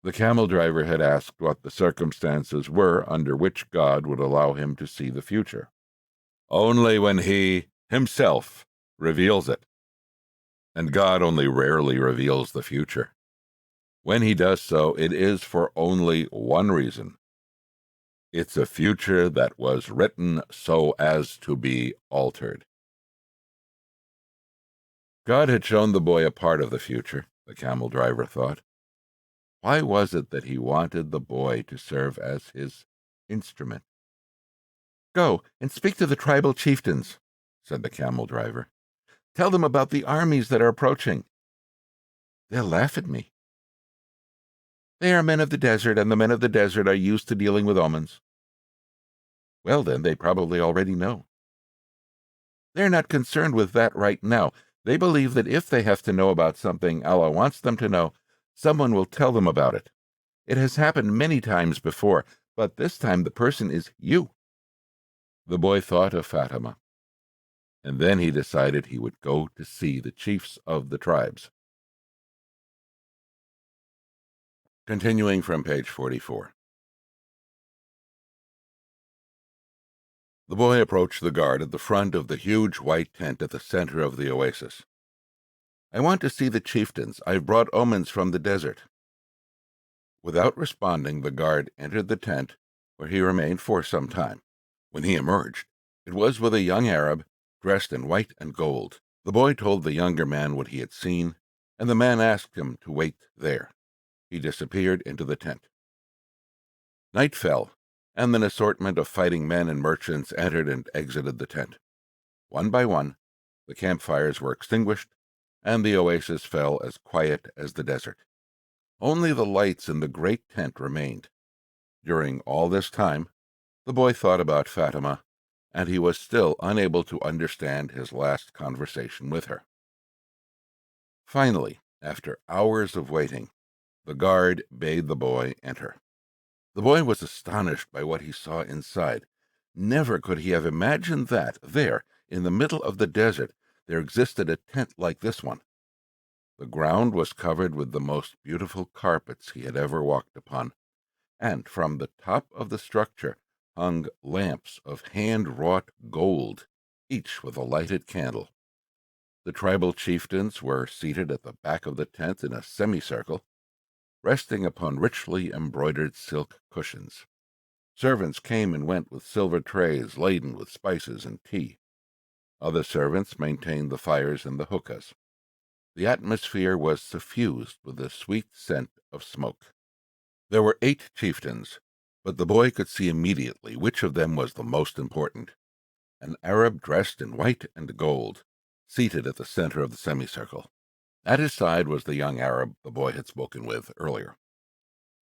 A: The camel driver had asked what the circumstances were under which God would allow him to see the future. "Only when He Himself reveals it. And God only rarely reveals the future. When He does so, it is for only one reason. It's a future that was written so as to be altered." God had shown the boy a part of the future, the camel driver thought. Why was it that He wanted the boy to serve as His instrument? "Go and speak to the tribal chieftains," said the camel driver. "Tell them about the armies that are approaching." "They'll laugh at me." "They are men of the desert, and the men of the desert are used to dealing with omens." "Well, then, they probably already know." "They're not concerned with that right now. They believe that if they have to know about something Allah wants them to know, someone will tell them about it. It has happened many times before, but this time the person is you." The boy thought of Fatima, and then he decided he would go to see the chiefs of the tribes. Continuing from page 44. The boy approached the guard at the front of the huge white tent at the center of the oasis. "I want to see the chieftains. I've brought omens from the desert." Without responding, the guard entered the tent, where he remained for some time. When he emerged, it was with a young Arab, dressed in white and gold. The boy told the younger man what he had seen, and the man asked him to wait there. He disappeared into the tent. Night fell, and an assortment of fighting men and merchants entered and exited the tent. One by one, the campfires were extinguished, and the oasis fell as quiet as the desert. Only the lights in the great tent remained. During all this time, the boy thought about Fatima, and he was still unable to understand his last conversation with her. Finally, after hours of waiting, the guard bade the boy enter. The boy was astonished by what he saw inside. Never could he have imagined that there, in the middle of the desert, there existed a tent like this one. The ground was covered with the most beautiful carpets he had ever walked upon, and from the top of the structure hung lamps of hand-wrought gold, each with a lighted candle. The tribal chieftains were seated at the back of the tent in a semicircle, resting upon richly embroidered silk cushions. Servants came and went with silver trays laden with spices and tea. Other servants maintained the fires in the hookahs. The atmosphere was suffused with the sweet scent of smoke. There were 8 chieftains, but the boy could see immediately which of them was the most important. An Arab dressed in white and gold, seated at the center of the semicircle. At his side was the young Arab the boy had spoken with earlier.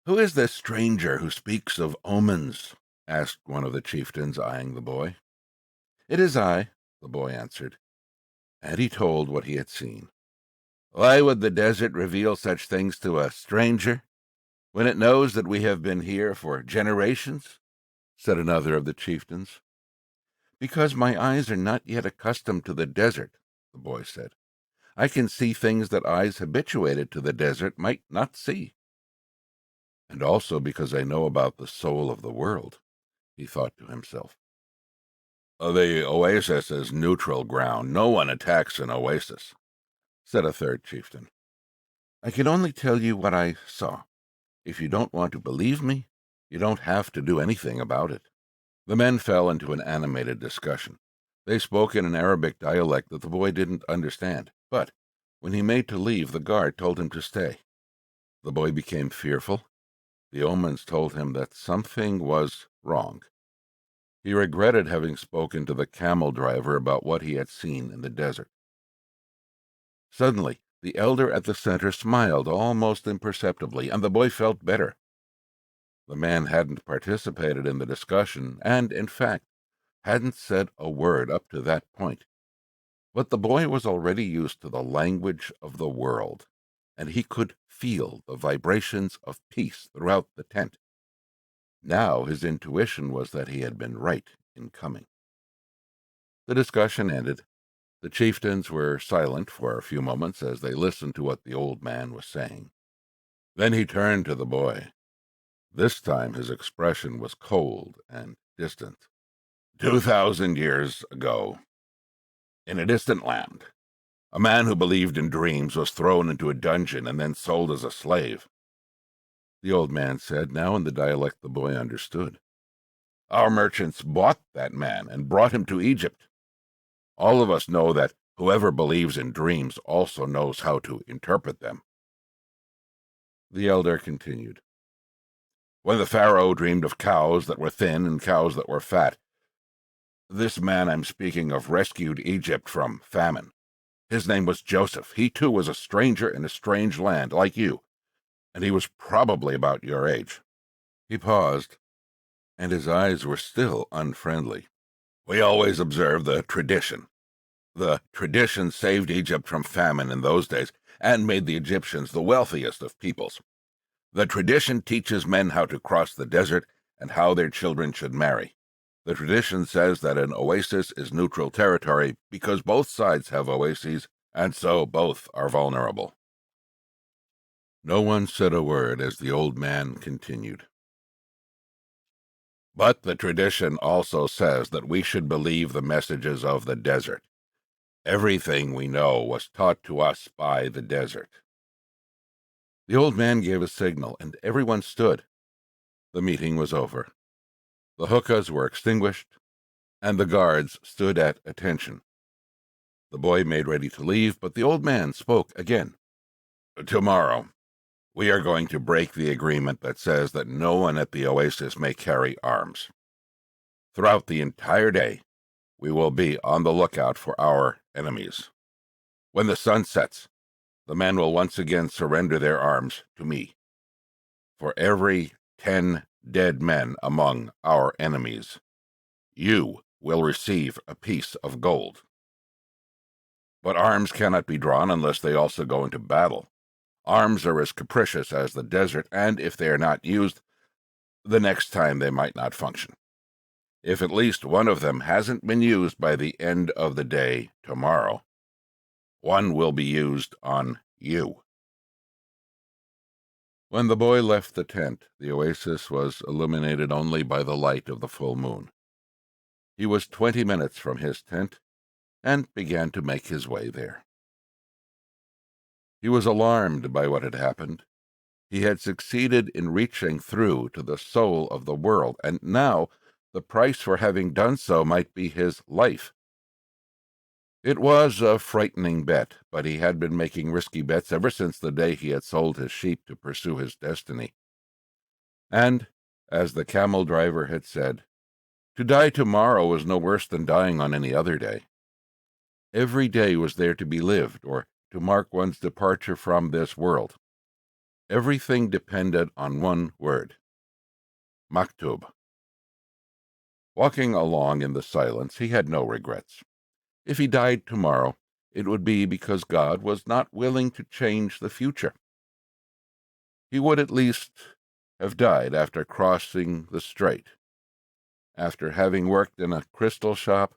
A: "Who is this stranger who speaks of omens?" asked one of the chieftains, eyeing the boy. "It is I," the boy answered, and he told what he had seen. "Why would the desert reveal such things to a stranger, when it knows that we have been here for generations?" said another of the chieftains. "Because my eyes are not yet accustomed to the desert," the boy said. "I can see things that eyes habituated to the desert might not see." "And also because I know about the soul of the world," he thought to himself. "The oasis is neutral ground. No one attacks an oasis," said a third chieftain. "I can only tell you what I saw. If you don't want to believe me, you don't have to do anything about it." The men fell into an animated discussion. They spoke in an Arabic dialect that the boy didn't understand, but when he made to leave, the guard told him to stay. The boy became fearful. The omens told him that something was wrong. He regretted having spoken to the camel driver about what he had seen in the desert. Suddenly, the elder at the center smiled almost imperceptibly, and the boy felt better. The man hadn't participated in the discussion, and, in fact, hadn't said a word up to that point. But the boy was already used to the language of the world, and he could feel the vibrations of peace throughout the tent. Now his intuition was that he had been right in coming. The discussion ended. The chieftains were silent for a few moments as they listened to what the old man was saying. Then he turned to the boy. This time his expression was cold and distant. 2,000 years ago, in a distant land, a man who believed in dreams was thrown into a dungeon and then sold as a slave. The old man said, now in the dialect the boy understood. Our merchants bought that man and brought him to Egypt. All of us know that whoever believes in dreams also knows how to interpret them. The elder continued. When the Pharaoh dreamed of cows that were thin and cows that were fat, this man I'm speaking of rescued Egypt from famine. His name was Joseph. He too was a stranger in a strange land, like you, and he was probably about your age. He paused, and his eyes were still unfriendly. We always observe the tradition. The tradition saved Egypt from famine in those days and made the Egyptians the wealthiest of peoples. The tradition teaches men how to cross the desert and how their children should marry. The tradition says that an oasis is neutral territory because both sides have oases, and so both are vulnerable. No one said a word as the old man continued. But the tradition also says that we should believe the messages of the desert. Everything we know was taught to us by the desert. The old man gave a signal, and everyone stood. The meeting was over. The hookahs were extinguished, and the guards stood at attention. The boy made ready to leave, but the old man spoke again. "Tomorrow, we are going to break the agreement that says that no one at the oasis may carry arms. Throughout the entire day, we will be on the lookout for our enemies. When the sun sets, the men will once again surrender their arms to me. For every 10 dead men among our enemies, you will receive a piece of gold. But arms cannot be drawn unless they also go into battle. Arms are as capricious as the desert, and if they are not used, the next time they might not function. If at least one of them hasn't been used by the end of the day tomorrow, one will be used on you." When the boy left the tent, the oasis was illuminated only by the light of the full moon. He was 20 minutes from his tent and began to make his way there. He was alarmed by what had happened. He had succeeded in reaching through to the soul of the world, and now the price for having done so might be his life. It was a frightening bet, but he had been making risky bets ever since the day he had sold his sheep to pursue his destiny. And, as the camel driver had said, to die tomorrow was no worse than dying on any other day. Every day was there to be lived, or to mark one's departure from this world. Everything depended on one word: maktub. Walking along in the silence, he had no regrets. If he died tomorrow, it would be because God was not willing to change the future. He would at least have died after crossing the strait, after having worked in a crystal shop,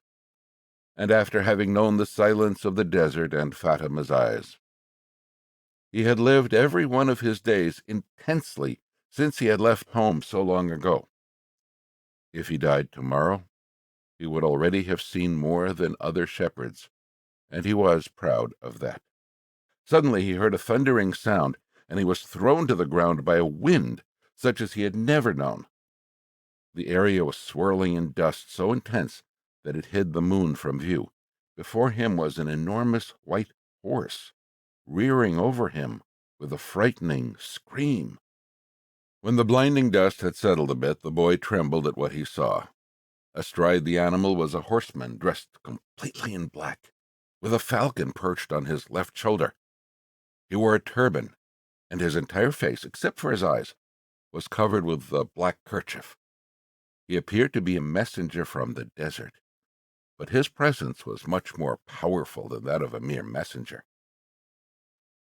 A: and after having known the silence of the desert and Fatima's eyes. He had lived every one of his days intensely since he had left home so long ago. If he died tomorrow, he would already have seen more than other shepherds, and he was proud of that. Suddenly he heard a thundering sound, and he was thrown to the ground by a wind such as he had never known. The area was swirling in dust so intense that it hid the moon from view. Before him was an enormous white horse, rearing over him with a frightening scream. When the blinding dust had settled a bit, the boy trembled at what he saw. Astride the animal was a horseman dressed completely in black, with a falcon perched on his left shoulder. He wore a turban, and his entire face, except for his eyes, was covered with a black kerchief. He appeared to be a messenger from the desert, but his presence was much more powerful than that of a mere messenger.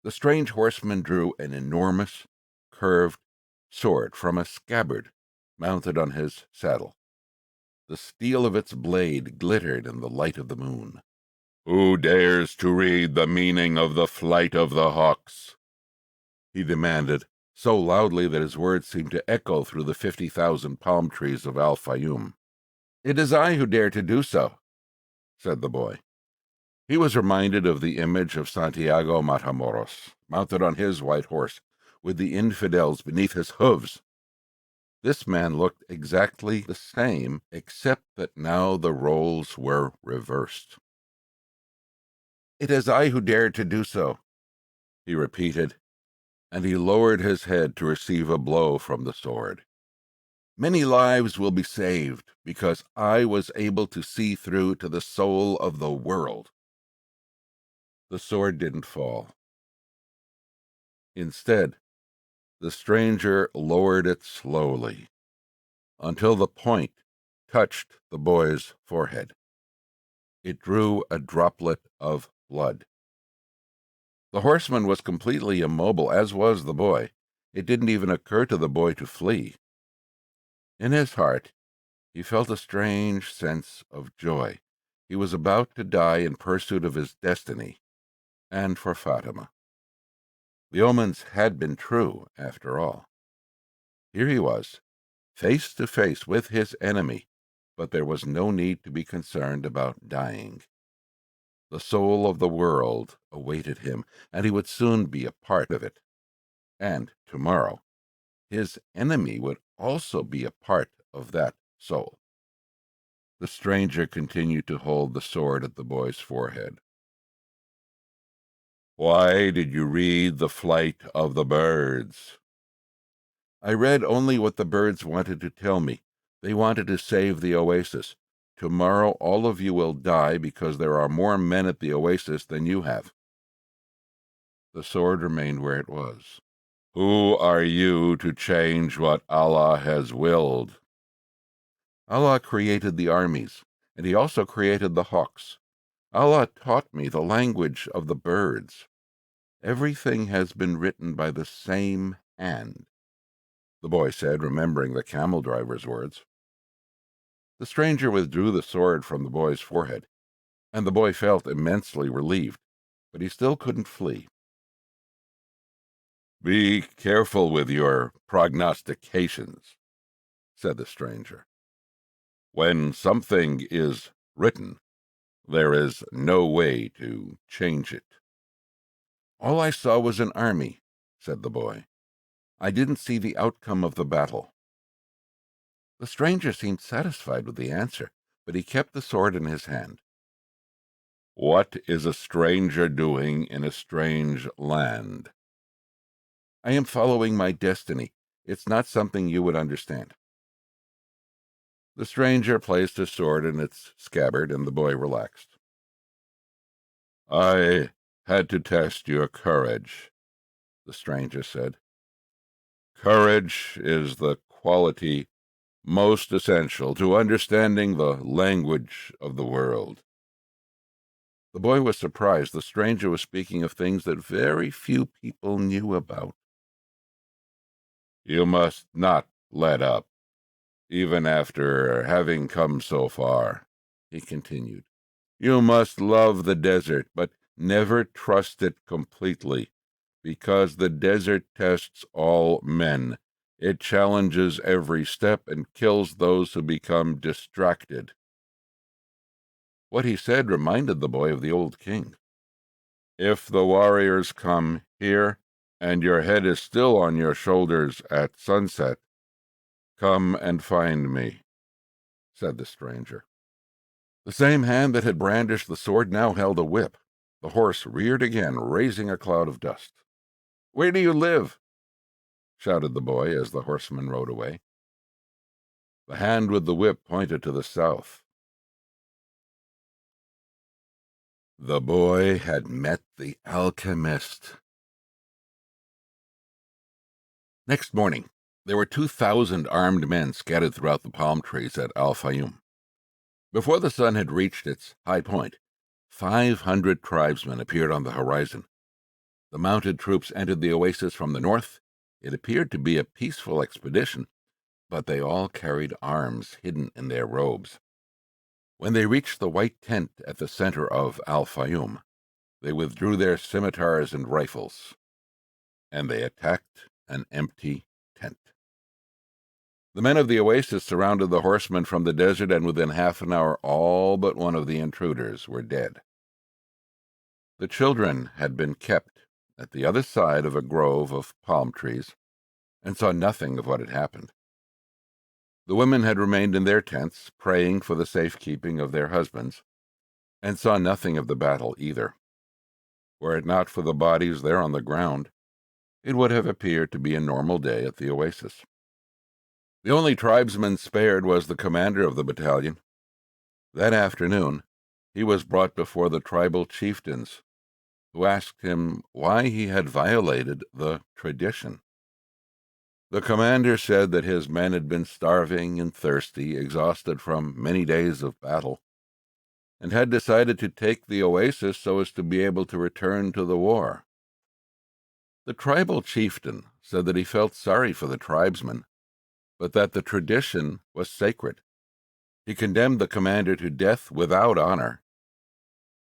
A: The strange horseman drew an enormous, curved sword from a scabbard mounted on his saddle. The steel of its blade glittered in the light of the moon. "Who dares to read the meaning of the flight of the hawks?" he demanded, so loudly that his words seemed to echo through the 50,000 palm trees of Al-Fayoum. "It is I who dare to do so," said the boy. He was reminded of the image of Santiago Matamoros, mounted on his white horse, with the infidels beneath his hooves. This man looked exactly the same, except that now the roles were reversed. "It is I who dared to do so," he repeated, and he lowered his head to receive a blow from the sword. "Many lives will be saved because I was able to see through to the soul of the world." The sword didn't fall. Instead, the stranger lowered it slowly, until the point touched the boy's forehead. It drew a droplet of blood. The horseman was completely immobile, as was the boy. It didn't even occur to the boy to flee. In his heart, he felt a strange sense of joy. He was about to die in pursuit of his destiny, and for Fatima. The omens had been true, after all. Here he was, face to face with his enemy, but there was no need to be concerned about dying. The soul of the world awaited him, and he would soon be a part of it. And tomorrow, his enemy would also be a part of that soul. The stranger continued to hold the sword at the boy's forehead. "Why did you read The Flight of the Birds?" "I read only what the birds wanted to tell me. They wanted to save the oasis. Tomorrow all of you will die because there are more men at the oasis than you have." The sword remained where it was. "Who are you to change what Allah has willed?" "Allah created the armies, and he also created the hawks. Allah taught me the language of the birds. Everything has been written by the same hand," the boy said, remembering the camel driver's words. The stranger withdrew the sword from the boy's forehead, and the boy felt immensely relieved, but he still couldn't flee. "Be careful with your prognostications," said the stranger. "When something is written, there is no way to change it." "All I saw was an army," said the boy. "I didn't see the outcome of the battle." The stranger seemed satisfied with the answer, but he kept the sword in his hand. "What is a stranger doing in a strange land?" "I am following my destiny. It's not something you would understand." The stranger placed his sword in its scabbard, and the boy relaxed. "I had to test your courage," the stranger said. "Courage is the quality most essential to understanding the language of the world." The boy was surprised. The stranger was speaking of things that very few people knew about. "You must not let up, even after having come so far," he continued. "You must love the desert, but never trust it completely, because the desert tests all men. It challenges every step and kills those who become distracted." What he said reminded the boy of the old king. "If the warriors come here, and your head is still on your shoulders at sunset, come and find me," said the stranger. The same hand that had brandished the sword now held a whip. The horse reared again, raising a cloud of dust. "Where do you live?" shouted the boy as the horseman rode away. The hand with the whip pointed to the south. The boy had met the alchemist. Next morning, there were 2,000 armed men scattered throughout the palm trees at Al-Fayoum. Before the sun had reached its high point, 500 tribesmen appeared on the horizon. The mounted troops entered the oasis from the north. It appeared to be a peaceful expedition, but they all carried arms hidden in their robes. When they reached the white tent at the center of Al-Fayoum, they withdrew their scimitars and rifles, and they attacked an empty tent. The men of the oasis surrounded the horsemen from the desert, and within half an hour all but one of the intruders were dead. The children had been kept at the other side of a grove of palm trees, and saw nothing of what had happened. The women had remained in their tents, praying for the safekeeping of their husbands, and saw nothing of the battle either. Were it not for the bodies there on the ground, it would have appeared to be a normal day at the oasis. The only tribesman spared was the commander of the battalion. That afternoon, he was brought before the tribal chieftains, who asked him why he had violated the tradition. The commander said that his men had been starving and thirsty, exhausted from many days of battle, and had decided to take the oasis so as to be able to return to the war. The tribal chieftain said that he felt sorry for the tribesmen, but that the tradition was sacred. He condemned the commander to death without honor.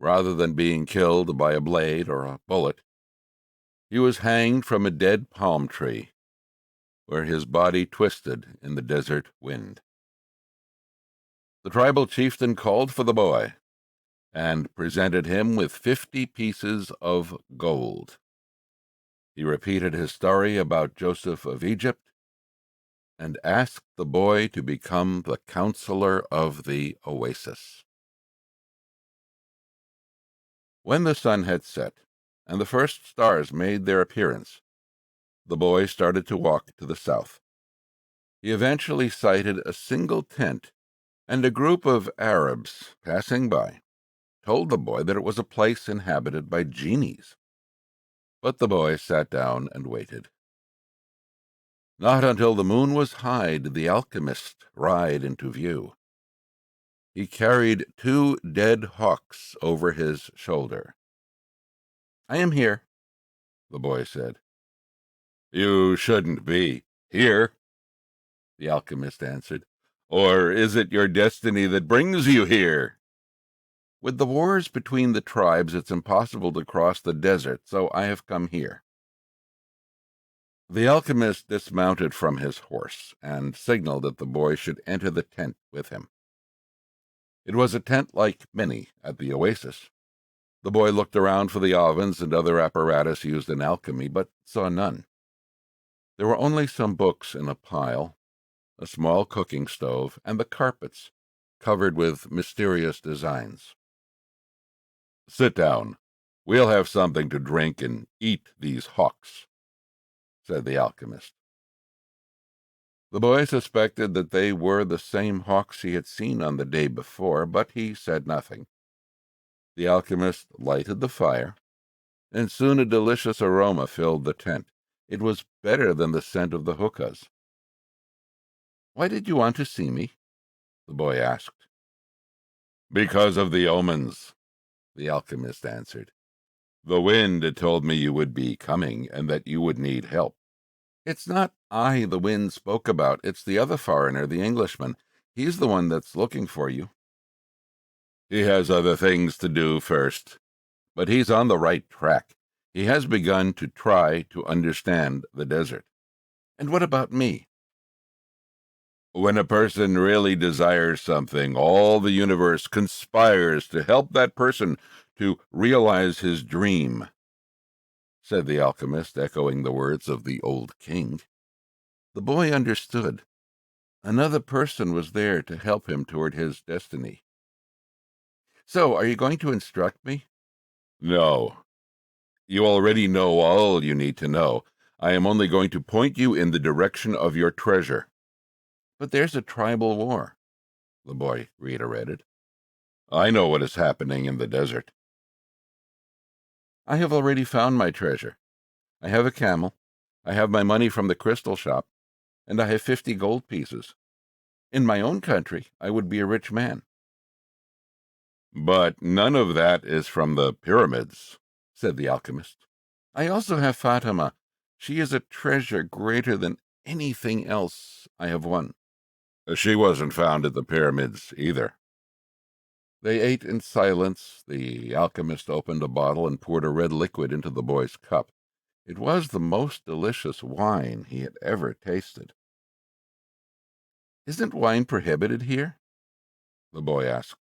A: Rather than being killed by a blade or a bullet, he was hanged from a dead palm tree, where his body twisted in the desert wind. The tribal chieftain called for the boy and presented him with 50 pieces of gold. He repeated his story about Joseph of Egypt and asked the boy to become the counselor of the oasis. When the sun had set and the first stars made their appearance, the boy started to walk to the south. He eventually sighted a single tent, and a group of Arabs passing by told the boy that it was a place inhabited by genies. But the boy sat down and waited. Not until the moon was high did the alchemist ride into view. He carried 2 dead hawks over his shoulder. "I am here," the boy said. "You shouldn't be here," the alchemist answered. "Or is it your destiny that brings you here?" "With the wars between the tribes, it's impossible to cross the desert, so I have come here." The alchemist dismounted from his horse and signaled that the boy should enter the tent with him. It was a tent like many at the oasis. The boy looked around for the ovens and other apparatus used in alchemy, but saw none. There were only some books in a pile, a small cooking stove, and the carpets, covered with mysterious designs. "Sit down. We'll have something to drink and eat these hawks," said the alchemist. The boy suspected that they were the same hawks he had seen on the day before, but he said nothing. The alchemist lighted the fire, and soon a delicious aroma filled the tent. It was better than the scent of the hookahs. "Why did you want to see me?" the boy asked. "Because of the omens," the alchemist answered. "The wind had told me you would be coming and that you would need help." "It's not I the wind spoke about. It's the other foreigner, the Englishman. He's the one that's looking for you." "He has other things to do first, but he's on the right track. He has begun to try to understand the desert." "And what about me?" "When a person really desires something, all the universe conspires to help that person to realize his dream," said the alchemist, echoing the words of the old king. The boy understood. Another person was there to help him toward his destiny. "So, are you going to instruct me?" "No. You already know all you need to know. I am only going to point you in the direction of your treasure." "But there's a tribal war," the boy reiterated. "I know what is happening in the desert." "I have already found my treasure. I have a camel, I have my money from the crystal shop, and I have 50 gold pieces. In my own country, I would be a rich man." "But none of that is from the pyramids," said the alchemist. "I also have Fatima. She is a treasure greater than anything else I have won." "She wasn't found at the pyramids either." They ate in silence. The alchemist opened a bottle and poured a red liquid into the boy's cup. It was the most delicious wine he had ever tasted. "Isn't wine prohibited here?" the boy asked.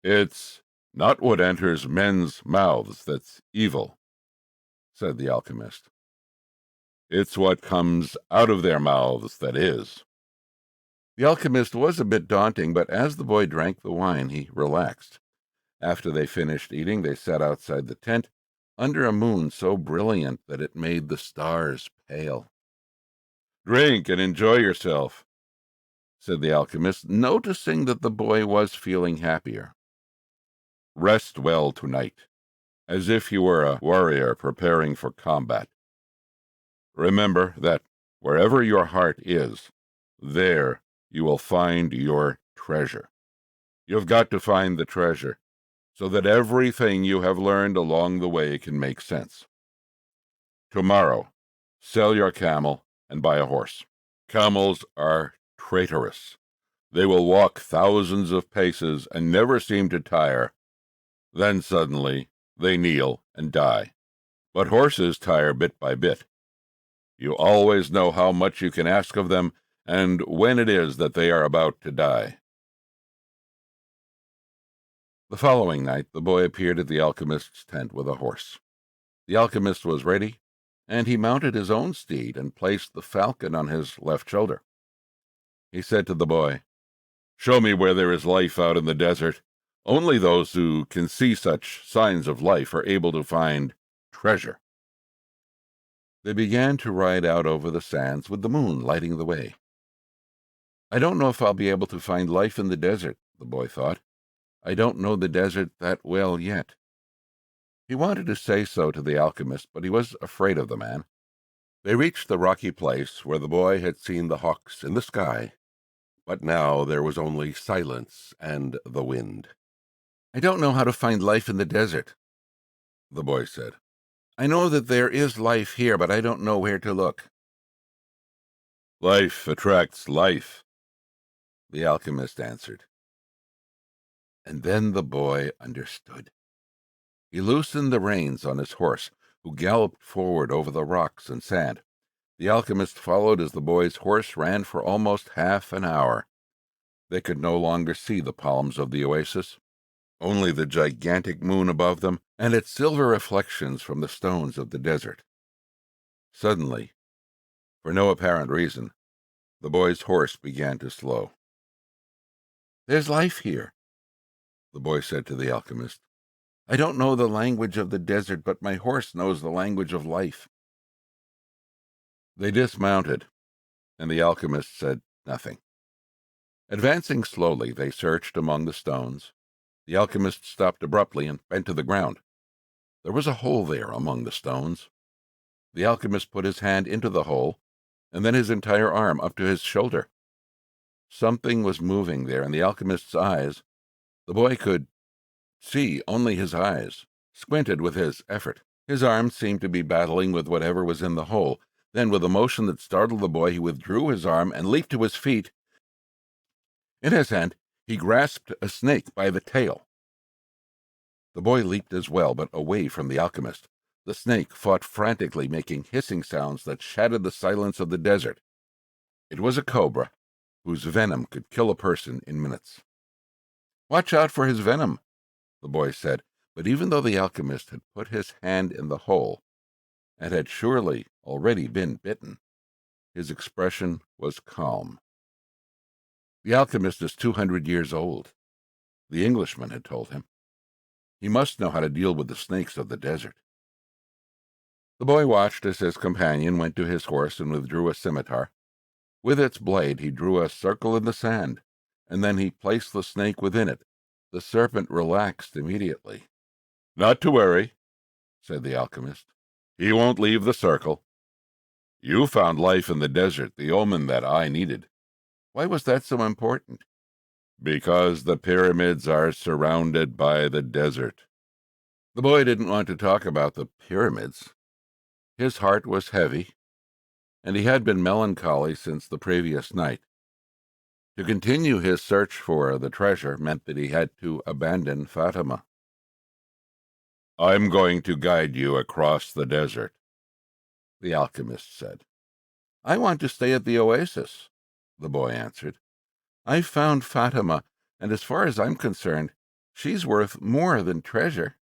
A: "It's not what enters men's mouths that's evil," said the alchemist. "It's what comes out of their mouths that is." The alchemist was a bit daunting, but as the boy drank the wine, he relaxed. After they finished eating, they sat outside the tent, under a moon so brilliant that it made the stars pale. "Drink and enjoy yourself," said the alchemist, noticing that the boy was feeling happier. "Rest well tonight, as if you were a warrior preparing for combat. Remember that wherever your heart is, there you will find your treasure. You've got to find the treasure, so that everything you have learned along the way can make sense. Tomorrow, sell your camel and buy a horse. Camels are traitorous. They will walk thousands of paces and never seem to tire. Then suddenly they kneel and die. But horses tire bit by bit. You always know how much you can ask of them and when it is that they are about to die." The following night, the boy appeared at the alchemist's tent with a horse. The alchemist was ready, and he mounted his own steed and placed the falcon on his left shoulder. He said to the boy, "Show me where there is life out in the desert. Only those who can see such signs of life are able to find treasure." They began to ride out over the sands with the moon lighting the way. "I don't know if I'll be able to find life in the desert," the boy thought. "I don't know the desert that well yet." He wanted to say so to the alchemist, but he was afraid of the man. They reached the rocky place where the boy had seen the hawks in the sky, but now there was only silence and the wind. "I don't know how to find life in the desert," the boy said. "I know that there is life here, but I don't know where to look." "Life attracts life," the alchemist answered. And then the boy understood. He loosened the reins on his horse, who galloped forward over the rocks and sand. The alchemist followed as the boy's horse ran for almost half an hour. They could no longer see the palms of the oasis, only the gigantic moon above them and its silver reflections from the stones of the desert. Suddenly, for no apparent reason, the boy's horse began to slow. "There's life here," the boy said to the alchemist. "I don't know the language of the desert, but my horse knows the language of life." They dismounted, and the alchemist said nothing. Advancing slowly, they searched among the stones. The alchemist stopped abruptly and bent to the ground. There was a hole there among the stones. The alchemist put his hand into the hole, and then his entire arm up to his shoulder. Something was moving there in the alchemist's eyes. The boy could see only his eyes, squinted with his effort. His arm seemed to be battling with whatever was in the hole. Then, with a motion that startled the boy, he withdrew his arm and leaped to his feet. In his hand, he grasped a snake by the tail. The boy leaped as well, but away from the alchemist. The snake fought frantically, making hissing sounds that shattered the silence of the desert. It was a cobra, whose venom could kill a person in minutes. "Watch out for his venom," the boy said, but even though the alchemist had put his hand in the hole, and had surely already been bitten, his expression was calm. "The alchemist is 200 years old," the Englishman had told him. "He must know how to deal with the snakes of the desert." The boy watched as his companion went to his horse and withdrew a scimitar. With its blade he drew a circle in the sand, and then he placed the snake within it. The serpent relaxed immediately. "Not to worry," said the alchemist. "He won't leave the circle. You found life in the desert, the omen that I needed." "Why was that so important?" "Because the pyramids are surrounded by the desert." The boy didn't want to talk about the pyramids. His heart was heavy, and he had been melancholy since the previous night. To continue his search for the treasure meant that he had to abandon Fatima. "I'm going to guide you across the desert," the alchemist said. "I want to stay at the oasis," the boy answered. "I found Fatima, and as far as I'm concerned, she's worth more than treasure."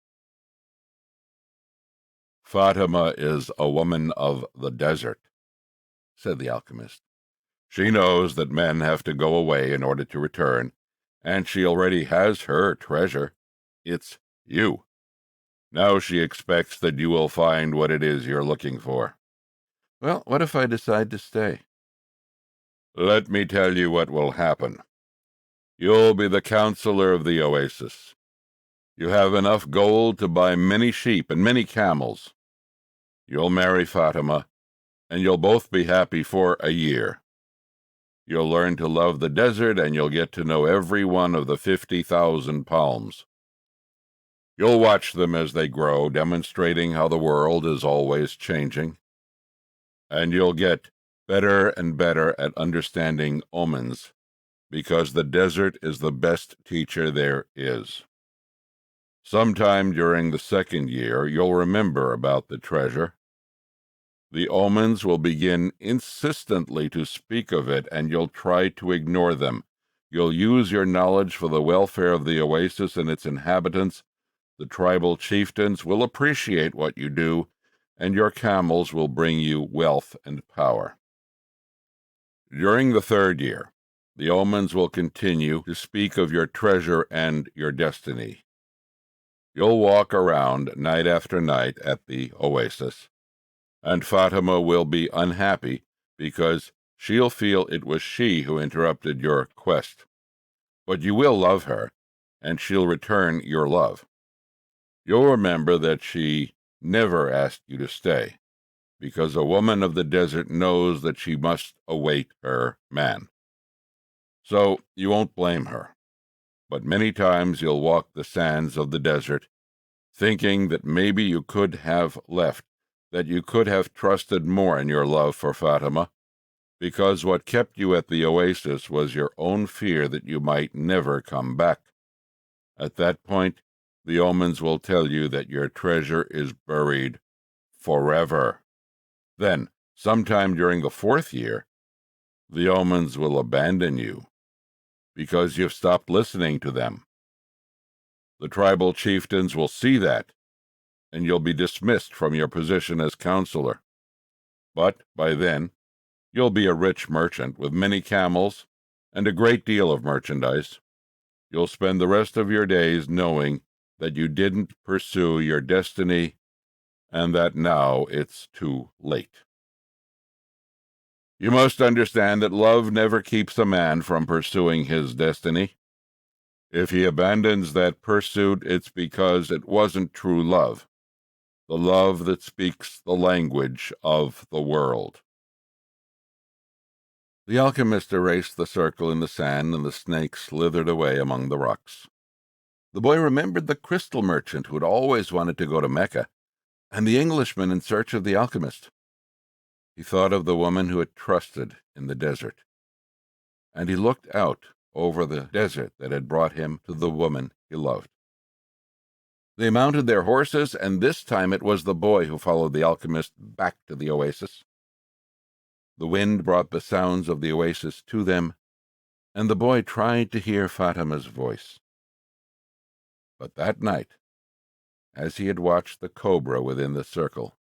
A: "Fatima is a woman of the desert," said the alchemist. "She knows that men have to go away in order to return, and she already has her treasure. It's you. Now she expects that you will find what it is you're looking for." "Well, what if I decide to stay?" "Let me tell you what will happen. You'll be the counselor of the oasis. You have enough gold to buy many sheep and many camels. You'll marry Fatima, and you'll both be happy for a year. You'll learn to love the desert, and you'll get to know every one of the 50,000 palms. You'll watch them as they grow, demonstrating how the world is always changing. And you'll get better and better at understanding omens, because the desert is the best teacher there is. Sometime during the second year, you'll remember about the treasure. The omens will begin insistently to speak of it, and you'll try to ignore them. You'll use your knowledge for the welfare of the oasis and its inhabitants. The tribal chieftains will appreciate what you do, and your camels will bring you wealth and power. During the 3rd year, the omens will continue to speak of your treasure and your destiny. You'll walk around night after night at the oasis, and Fatima will be unhappy because she'll feel it was she who interrupted your quest. But you will love her, and she'll return your love. You'll remember that she never asked you to stay, because a woman of the desert knows that she must await her man. So you won't blame her, but many times you'll walk the sands of the desert, thinking that maybe you could have left, that you could have trusted more in your love for Fatima, because what kept you at the oasis was your own fear that you might never come back. At that point, the omens will tell you that your treasure is buried forever. Then, sometime during the 4th year, the omens will abandon you, because you've stopped listening to them. The tribal chieftains will see that, and you'll be dismissed from your position as counselor. But by then, you'll be a rich merchant with many camels and a great deal of merchandise. You'll spend the rest of your days knowing that you didn't pursue your destiny and that now it's too late. You must understand that love never keeps a man from pursuing his destiny. If he abandons that pursuit, it's because it wasn't true love, the love that speaks the language of the world. The alchemist erased the circle in the sand, and the snake slithered away among the rocks. The boy remembered the crystal merchant who had always wanted to go to Mecca, and the Englishman in search of the alchemist. He thought of the woman who had trusted in the desert, and he looked out over the desert that had brought him to the woman he loved. They mounted their horses, and this time it was the boy who followed the alchemist back to the oasis. The wind brought the sounds of the oasis to them, and the boy tried to hear Fatima's voice. But that night, as he had watched the cobra within the circle,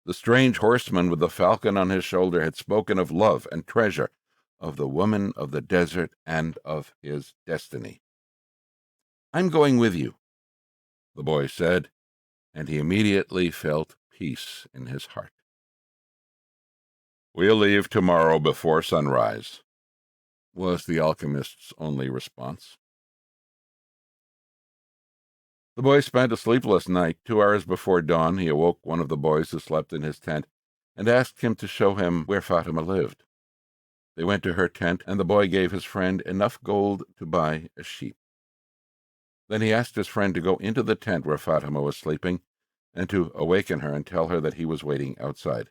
A: the strange horseman with the falcon on his shoulder had spoken of love and treasure, of the woman of the desert, and of his destiny. "I'm going with you," the boy said, and he immediately felt peace in his heart. "We'll leave tomorrow before sunrise," was the alchemist's only response. The boy spent a sleepless night. 2 hours before dawn, he awoke one of the boys who slept in his tent and asked him to show him where Fatima lived. They went to her tent, and the boy gave his friend enough gold to buy a sheep. Then he asked his friend to go into the tent where Fatima was sleeping and to awaken her and tell her that he was waiting outside.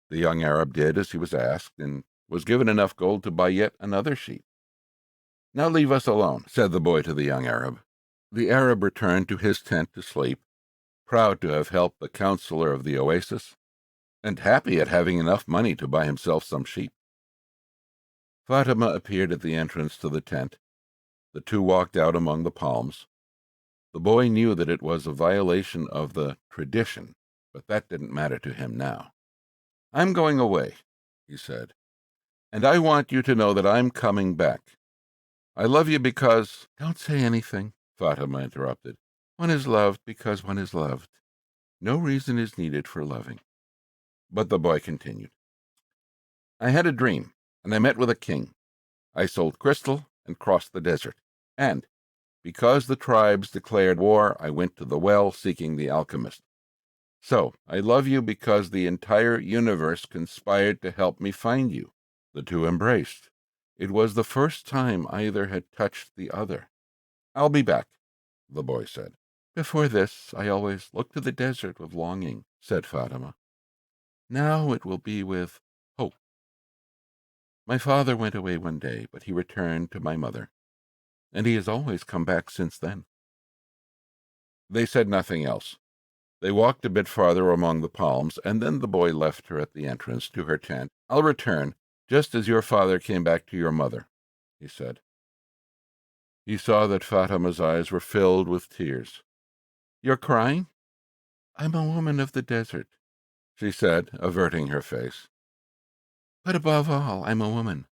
A: The young Arab did as he was asked and was given enough gold to buy yet another sheep. "Now leave us alone," said the boy to the young Arab. The Arab returned to his tent to sleep, proud to have helped the counselor of the oasis, and happy at having enough money to buy himself some sheep. Fatima appeared at the entrance to the tent. The two walked out among the palms. The boy knew that it was a violation of the tradition, but that didn't matter to him now. "I'm going away," he said, "and I want you to know that I'm coming back. I love you because—" "Don't say anything," Fatima interrupted. "One is loved because one is loved. No reason is needed for loving." But the boy continued. "I had a dream, and I met with a king. I sold crystal and crossed the desert. And, because the tribes declared war, I went to the well seeking the alchemist. So, I love you because the entire universe conspired to help me find you." The two embraced. It was the first time either had touched the other. "I'll be back," the boy said. "Before this, I always looked to the desert with longing," said Fatima. "Now it will be with hope. My father went away one day, but he returned to my mother, and he has always come back since then." They said nothing else. They walked a bit farther among the palms, and then the boy left her at the entrance to her tent. "I'll return, just as your father came back to your mother," he said. He saw that Fatima's eyes were filled with tears. You're crying? I'm a woman of the desert, she said, averting her face. But above all, I'm a woman.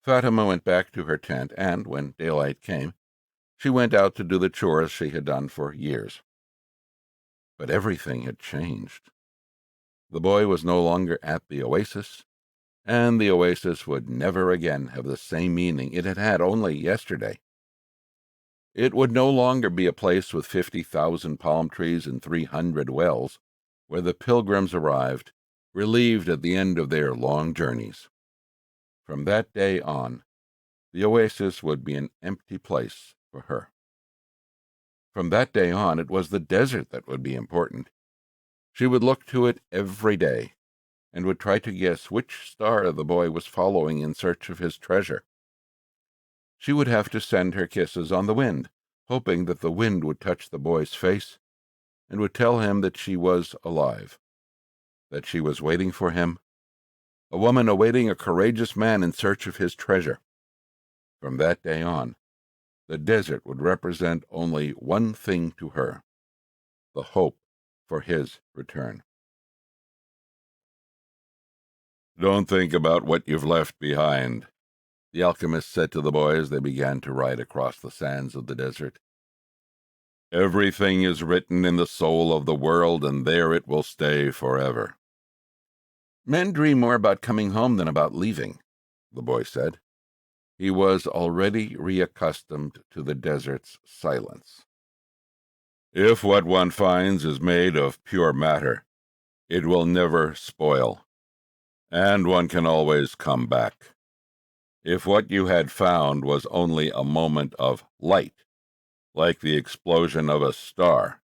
A: Fatima went back to her tent, and when daylight came, she went out to do the chores she had done for years. But everything had changed. The boy was no longer at the oasis, and the oasis would never again have the same meaning it had had only yesterday. It would no longer be a place with 50,000 palm trees and 300 wells, where the pilgrims arrived, relieved at the end of their long journeys. From that day on, the oasis would be an empty place for her. From that day on, it was the desert that would be important. She would look to it every day, and would try to guess which star the boy was following in search of his treasure. She would have to send her kisses on the wind, hoping that the wind would touch the boy's face and would tell him that she was alive, that she was waiting for him, a woman awaiting a courageous man in search of his treasure. From that day on, the desert would represent only one thing to her, the hope for his return. Don't think about what you've left behind, the alchemist said to the boy as they began to ride across the sands of the desert. Everything is written in the soul of the world, and there it will stay forever. Men dream more about coming home than about leaving, the boy said. He was already reaccustomed to the desert's silence. If what one finds is made of pure matter, it will never spoil, and one can always come back. If what you had found was only a moment of light, like the explosion of a star,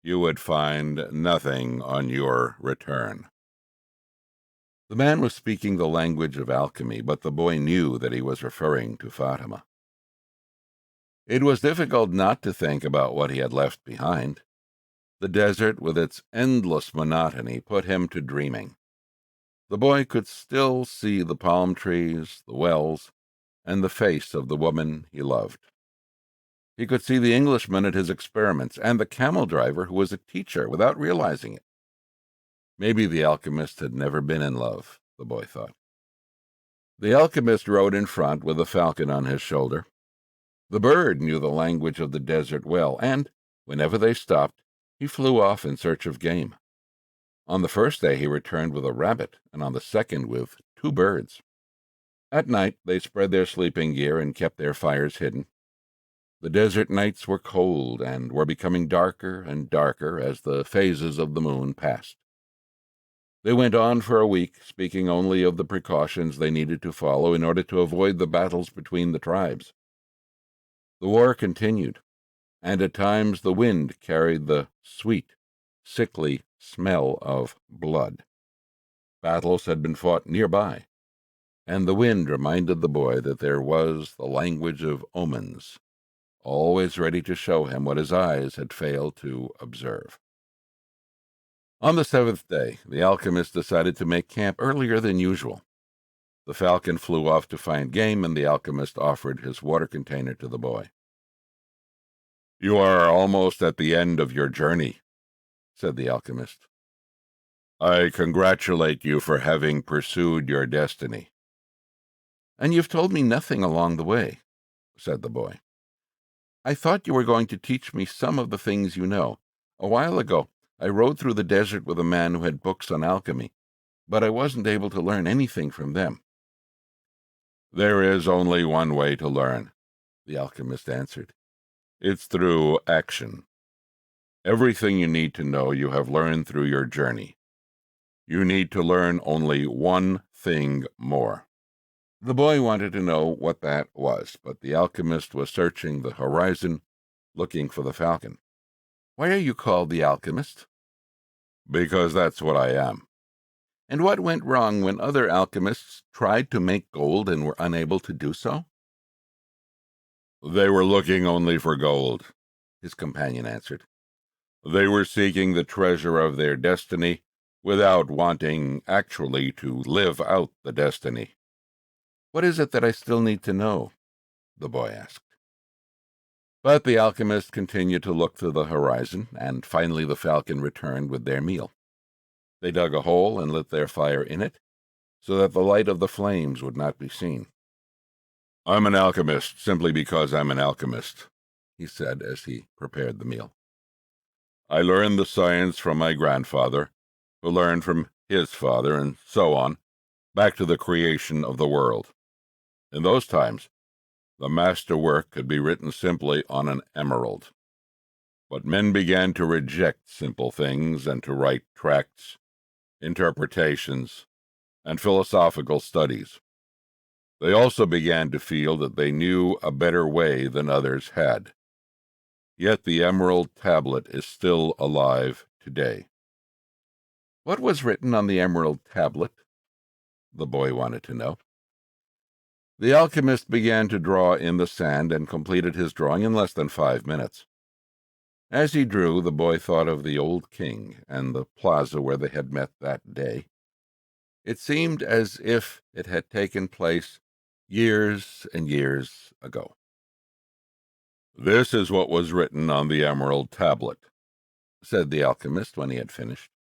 A: you would find nothing on your return. The man was speaking the language of alchemy, but the boy knew that he was referring to Fatima. It was difficult not to think about what he had left behind. The desert, with its endless monotony, put him to dreaming. The boy could still see the palm trees, the wells, and the face of the woman he loved. He could see the Englishman at his experiments, and the camel driver who was a teacher without realizing it. Maybe the alchemist had never been in love, the boy thought. The alchemist rode in front with a falcon on his shoulder. The bird knew the language of the desert well, and, whenever they stopped, he flew off in search of game. On the first day he returned with a rabbit, and on the second with 2 birds. At night they spread their sleeping gear and kept their fires hidden. The desert nights were cold and were becoming darker and darker as the phases of the moon passed. They went on for a week, speaking only of the precautions they needed to follow in order to avoid the battles between the tribes. The war continued, and at times the wind carried the sweet, sickly smell of blood. Battles had been fought nearby, and the wind reminded the boy that there was the language of omens, always ready to show him what his eyes had failed to observe. On the 7th day, the alchemist decided to make camp earlier than usual. The falcon flew off to find game, and the alchemist offered his water container to the boy. You are almost at the end of your journey, said the alchemist. I congratulate you for having pursued your destiny. And you've told me nothing along the way, said the boy. I thought you were going to teach me some of the things you know. A while ago, I rode through the desert with a man who had books on alchemy, but I wasn't able to learn anything from them. There is only one way to learn, the alchemist answered. It's through action. Everything you need to know you have learned through your journey. You need to learn only one thing more. The boy wanted to know what that was, but the alchemist was searching the horizon, looking for the falcon. Why are you called the alchemist? Because that's what I am. And what went wrong when other alchemists tried to make gold and were unable to do so? They were looking only for gold, his companion answered. They were seeking the treasure of their destiny without wanting actually to live out the destiny. What is it that I still need to know? The boy asked. But the alchemist continued to look to the horizon, and finally the falcon returned with their meal. They dug a hole and lit their fire in it, so that the light of the flames would not be seen. "I'm an alchemist simply because I'm an alchemist," he said as he prepared the meal. "I learned the science from my grandfather, who learned from his father, and so on, back to the creation of the world. In those times, the master work could be written simply on an emerald. But men began to reject simple things and to write tracts, interpretations, and philosophical studies. They also began to feel that they knew a better way than others had. Yet the emerald tablet is still alive today." "What was written on the emerald tablet?" the boy wanted to know. The alchemist began to draw in the sand and completed his drawing in less than 5 minutes. As he drew, the boy thought of the old king and the plaza where they had met that day. It seemed as if it had taken place years and years ago. "This is what was written on the emerald tablet," said the alchemist when he had finished.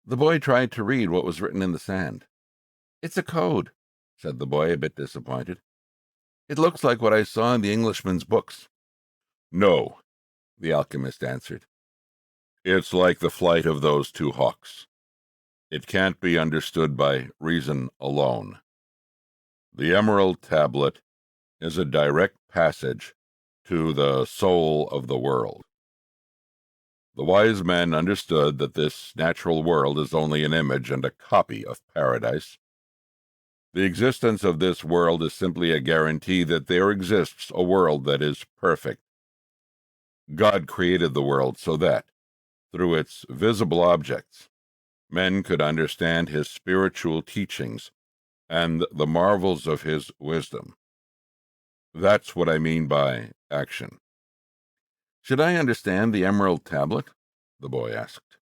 A: The boy tried to read what was written in the sand. "It's a code," said the boy, a bit disappointed. "It looks like what I saw in the Englishman's books." "No," the alchemist answered. "It's like the flight of those two hawks. It can't be understood by reason alone. The emerald tablet is a direct passage to the soul of the world. The wise men understood that this natural world is only an image and a copy of paradise. The existence of this world is simply a guarantee that there exists a world that is perfect. God created the world so that, through its visible objects, men could understand his spiritual teachings and the marvels of his wisdom. That's what I mean by action." "Should I understand the emerald tablet?" the boy asked.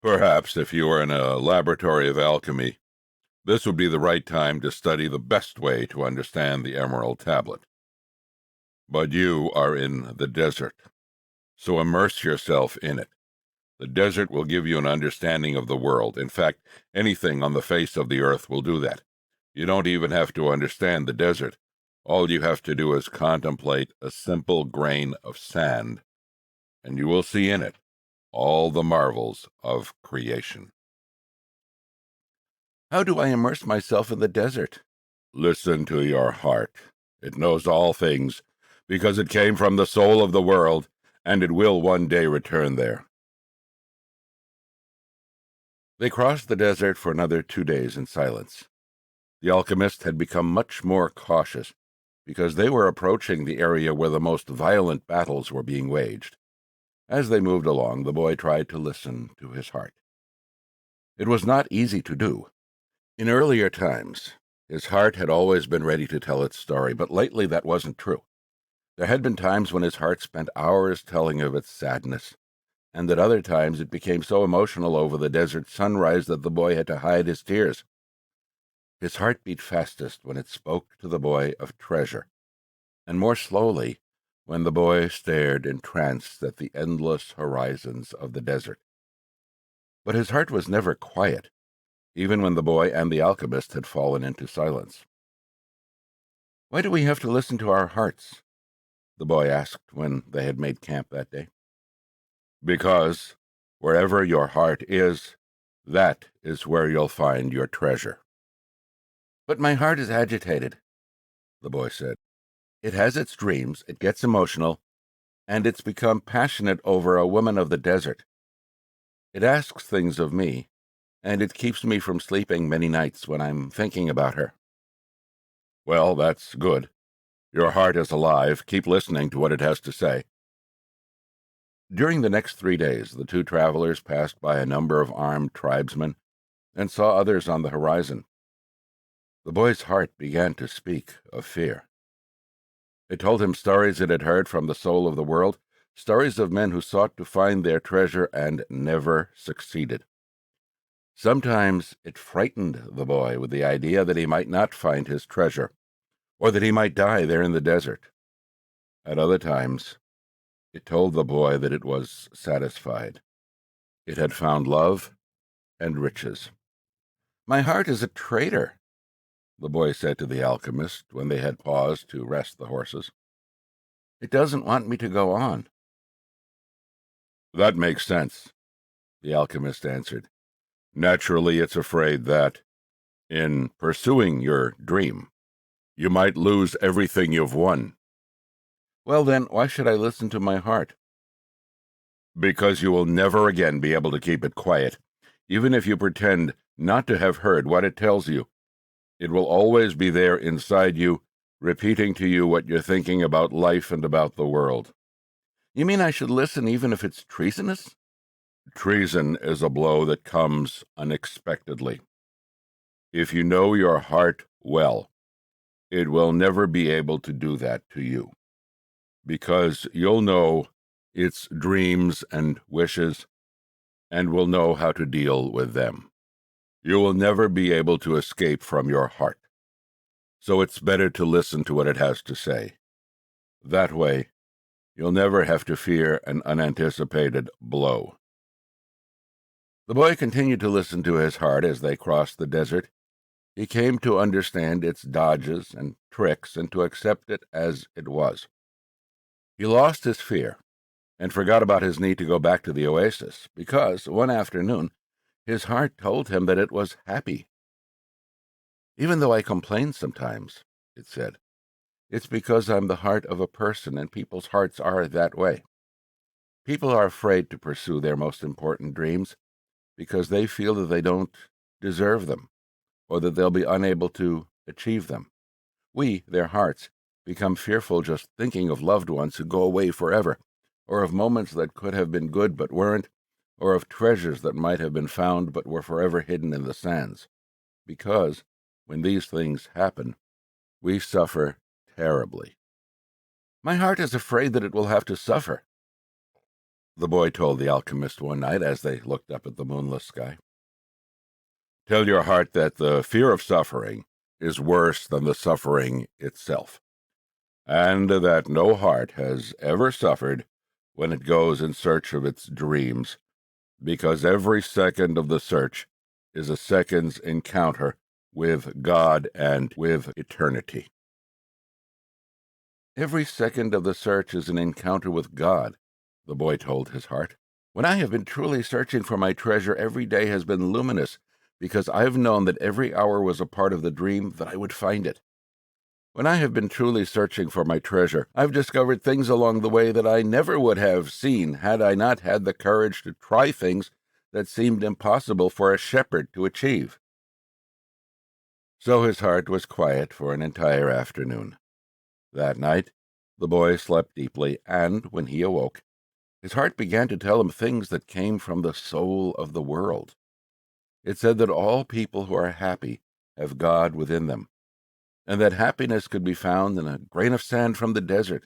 A: "Perhaps if you were in a laboratory of alchemy, this would be the right time to study the best way to understand the emerald tablet. But you are in the desert, so immerse yourself in it. The desert will give you an understanding of the world. In fact, anything on the face of the earth will do that. You don't even have to understand the desert. All you have to do is contemplate a simple grain of sand, and you will see in it all the marvels of creation." "How do I immerse myself in the desert?" "Listen to your heart. It knows all things, because it came from the soul of the world, and it will one day return there." They crossed the desert for another 2 days in silence. The alchemist had become much more cautious, because they were approaching the area where the most violent battles were being waged. As they moved along, the boy tried to listen to his heart. It was not easy to do. In earlier times, his heart had always been ready to tell its story, but lately that wasn't true. There had been times when his heart spent hours telling of its sadness, and at other times it became so emotional over the desert sunrise that the boy had to hide his tears. His heart beat fastest when it spoke to the boy of treasure, and more slowly when the boy stared entranced at the endless horizons of the desert. But his heart was never quiet, even when the boy and the alchemist had fallen into silence. "Why do we have to listen to our hearts?" the boy asked when they had made camp that day. "Because wherever your heart is, that is where you'll find your treasure." "But my heart is agitated," the boy said. "It has its dreams, it gets emotional, and it's become passionate over a woman of the desert. It asks things of me, and it keeps me from sleeping many nights when I'm thinking about her." "Well, that's good. Your heart is alive. Keep listening to what it has to say." During the next 3 days, the two travelers passed by a number of armed tribesmen and saw others on the horizon. The boy's heart began to speak of fear. It told him stories it had heard from the soul of the world, stories of men who sought to find their treasure and never succeeded. Sometimes it frightened the boy with the idea that he might not find his treasure, or that he might die there in the desert. At other times, it told the boy that it was satisfied. It had found love and riches. "My heart is a traitor," the boy said to the alchemist when they had paused to rest the horses. "It doesn't want me to go on." "That makes sense," the alchemist answered. "Naturally, it's afraid that, in pursuing your dream, you might lose everything you've won." "Well, then, why should I listen to my heart?" "Because you will never again be able to keep it quiet, even if you pretend not to have heard what it tells you. It will always be there inside you, repeating to you what you're thinking about life and about the world." "You mean I should listen even if it's treasonous?" "Treason is a blow that comes unexpectedly. If you know your heart well, it will never be able to do that to you, because you'll know its dreams and wishes and will know how to deal with them. You will never be able to escape from your heart. So it's better to listen to what it has to say. That way, you'll never have to fear an unanticipated blow." The boy continued to listen to his heart as they crossed the desert. He came to understand its dodges and tricks and to accept it as it was. He lost his fear and forgot about his need to go back to the oasis because, one afternoon, his heart told him that it was happy. "Even though I complain sometimes," it said, "it's because I'm the heart of a person, and people's hearts are that way. People are afraid to pursue their most important dreams because they feel that they don't deserve them, or that they'll be unable to achieve them. We, their hearts, become fearful just thinking of loved ones who go away forever, or of moments that could have been good but weren't, or of treasures that might have been found but were forever hidden in the sands. Because, when these things happen, we suffer terribly." "My heart is afraid that it will have to suffer," the boy told the alchemist one night as they looked up at the moonless sky. "Tell your heart that the fear of suffering is worse than the suffering itself, and that no heart has ever suffered when it goes in search of its dreams, because every second of the search is a second's encounter with God and with eternity." "Every second of the search is an encounter with God," the boy told his heart. "When I have been truly searching for my treasure, every day has been luminous, because I have known that every hour was a part of the dream that I would find it. When I have been truly searching for my treasure, I've discovered things along the way that I never would have seen had I not had the courage to try things that seemed impossible for a shepherd to achieve." So his heart was quiet for an entire afternoon. That night, the boy slept deeply, and when he awoke, his heart began to tell him things that came from the soul of the world. It said that all people who are happy have God within them, and that happiness could be found in a grain of sand from the desert,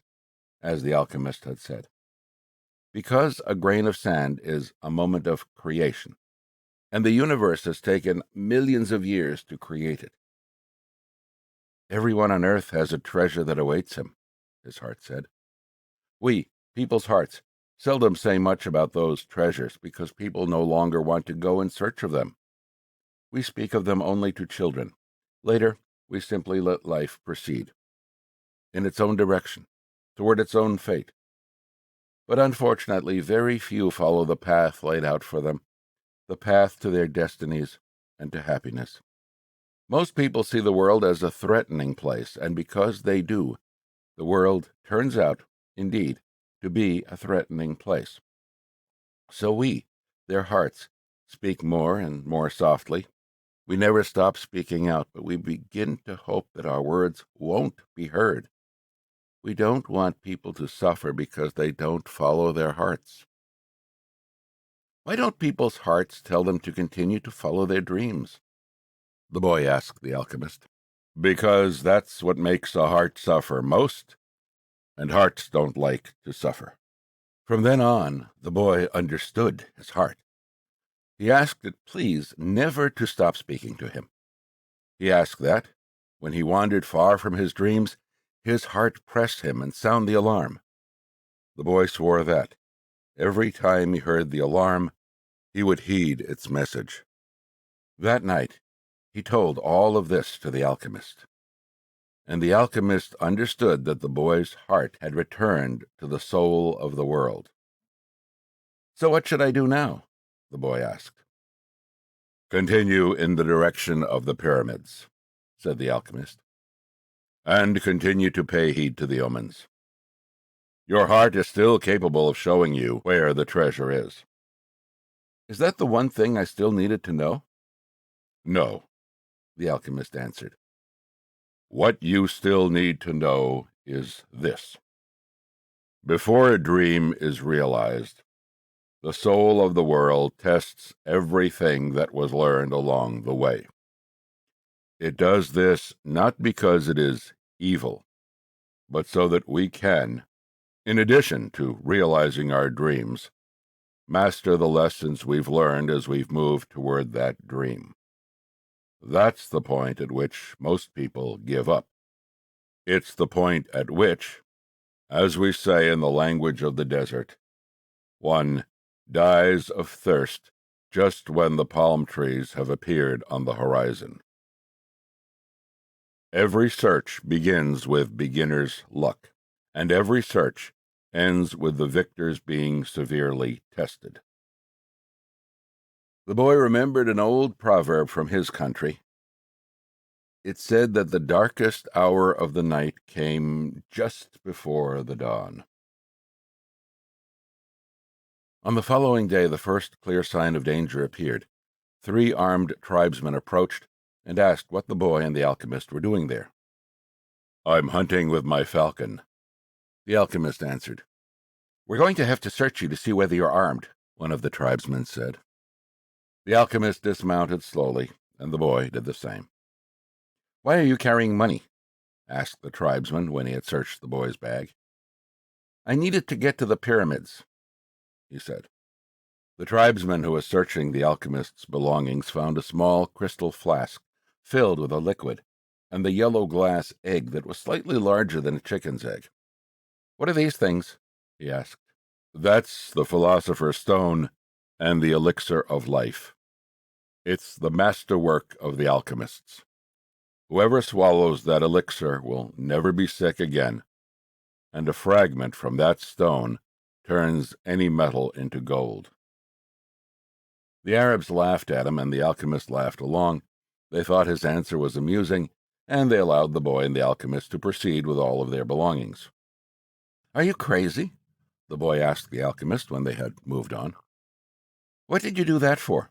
A: as the alchemist had said. Because a grain of sand is a moment of creation, and the universe has taken millions of years to create it. "Everyone on earth has a treasure that awaits him," his heart said. "We, people's hearts, seldom say much about those treasures because people no longer want to go in search of them. We speak of them only to children. Later, we simply let life proceed in its own direction, toward its own fate. But unfortunately, very few follow the path laid out for them, the path to their destinies and to happiness. Most people see the world as a threatening place, and because they do, the world turns out, indeed, to be a threatening place. So we, their hearts, speak more and more softly. We never stop speaking out, but we begin to hope that our words won't be heard. We don't want people to suffer because they don't follow their hearts." "Why don't people's hearts tell them to continue to follow their dreams?" the boy asked the alchemist. "Because that's what makes a heart suffer most, and hearts don't like to suffer." From then on, the boy understood his heart. He asked it please never to stop speaking to him. He asked that, when he wandered far from his dreams, his heart pressed him and sound the alarm. The boy swore that, every time he heard the alarm, he would heed its message. That night, he told all of this to the alchemist. And the alchemist understood that the boy's heart had returned to the soul of the world. "So what should I do now?" the boy asked. "Continue in the direction of the pyramids," said the alchemist, "and continue to pay heed to the omens. Your heart is still capable of showing you where the treasure is." "Is that the one thing I still needed to know?" "No," the alchemist answered. "What you still need to know is this. Before a dream is realized, the soul of the world tests everything that was learned along the way. It does this not because it is evil, but so that we can, in addition to realizing our dreams, master the lessons we've learned as we've moved toward that dream. That's the point at which most people give up. It's the point at which, as we say in the language of the desert, one dies of thirst just when the palm trees have appeared on the horizon. Every search begins with beginner's luck, and every search ends with the victors being severely tested." The boy remembered an old proverb from his country. It said that the darkest hour of the night came just before the dawn. On the following day, the first clear sign of danger appeared. 3 armed tribesmen approached and asked what the boy and the alchemist were doing there. "I'm hunting with my falcon," the alchemist answered. "We're going to have to search you to see whether you're armed," one of the tribesmen said. The alchemist dismounted slowly, and the boy did the same. "Why are you carrying money?" asked the tribesman when he had searched the boy's bag. "I need it to get to the pyramids," he said. The tribesman who was searching the alchemist's belongings found a small crystal flask filled with a liquid, and the yellow glass egg that was slightly larger than a chicken's egg. "What are these things?" he asked. "That's the philosopher's stone and the elixir of life. It's the masterwork of the alchemists. Whoever swallows that elixir will never be sick again, and a fragment from that stone turns any metal into gold." The Arabs laughed at him, and the alchemist laughed along. They thought his answer was amusing, and they allowed the boy and the alchemist to proceed with all of their belongings. "Are you crazy?" the boy asked the alchemist when they had moved on. "What did you do that for?"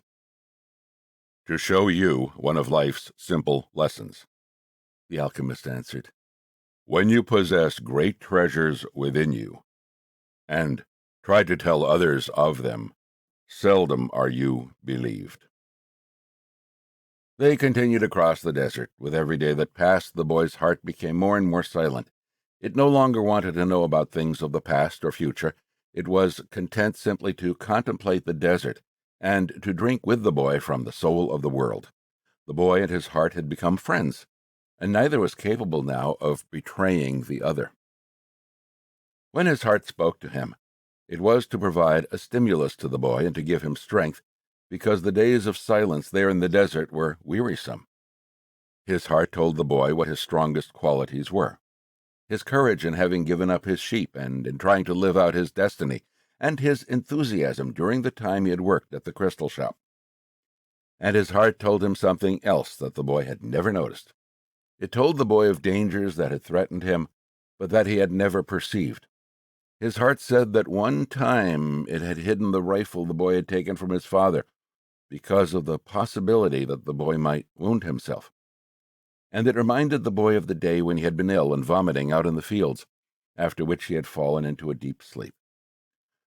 A: "To show you one of life's simple lessons," the alchemist answered. "When you possess great treasures within you, and try to tell others of them, seldom are you believed." They continued across the desert. With every day that passed, the boy's heart became more and more silent. It no longer wanted to know about things of the past or future. It was content simply to contemplate the desert and to drink with the boy from the soul of the world. The boy and his heart had become friends, and neither was capable now of betraying the other. When his heart spoke to him, it was to provide a stimulus to the boy and to give him strength, because the days of silence there in the desert were wearisome. His heart told the boy what his strongest qualities were: his courage in having given up his sheep and in trying to live out his destiny, and his enthusiasm during the time he had worked at the crystal shop. And his heart told him something else that the boy had never noticed. It told the boy of dangers that had threatened him, but that he had never perceived. His heart said that one time it had hidden the rifle the boy had taken from his father, because of the possibility that the boy might wound himself. And it reminded the boy of the day when he had been ill and vomiting out in the fields, after which he had fallen into a deep sleep.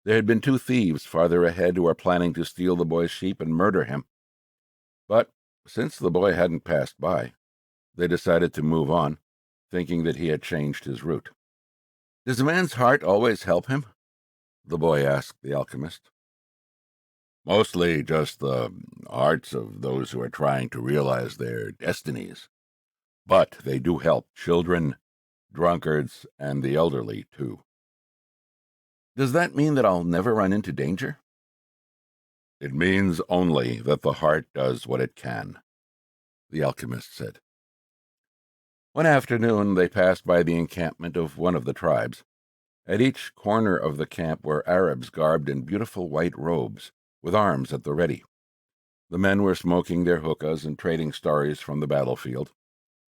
A: There had been 2 thieves farther ahead who were planning to steal the boy's sheep and murder him. But since the boy hadn't passed by, they decided to move on, thinking that he had changed his route. "Does a man's heart always help him?" the boy asked the alchemist. "Mostly just the hearts of those who are trying to realize their destinies. But they do help children, drunkards, and the elderly, too. Does that mean that I'll never run into danger? It means only that the heart does what it can, the alchemist said. One afternoon they passed by the encampment of one of the tribes. At each corner of the camp were Arabs garbed in beautiful white robes, with arms at the ready. The men were smoking their hookahs and trading stories from the battlefield.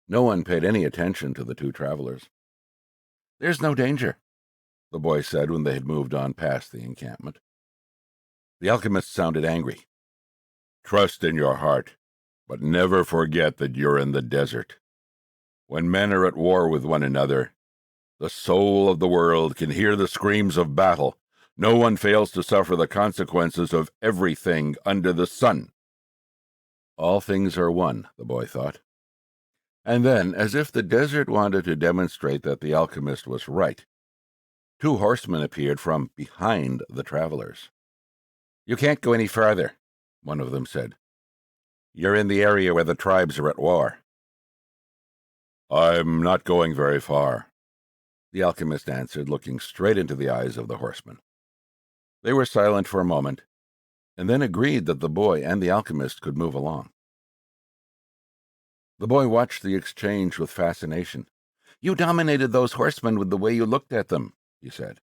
A: No one paid any attention to the two travelers. "There's no danger," the boy said when they had moved on past the encampment. The alchemist sounded angry. "Trust in your heart, but never forget that you're in the desert. When men are at war with one another, the soul of the world can hear the screams of battle. No one fails to suffer the consequences of everything under the sun." All things are one, the boy thought. And then, as if the desert wanted to demonstrate that the alchemist was right, two horsemen appeared from behind the travelers. "You can't go any farther," one of them said. "You're in the area where the tribes are at war." "I'm not going very far," the alchemist answered, looking straight into the eyes of the horseman. They were silent for a moment, and then agreed that the boy and the alchemist could move along. The boy watched the exchange with fascination. "You dominated those horsemen with the way you looked at them," he said.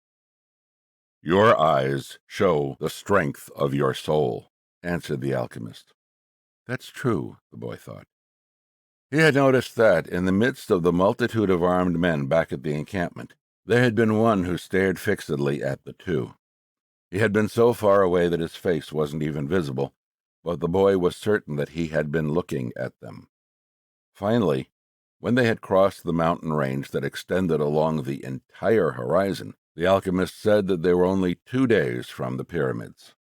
A: "Your eyes show the strength of your soul," answered the alchemist. That's true, the boy thought. He had noticed that, in the midst of the multitude of armed men back at the encampment, there had been one who stared fixedly at the two. He had been so far away that his face wasn't even visible, but the boy was certain that he had been looking at them. Finally, when they had crossed the mountain range that extended along the entire horizon, the alchemist said that they were only 2 days from the pyramids.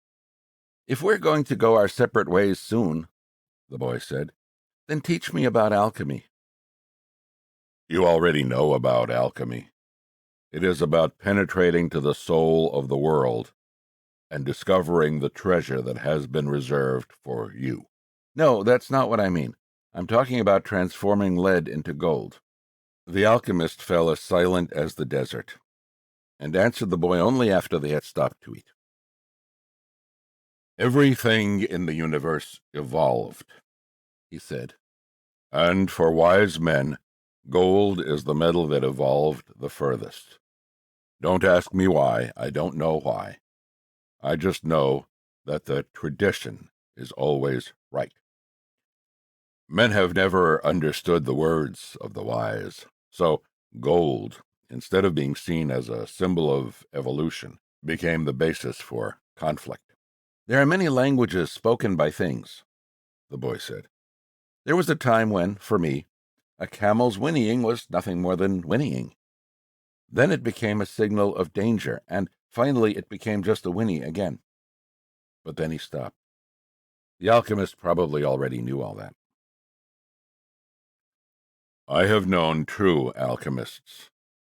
A: "If we're going to go our separate ways soon," the boy said, "then teach me about alchemy." "You already know about alchemy. It is about penetrating to the soul of the world and discovering the treasure that has been reserved for you." "No, that's not what I mean. I'm talking about transforming lead into gold." The alchemist fell as silent as the desert, and answered the boy only after they had stopped to eat. "Everything in the universe evolved," he said, "and for wise men, gold is the metal that evolved the furthest. Don't ask me why. I don't know why. I just know that the tradition is always right. Men have never understood the words of the wise, so gold, instead of being seen as a symbol of evolution, became the basis for conflict." "There are many languages spoken by things," the boy said. "There was a time when, for me, a camel's whinnying was nothing more than whinnying. Then it became a signal of danger, and finally it became just a whinny again." But then he stopped. The alchemist probably already knew all that. "I have known true alchemists,"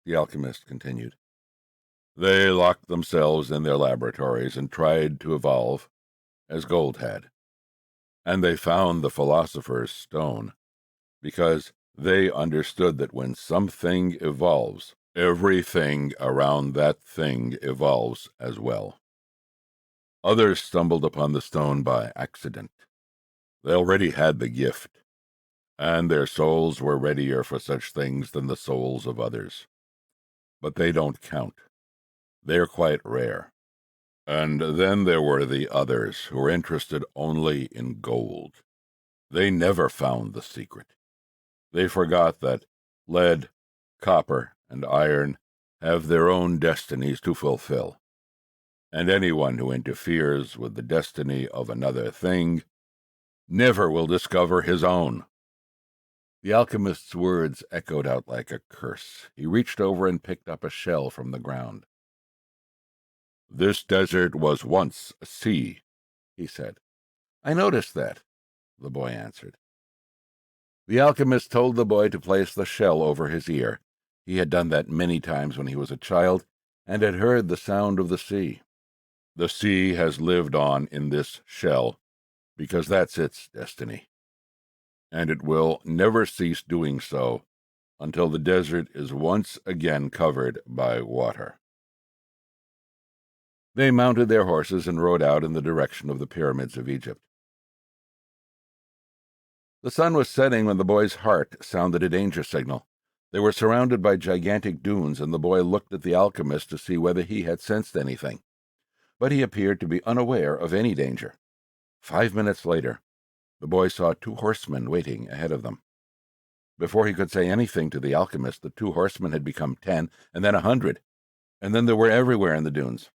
A: the alchemist continued. "They locked themselves in their laboratories and tried to evolve, as gold had. And they found the philosopher's stone, because they understood that when something evolves, everything around that thing evolves as well. Others stumbled upon the stone by accident. They already had the gift, and their souls were readier for such things than the souls of others. But they don't count. They're quite rare. And then there were the others who were interested only in gold. They never found the secret. They forgot that lead, copper, and iron have their own destinies to fulfill, and anyone who interferes with the destiny of another thing never will discover his own." The alchemist's words echoed out like a curse. He reached over and picked up a shell from the ground. "This desert was once a sea," he said. "I noticed that," the boy answered. The alchemist told the boy to place the shell over his ear. He had done that many times when he was a child, and had heard the sound of the sea. "The sea has lived on in this shell, because that's its destiny. And it will never cease doing so until the desert is once again covered by water." They mounted their horses and rode out in the direction of the pyramids of Egypt. The sun was setting when the boy's heart sounded a danger signal. They were surrounded by gigantic dunes, and the boy looked at the alchemist to see whether he had sensed anything. But he appeared to be unaware of any danger. 5 minutes later, the boy saw 2 horsemen waiting ahead of them. Before he could say anything to the alchemist, the 2 horsemen had become 10, and then 100, and then they were everywhere in the dunes.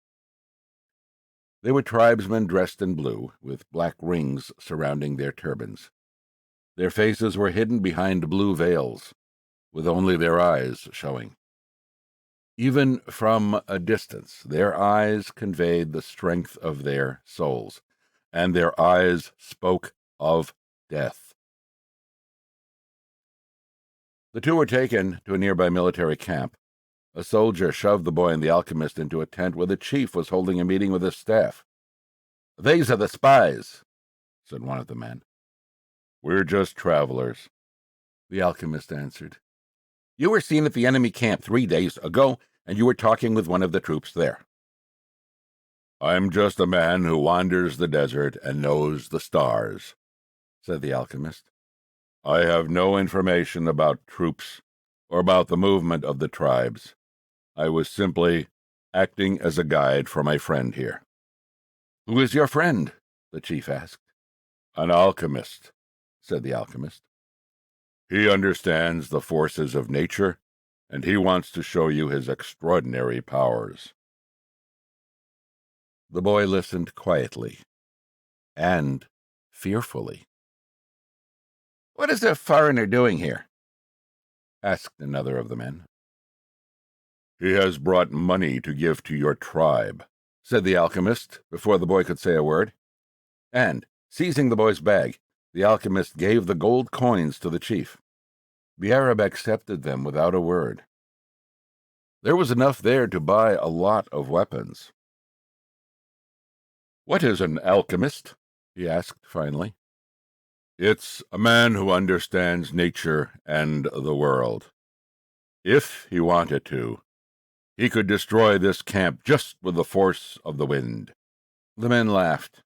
A: They were tribesmen dressed in blue, with black rings surrounding their turbans. Their faces were hidden behind blue veils, with only their eyes showing. Even from a distance, their eyes conveyed the strength of their souls, and their eyes spoke of death. The 2 were taken to a nearby military camp. A soldier shoved the boy and the alchemist into a tent where the chief was holding a meeting with his staff. "These are the spies," said one of the men. "We're just travelers," the alchemist answered. "You were seen at the enemy camp 3 days ago, and you were talking with one of the troops there." "I'm just a man who wanders the desert and knows the stars," said the alchemist. "I have no information about troops or about the movement of the tribes. I was simply acting as a guide for my friend here." "Who is your friend?" the chief asked. "An alchemist," said the alchemist. "He understands the forces of nature, and he wants to show you his extraordinary powers." The boy listened quietly and fearfully. "What is a foreigner doing here?" asked another of the men. "He has brought money to give to your tribe," said the alchemist, before the boy could say a word. And, seizing the boy's bag, the alchemist gave the gold coins to the chief. The Arab accepted them without a word. There was enough there to buy a lot of weapons. "What is an alchemist?" he asked finally. "It's a man who understands nature and the world. If he wanted to, he could destroy this camp just with the force of the wind." The men laughed.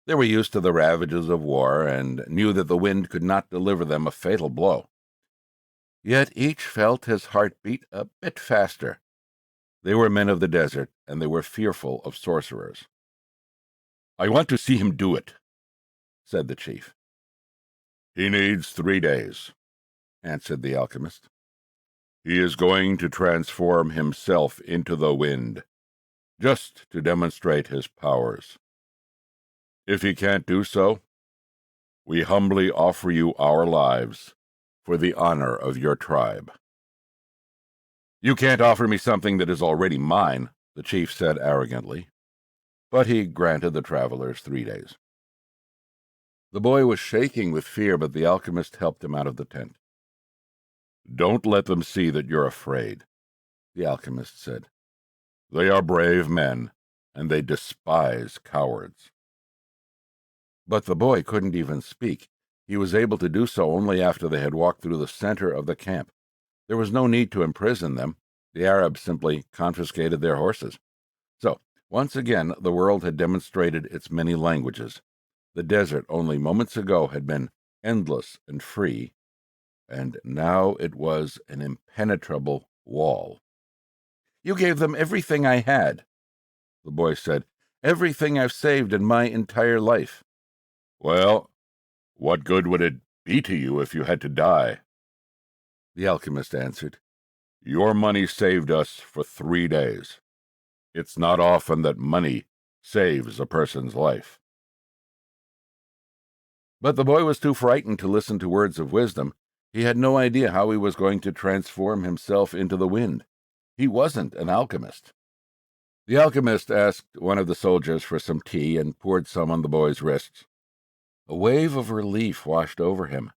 A: They were used to the ravages of war and knew that the wind could not deliver them a fatal blow. Yet each felt his heart beat a bit faster. They were men of the desert, and they were fearful of sorcerers. "I want to see him do it," said the chief. "He needs 3 days," answered the alchemist. "He is going to transform himself into the wind, just to demonstrate his powers. If he can't do so, we humbly offer you our lives for the honor of your tribe." "You can't offer me something that is already mine," the chief said arrogantly. But he granted the travelers 3 days. The boy was shaking with fear, but the alchemist helped him out of the tent. "Don't let them see that you're afraid," the alchemist said. "They are brave men, and they despise cowards." But the boy couldn't even speak. He was able to do so only after they had walked through the center of the camp. There was no need to imprison them. The Arabs simply confiscated their horses. So, once again, the world had demonstrated its many languages. The desert only moments ago had been endless and free, and now it was an impenetrable wall. "You gave them everything I had," the boy said. "Everything I've saved in my entire life." "Well, what good would it be to you if you had to die?" the alchemist answered. "Your money saved us for 3 days. It's not often that money saves a person's life." But the boy was too frightened to listen to words of wisdom. He had no idea how he was going to transform himself into the wind. He wasn't an alchemist. The alchemist asked one of the soldiers for some tea and poured some on the boy's wrists. A wave of relief washed over him,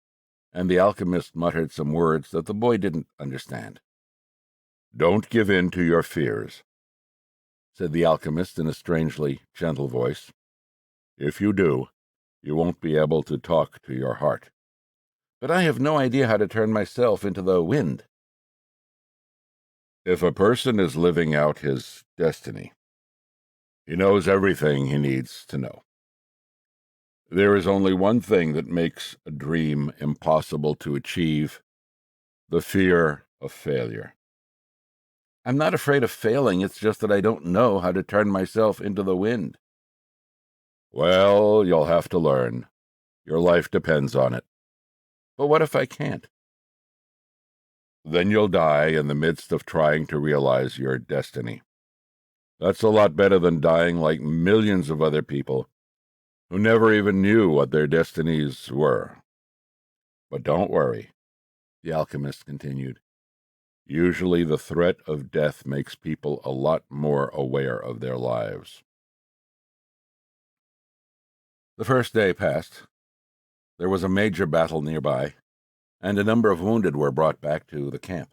A: and the alchemist muttered some words that the boy didn't understand. "Don't give in to your fears," said the alchemist in a strangely gentle voice. "If you do, you won't be able to talk to your heart." "But I have no idea how to turn myself into the wind," If a person is living out his destiny, he knows everything he needs to know. There is only one thing that makes a dream impossible to achieve: the fear of failure. I'm not afraid of failing, it's just that I don't know how to turn myself into the wind. Well, you'll have to learn. Your life depends on it. But what if I can't? Then you'll die in the midst of trying to realize your destiny. That's a lot better than dying like millions of other people who never even knew what their destinies were. But don't worry, the alchemist continued. Usually the threat of death makes people a lot more aware of their lives. The first day passed. There was a major battle nearby, and a number of wounded were brought back to the camp.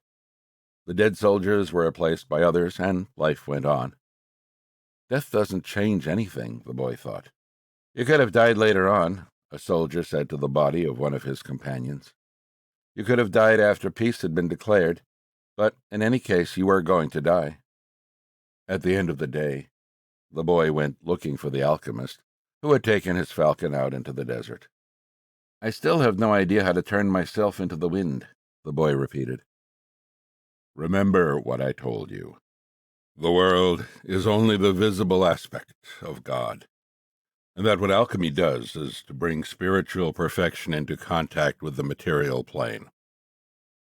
A: The dead soldiers were replaced by others, and life went on. Death doesn't change anything, the boy thought. You could have died later on, a soldier said to the body of one of his companions. You could have died after peace had been declared, but in any case you were going to die. At the end of the day, the boy went looking for the alchemist, who had taken his falcon out into the desert. I still have no idea how to turn myself into the wind, the boy repeated. Remember what I told you. The world is only the visible aspect of God, and that what alchemy does is to bring spiritual perfection into contact with the material plane.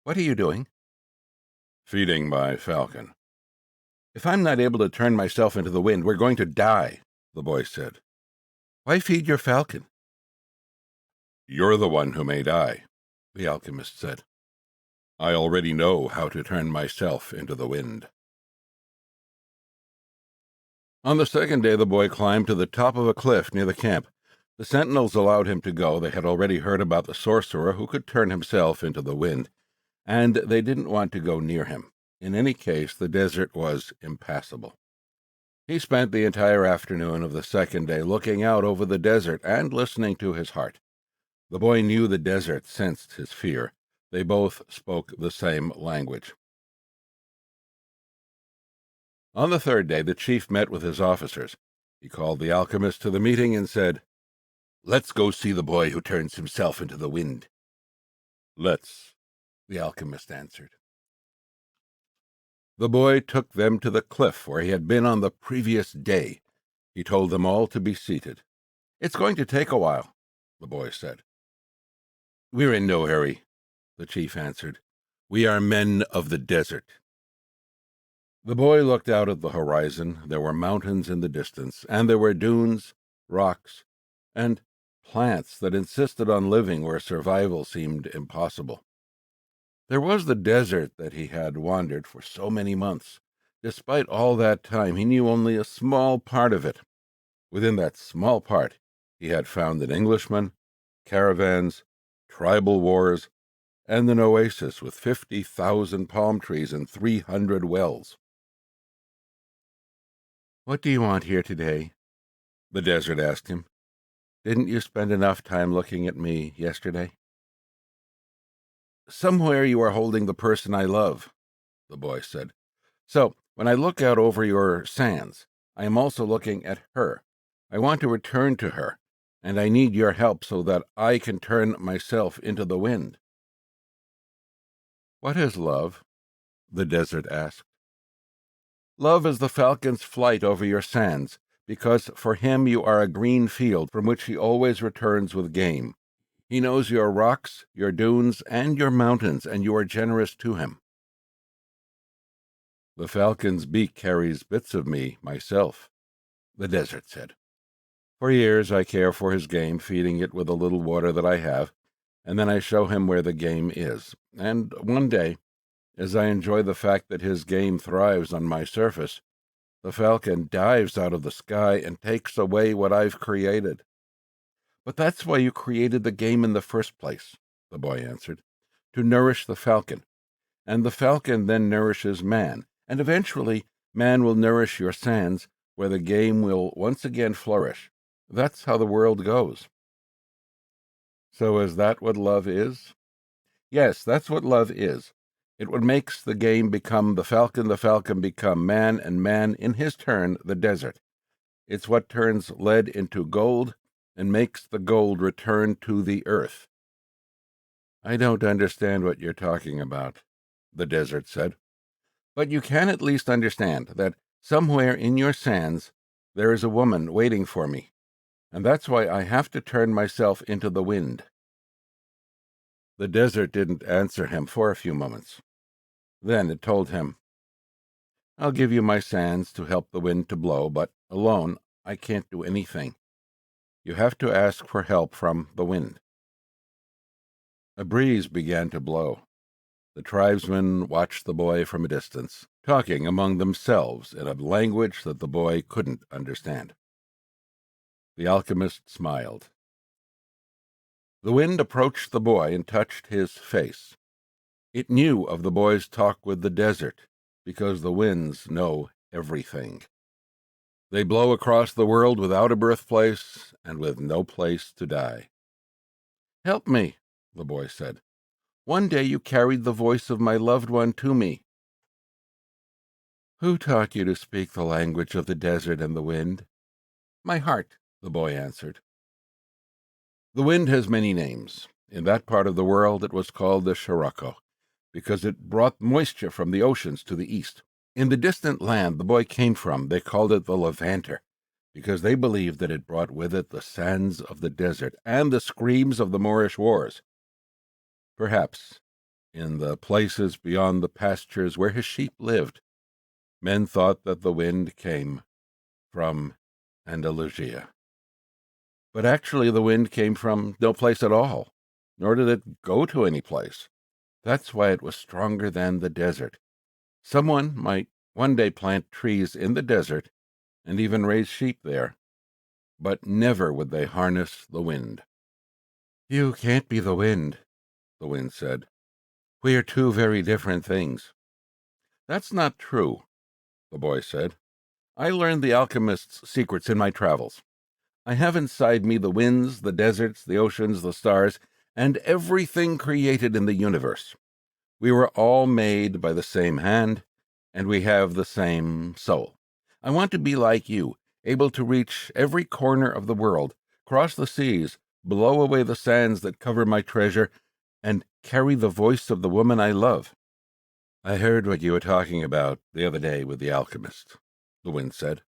A: What are you doing? Feeding my falcon. If I'm not able to turn myself into the wind, we're going to die, the boy said. Why feed your falcon? You're the one who may die, the alchemist said. I already know how to turn myself into the wind. On the second day, the boy climbed to the top of a cliff near the camp. The sentinels allowed him to go. They had already heard about the sorcerer who could turn himself into the wind, and they didn't want to go near him. In any case, the desert was impassable. He spent the entire afternoon of the second day looking out over the desert and listening to his heart. The boy knew the desert sensed his fear. They both spoke the same language. On the third day, the chief met with his officers. He called the alchemist to the meeting and said, Let's go see the boy who turns himself into the wind. Let's, the alchemist answered. The boy took them to the cliff where he had been on the previous day. He told them all to be seated. It's going to take a while, the boy said. We're in no hurry, the chief answered. We are men of the desert. The boy looked out at the horizon. There were mountains in the distance, and there were dunes, rocks, and plants that insisted on living where survival seemed impossible. There was the desert that he had wandered for so many months. Despite all that time, he knew only a small part of it. Within that small part, he had found an Englishman, caravans, tribal wars, and an oasis with 50,000 palm trees and 300 wells. What do you want here today? The desert asked him. Didn't you spend enough time looking at me yesterday? Somewhere you are holding the person I love, the boy said. So, when I look out over your sands, I am also looking at her. I want to return to her, and I need your help so that I can turn myself into the wind. What is love? The desert asked. Love is the falcon's flight over your sands, because for him you are a green field from which he always returns with game. He knows your rocks, your dunes, and your mountains, and you are generous to him. The falcon's beak carries bits of me, myself, the desert said. For years I care for his game, feeding it with a little water that I have, and then I show him where the game is. And one day, as I enjoy the fact that his game thrives on my surface, the falcon dives out of the sky and takes away what I've created. But that's why you created the game in the first place, the boy answered, to nourish the falcon. And the falcon then nourishes man, and eventually man will nourish your sands, where the game will once again flourish. That's how the world goes. So is that what love is? Yes, that's what love is. It what makes the game become the falcon become man, and man, in his turn, the desert. It's what turns lead into gold and makes the gold return to the earth." "I don't understand what you're talking about," the desert said. "But you can at least understand that somewhere in your sands there is a woman waiting for me, and that's why I have to turn myself into the wind." The desert didn't answer him for a few moments. Then it told him, "I'll give you my sands to help the wind to blow, but alone I can't do anything. You have to ask for help from the wind." A breeze began to blow. The tribesmen watched the boy from a distance, talking among themselves in a language that the boy couldn't understand. The alchemist smiled. The wind approached the boy and touched his face. It knew of the boy's talk with the desert, because the winds know everything. They blow across the world without a birthplace and with no place to die. "Help me," the boy said. "One day you carried the voice of my loved one to me." "Who taught you to speak the language of the desert and the wind?" "My heart," the boy answered. The wind has many names. In that part of the world it was called the Scirocco, because it brought moisture from the oceans to the east. In the distant land the boy came from, they called it the Levanter, because they believed that it brought with it the sands of the desert and the screams of the Moorish wars. Perhaps, in the places beyond the pastures where his sheep lived, men thought that the wind came from Andalusia. But actually the wind came from no place at all, nor did it go to any place. That's why it was stronger than the desert. Someone might one day plant trees in the desert and even raise sheep there, but never would they harness the wind. "You can't be the wind," the wind said. "We are two very different things." "That's not true," the boy said. "I learned the alchemist's secrets in my travels. I have inside me the winds, the deserts, the oceans, the stars, and everything created in the universe. We were all made by the same hand, and we have the same soul. I want to be like you, able to reach every corner of the world, cross the seas, blow away the sands that cover my treasure, and carry the voice of the woman I love." "I heard what you were talking about the other day with the alchemist," the wind said.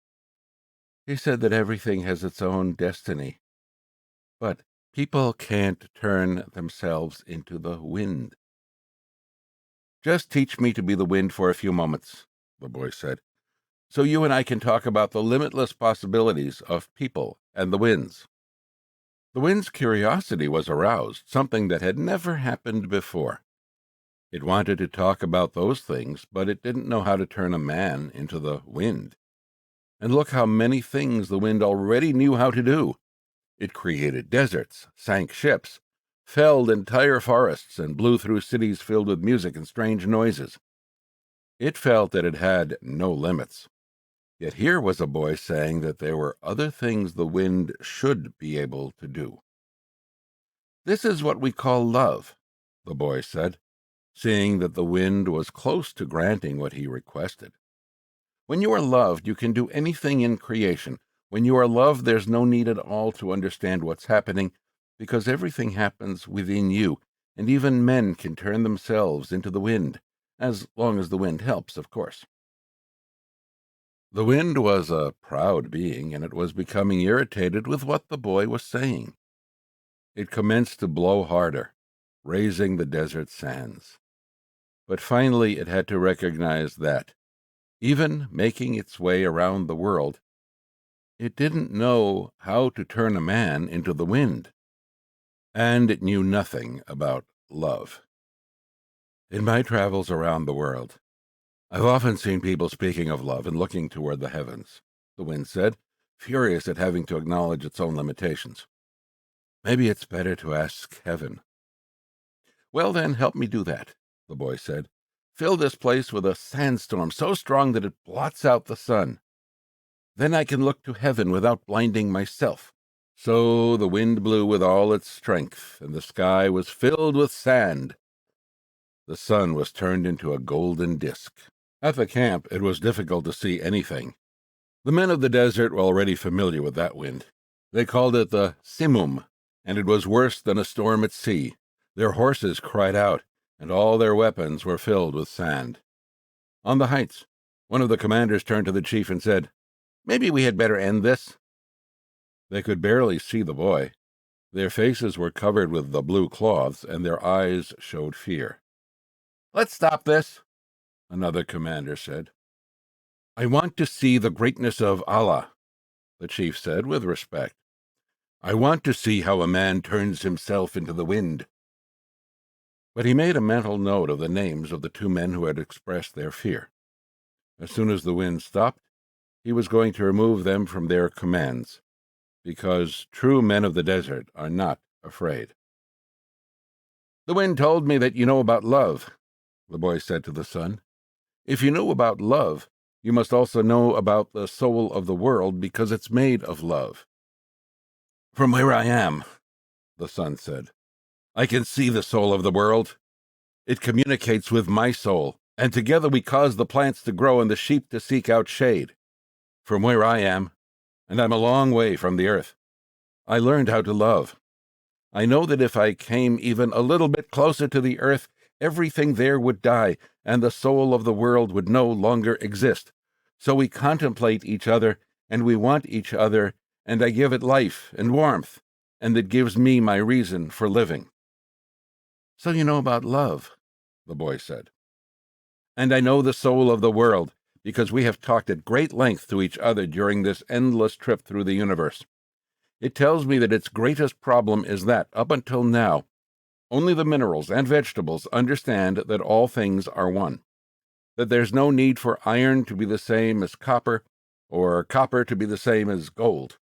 A: "He said that everything has its own destiny, but people can't turn themselves into the wind." "Just teach me to be the wind for a few moments," the boy said, "so you and I can talk about the limitless possibilities of people and the winds." The wind's curiosity was aroused, something that had never happened before. It wanted to talk about those things, but it didn't know how to turn a man into the wind. And look how many things the wind already knew how to do. It created deserts, sank ships, felled entire forests, and blew through cities filled with music and strange noises. It felt that it had no limits. Yet here was a boy saying that there were other things the wind should be able to do. "This is what we call love," the boy said, seeing that the wind was close to granting what he requested. "When you are loved, you can do anything in creation. When you are loved, there's no need at all to understand what's happening, because everything happens within you, and even men can turn themselves into the wind, as long as the wind helps, of course." The wind was a proud being, and it was becoming irritated with what the boy was saying. It commenced to blow harder, raising the desert sands. But finally it had to recognize that, even making its way around the world, it didn't know how to turn a man into the wind. And it knew nothing about love. "In my travels around the world, I've often seen people speaking of love and looking toward the heavens," the wind said, furious at having to acknowledge its own limitations. "Maybe it's better to ask heaven." "Well, then, help me do that," the boy said. "Fill this place with a sandstorm so strong that it blots out the sun. Then I can look to heaven without blinding myself." So the wind blew with all its strength, and the sky was filled with sand. The sun was turned into a golden disk. At the camp, it was difficult to see anything. The men of the desert were already familiar with that wind. They called it the simum, and it was worse than a storm at sea. Their horses cried out, and all their weapons were filled with sand. On the heights, one of the commanders turned to the chief and said, "Maybe we had better end this." They could barely see the boy. Their faces were covered with the blue cloths, and their eyes showed fear. "Let's stop this," another commander said. "I want to see the greatness of Allah," the chief said with respect. "I want to see how a man turns himself into the wind." But he made a mental note of the names of the two men who had expressed their fear. As soon as the wind stopped, he was going to remove them from their commands, because true men of the desert are not afraid. "The wind told me that you know about love," the boy said to the sun. "If you know about love, you must also know about the soul of the world, because it's made of love." "From where I am," the sun said, "I can see the soul of the world. It communicates with my soul, and together we cause the plants to grow and the sheep to seek out shade. From where I am, and I'm a long way from the earth, I learned how to love. I know that if I came even a little bit closer to the earth, everything there would die, and the soul of the world would no longer exist. So we contemplate each other, and we want each other, and I give it life and warmth, and it gives me my reason for living." "So you know about love," the boy said. "And I know the soul of the world, because we have talked at great length to each other during this endless trip through the universe. It tells me that its greatest problem is that, up until now, only the minerals and vegetables understand that all things are one, that there's no need for iron to be the same as copper, or copper to be the same as gold.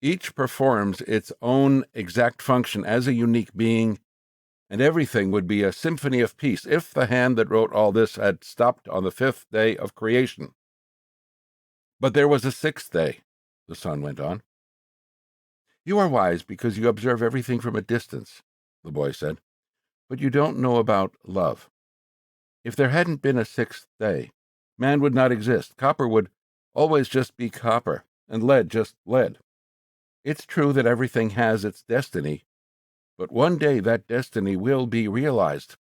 A: Each performs its own exact function as a unique being, and everything would be a symphony of peace if the hand that wrote all this had stopped on the 5th day of creation. But there was a 6th day," the sun went on. "You are wise because you observe everything from a distance," the boy said, "but you don't know about love. If there hadn't been a 6th day, man would not exist. Copper would always just be copper, and lead just lead. It's true that everything has its destiny, but one day that destiny will be realized.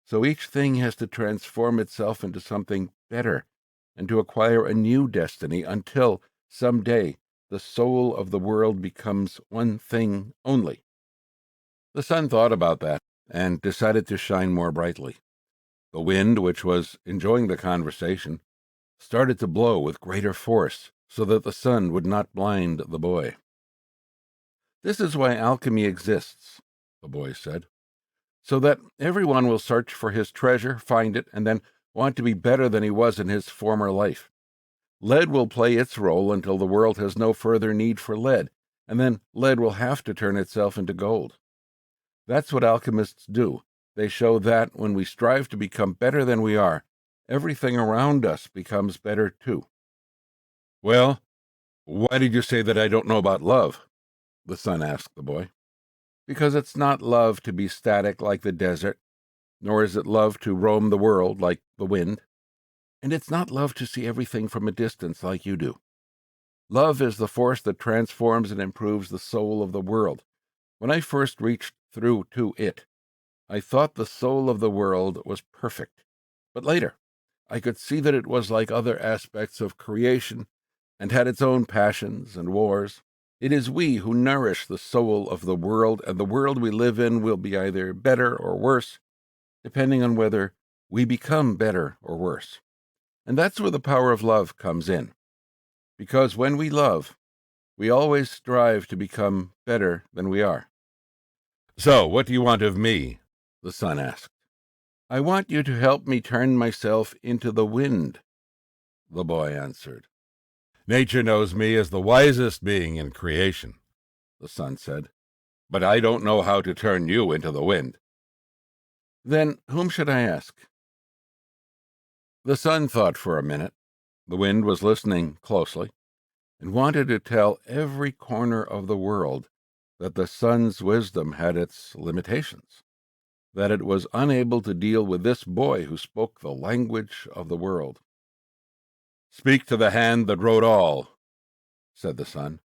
A: So each thing has to transform itself into something better and to acquire a new destiny until someday the soul of the world becomes one thing only." The sun thought about that and decided to shine more brightly. The wind, which was enjoying the conversation, started to blow with greater force so that the sun would not blind the boy. "This is why alchemy exists," the boy said, "so that everyone will search for his treasure, find it, and then want to be better than he was in his former life. Lead will play its role until the world has no further need for lead, and then lead will have to turn itself into gold. That's what alchemists do. They show that when we strive to become better than we are, everything around us becomes better too." "Well, why did you say that I don't know about love?" the sun asked the boy. "Because it's not love to be static like the desert, nor is it love to roam the world like the wind. And it's not love to see everything from a distance like you do. Love is the force that transforms and improves the soul of the world. When I first reached through to it, I thought the soul of the world was perfect. But later, I could see that it was like other aspects of creation and had its own passions and wars. It is we who nourish the soul of the world, and the world we live in will be either better or worse, depending on whether we become better or worse. And that's where the power of love comes in. Because when we love, we always strive to become better than we are." "So, what do you want of me?" the sun asked. "I want you to help me turn myself into the wind," the boy answered. "Nature knows me as the wisest being in creation," the sun said, "but I don't know how to turn you into the wind." "Then whom should I ask?" The sun thought for a minute. The wind was listening closely and wanted to tell every corner of the world that the sun's wisdom had its limitations. that it was unable to deal with this boy who spoke the language of the world. "Speak to the hand that wrote all," said the sun.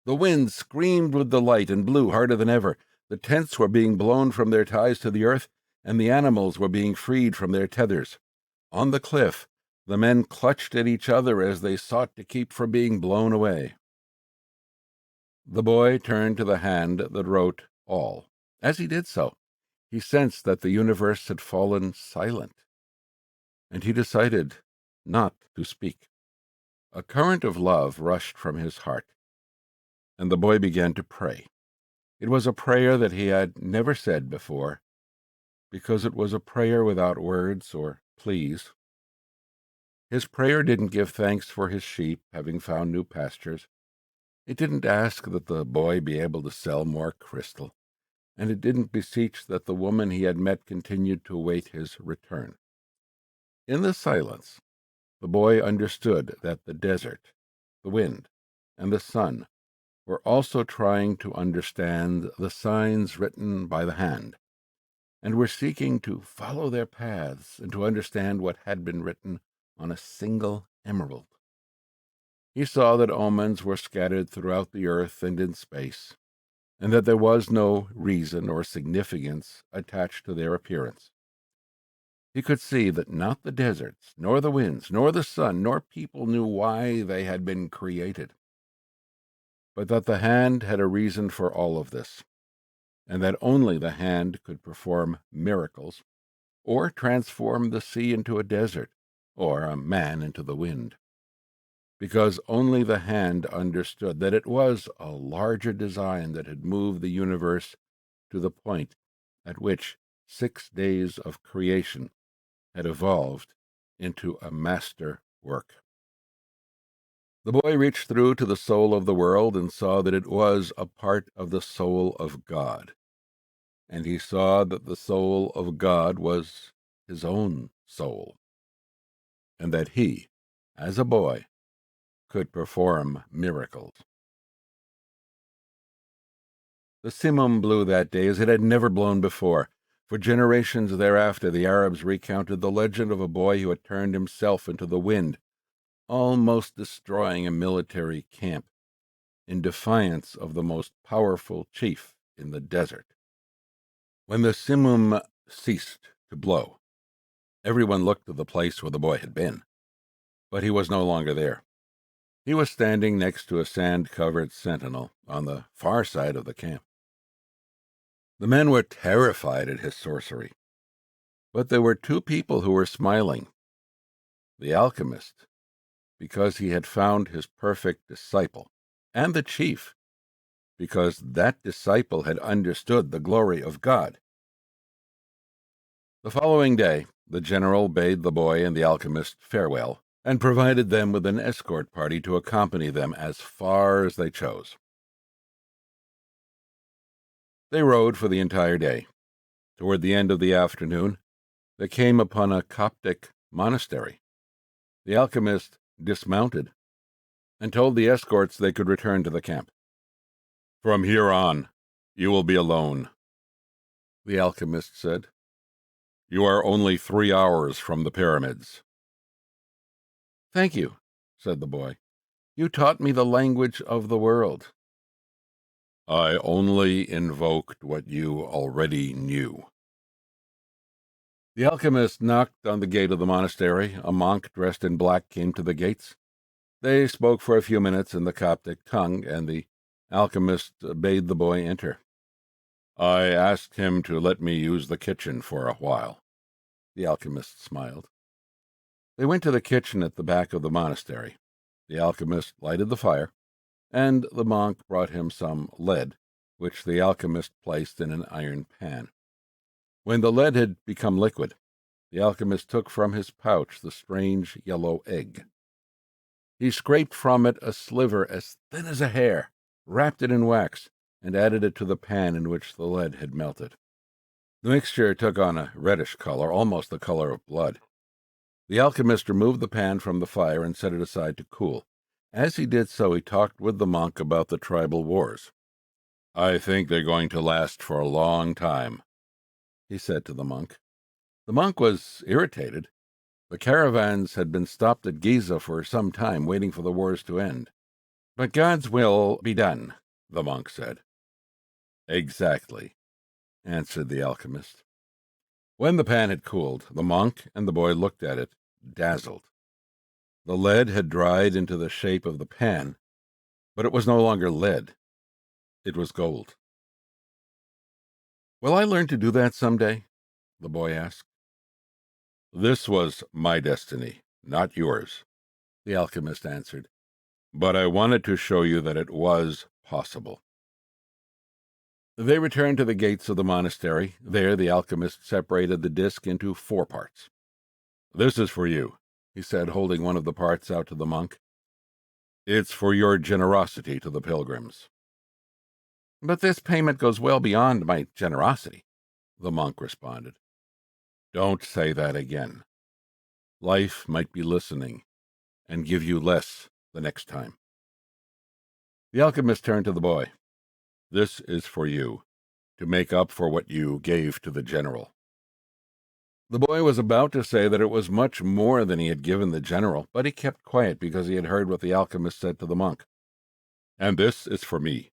A: The wind screamed with delight and blew harder than ever. The tents were being blown from their ties to the earth, and the animals were being freed from their tethers. On the cliff, the men clutched at each other as they sought to keep from being blown away. The boy turned to the hand that wrote all. As he did so, he sensed that the universe had fallen silent, and he decided not to speak. A current of love rushed from his heart, and the boy began to pray. It was a prayer that he had never said before, because it was a prayer without words or pleas. His prayer didn't give thanks for his sheep having found new pastures. It didn't ask that the boy be able to sell more crystal, and it didn't beseech that the woman he had met continued to await his return. In the silence, the boy understood that the desert, the wind, and the sun were also trying to understand the signs written by the hand, and were seeking to follow their paths and to understand what had been written on a single emerald. He saw that omens were scattered throughout the earth and in space, and that there was no reason or significance attached to their appearance. He could see that not the deserts, nor the winds, nor the sun, nor people knew why they had been created, but that the hand had a reason for all of this, and that only the hand could perform miracles, or transform the sea into a desert, or a man into the wind, because only the hand understood that it was a larger design that had moved the universe to the point at which 6 days of creation had evolved into a master work. The boy reached through to the soul of the world and saw that it was a part of the soul of God. And he saw that the soul of God was his own soul, and that he, as a boy, could perform miracles. The simum blew that day as it had never blown before. For generations thereafter, the Arabs recounted the legend of a boy who had turned himself into the wind, almost destroying a military camp, in defiance of the most powerful chief in the desert. When the simum ceased to blow, everyone looked to the place where the boy had been, but he was no longer there. He was standing next to a sand-covered sentinel on the far side of the camp. The men were terrified at his sorcery, but there were 2 people who were smiling. The alchemist, because he had found his perfect disciple, and the chief, because that disciple had understood the glory of God. The following day, the general bade the boy and the alchemist farewell, and provided them with an escort party to accompany them as far as they chose. They rode for the entire day. Toward the end of the afternoon, they came upon a Coptic monastery. The alchemist dismounted and told the escorts they could return to the camp. "From here on, you will be alone," the alchemist said. "You are only 3 hours from the pyramids." "Thank you," said the boy. "You taught me the language of the world." "I only invoked what you already knew." The alchemist knocked on the gate of the monastery. A monk dressed in black came to the gates. They spoke for a few minutes in the Coptic tongue, and the alchemist bade the boy enter. "I asked him to let me use the kitchen for a while." The alchemist smiled. They went to the kitchen at the back of the monastery. The alchemist lighted the fire, and the monk brought him some lead, which the alchemist placed in an iron pan. When the lead had become liquid, the alchemist took from his pouch the strange yellow egg. He scraped from it a sliver as thin as a hair, wrapped it in wax, and added it to the pan in which the lead had melted. The mixture took on a reddish color, almost the color of blood. The alchemist removed the pan from the fire and set it aside to cool. As he did so, he talked with the monk about the tribal wars. "I think they're going to last for a long time," he said to the monk. The monk was irritated. The caravans had been stopped at Giza for some time, waiting for the wars to end. But God's will be done, the monk said. Exactly, answered the alchemist. When the pan had cooled, the monk and the boy looked at it, dazzled. The lead had dried into the shape of the pan, but it was no longer lead. It was gold. Will I learn to do that someday? The boy asked. This was my destiny, not yours, the alchemist answered. But I wanted to show you that it was possible. They returned to the gates of the monastery. There the alchemist separated the disc into 4 parts. This is for you, he said, holding one of the parts out to the monk. It's for your generosity to the pilgrims. But this payment goes well beyond my generosity, the monk responded. Don't say that again. Life might be listening and give you less the next time. The alchemist turned to the boy. This is for you, to make up for what you gave to the general. The boy was about to say that it was much more than he had given the general, but he kept quiet because he had heard what the alchemist said to the monk. And this is for me,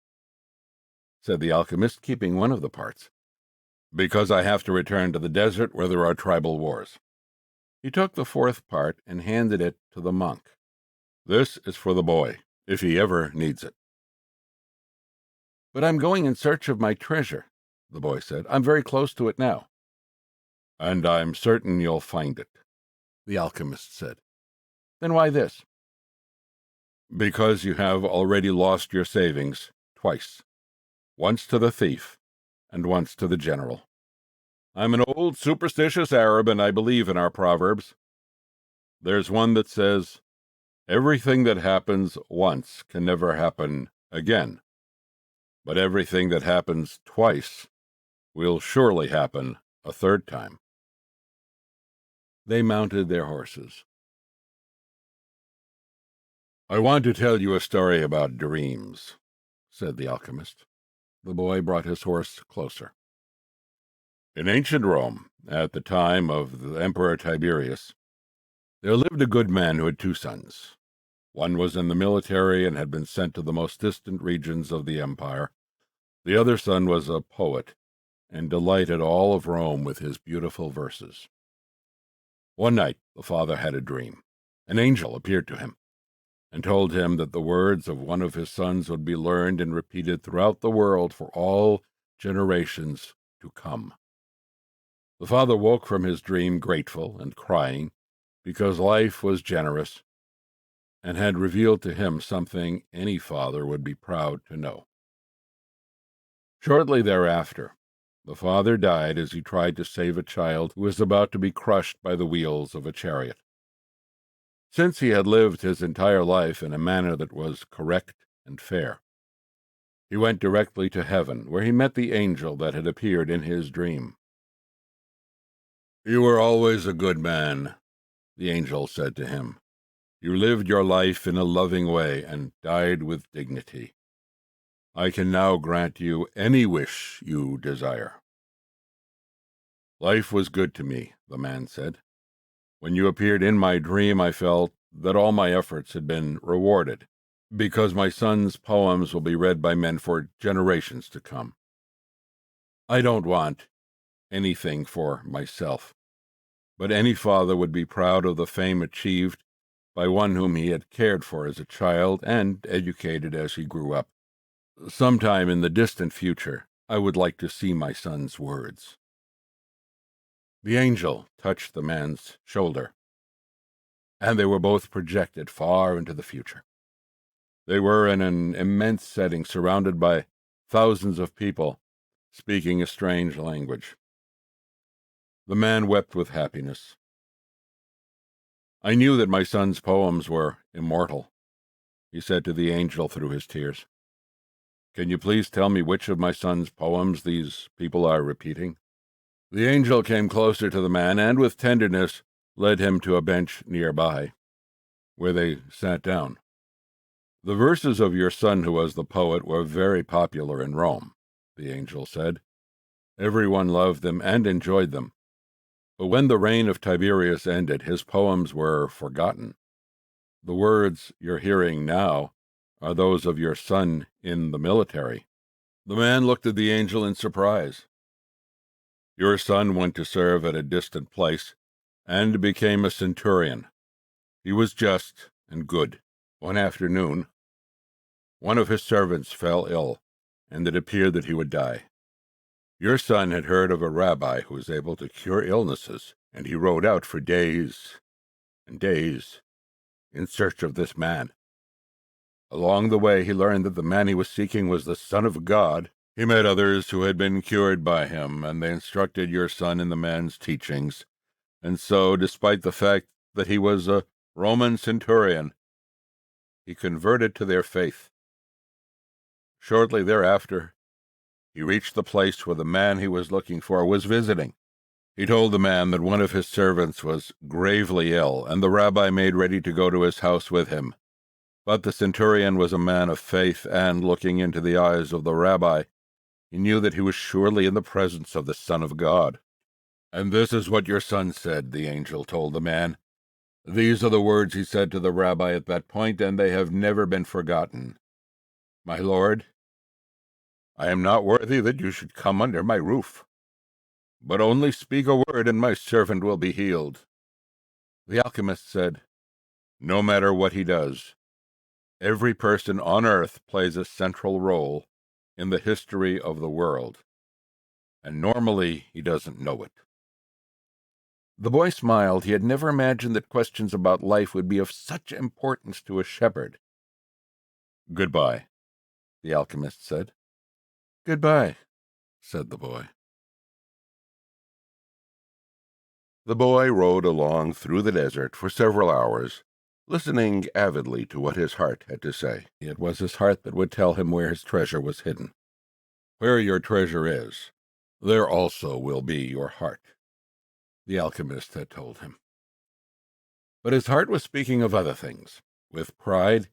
A: said the alchemist, keeping one of the parts, because I have to return to the desert where there are tribal wars. He took the 4th part and handed it to the monk. This is for the boy, if he ever needs it. But I'm going in search of my treasure, the boy said. I'm very close to it now. And I'm certain you'll find it, the alchemist said. Then why this? Because you have already lost your savings twice. Once to the thief, and once to the general. I'm an old superstitious Arab, and I believe in our proverbs. There's one that says, everything that happens once can never happen again. But everything that happens twice will surely happen a 3rd time. They mounted their horses. I want to tell you a story about dreams, said the alchemist. The boy brought his horse closer. In ancient Rome, at the time of the Emperor Tiberius, there lived a good man who had 2 sons. One was in the military and had been sent to the most distant regions of the empire. The other son was a poet and delighted all of Rome with his beautiful verses. One night the father had a dream. An angel appeared to him and told him that the words of one of his sons would be learned and repeated throughout the world for all generations to come. The father woke from his dream grateful and crying because life was generous and had revealed to him something any father would be proud to know. Shortly thereafter, the father died as he tried to save a child who was about to be crushed by the wheels of a chariot. Since he had lived his entire life in a manner that was correct and fair, he went directly to heaven, where he met the angel that had appeared in his dream. You were always a good man, the angel said to him. You lived your life in a loving way and died with dignity. I can now grant you any wish you desire. Life was good to me, the man said. When you appeared in my dream, I felt that all my efforts had been rewarded, because my son's poems will be read by men for generations to come. I don't want anything for myself, but any father would be proud of the fame achieved by one whom he had cared for as a child and educated as he grew up. Sometime in the distant future, I would like to see my son's words. The angel touched the man's shoulder, and they were both projected far into the future. They were in an immense setting surrounded by thousands of people speaking a strange language. The man wept with happiness. I knew that my son's poems were immortal, he said to the angel through his tears. Can you please tell me which of my son's poems these people are repeating? The angel came closer to the man and, with tenderness, led him to a bench nearby, where they sat down. The verses of your son who was the poet were very popular in Rome, the angel said. Everyone loved them and enjoyed them. But when the reign of Tiberius ended, his poems were forgotten. The words you're hearing now are those of your son in the military." The man looked at the angel in surprise. "Your son went to serve at a distant place and became a centurion. He was just and good. One afternoon, one of his servants fell ill, and it appeared that he would die. Your son had heard of a rabbi who was able to cure illnesses, and he rode out for days and days in search of this man. Along the way, he learned that the man he was seeking was the Son of God. He met others who had been cured by him, and they instructed your son in the man's teachings. And so, despite the fact that he was a Roman centurion, he converted to their faith. Shortly thereafter, he reached the place where the man he was looking for was visiting. He told the man that one of his servants was gravely ill, and the rabbi made ready to go to his house with him. But the centurion was a man of faith, and, looking into the eyes of the rabbi, he knew that he was surely in the presence of the Son of God. And this is what your son said," the angel told the man. "These are the words he said to the rabbi at that point, and they have never been forgotten. 'My lord, I am not worthy that you should come under my roof. But only speak a word, and my servant will be healed.' The alchemist said, 'No matter what he does, every person on earth plays a central role in the history of the world, and normally he doesn't know it.'" The boy smiled. He had never imagined that questions about life would be of such importance to a shepherd. "Goodbye," the alchemist said. "Goodbye," said the boy. The boy rode along through the desert for several hours, listening avidly to what his heart had to say. It was his heart that would tell him where his treasure was hidden. "Where your treasure is, there also will be your heart," the alchemist had told him. But his heart was speaking of other things. With pride,